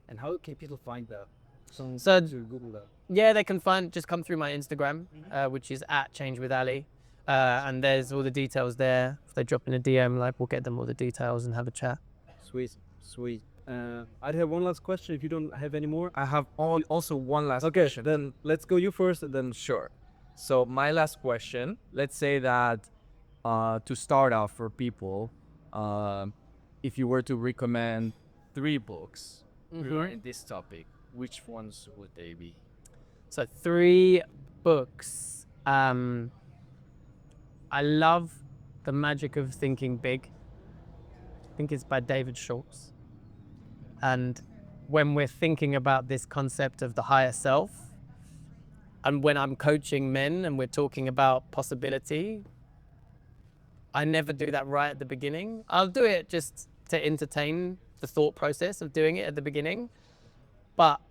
And how can people find that? So To Google that. yeah, they can just come through my Instagram, which is @ChangeWithAli. And there's all the details there. If they drop in a DM, like we'll get them all the details and have a chat. Sweet. I'd have one last question if you don't have any more. I have also one last Okay, question. then let's go you first and then Sure. So my last question, let's say that to start off for people, if you were to recommend 3 books regarding this topic, which ones would they be? So 3 books. I love The Magic of Thinking Big. I think it's by David Schultz. And when we're thinking about this concept of the higher self, and when I'm coaching men and we're talking about possibility, I never do that right at the beginning. I'll do it just to entertain the thought process of doing it at the beginning. But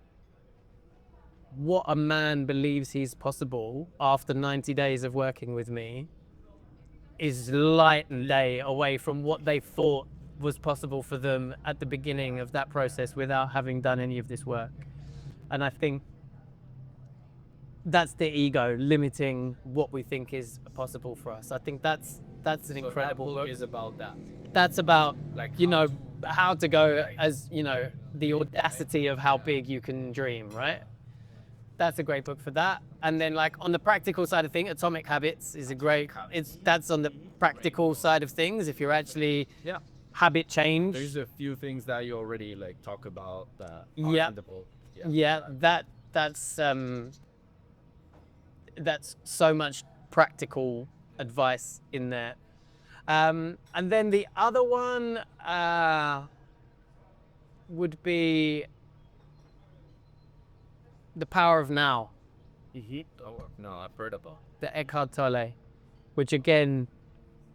what a man believes he's possible after 90 days of working with me is light and day away from what they thought was possible for them at the beginning of that process without having done any of this work. And I think that's the ego limiting what we think is possible for us. I think that's an incredible book. Is about that. That's about, Like you know, how to go as, you know, the audacity of how big you can dream, right? That's a great book for that. And then like on the practical side of things, Atomic Habits is a great, that's on the practical side of things. If you're actually habit change. There's a few things that you already like talk about that are Yeah. in the book. That's so much practical advice in there. And then the other one would be The Power of Now, Oh, no, I've heard about. the Eckhart Tolle, which again,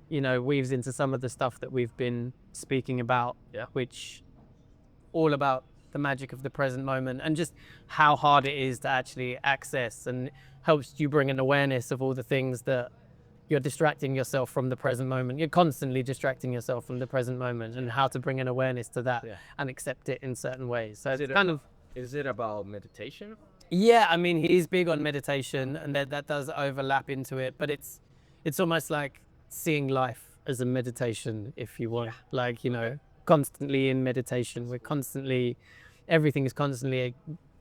you know, weaves into some of the stuff that we've been speaking about, which all about the magic of the present moment and just how hard it is to actually access, and helps you bring an awareness of all the things that you're distracting yourself from the present moment. You're constantly distracting yourself from the present moment, and how to bring an awareness to that and accept it in certain ways. So it's kind of, Is it about meditation? yeah, I mean, he's big on meditation, and that does overlap into it, but it's almost like seeing life as a meditation, if you want. Like, you know, constantly in meditation, everything is constantly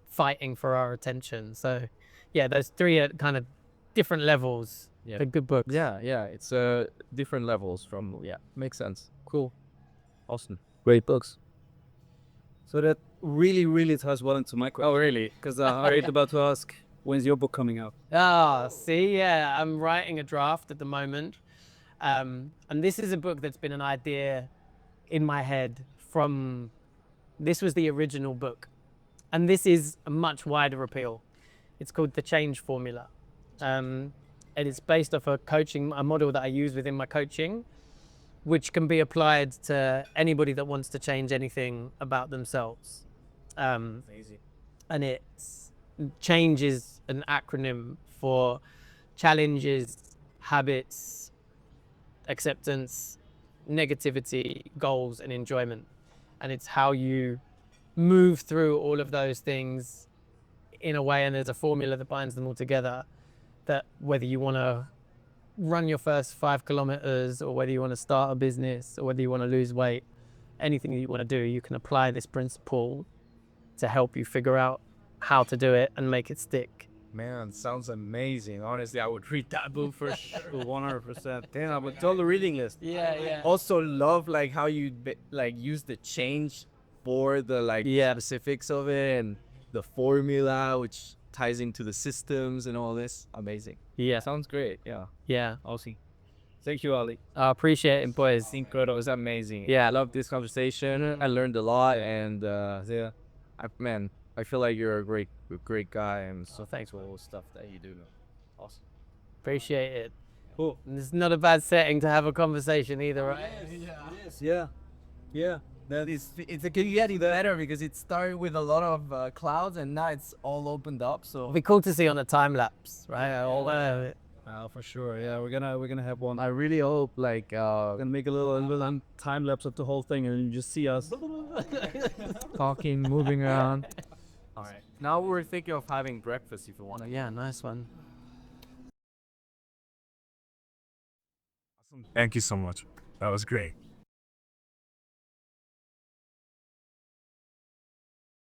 fighting for our attention. So yeah, those 3 are kind of different levels. They're good books. Yeah, it's different levels from, makes sense. Cool. Awesome. Great books. So that really ties well into my question. Oh, really? Because I was about to ask, when's your book coming out? See, yeah, I'm writing a draft at the moment. And this is a book that's been an idea in my head this was the original book. And this is a much wider appeal. It's called The Change Formula. And it's based off a model that I use within my coaching, which can be applied to anybody that wants to change anything about themselves. Amazing. And change is an acronym for challenges, habits, acceptance, negativity, goals, and enjoyment. And it's how you move through all of those things in a way, and there's a formula that binds them all together, that whether you want to run your first 5 kilometers, or whether you want to start a business, or whether you want to lose weight, anything that you want to do, you can apply this principle to help you figure out how to do it and make it stick. Man, sounds amazing. Honestly, I would read that book for sure. 100%. Damn, it's on the reading list. Yeah. Also love like how you like use the change for the like specifics of it, and the formula which ties into the systems and all this. Amazing. Yeah. Sounds great. Yeah. Awesome. Thank you, Ali. I appreciate it, boys. It's incredible. It's amazing. Yeah. I love this conversation. I learned a lot, and I feel like you're a great guy, and so thanks for all the stuff that you do. Awesome. Appreciate it. Cool. And it's not a bad setting to have a conversation either, right? Yeah. It's getting better because it started with a lot of clouds, and now it's all opened up. So It'll be cool to see on the time lapse, right? All of it. For sure. Yeah, we're gonna have one. I really hope like Gonna make a little time lapse of the whole thing, and you just see us. talking, moving around. All right. Now we're thinking of having breakfast if you want. Yeah, nice one. Thank you so much. That was great.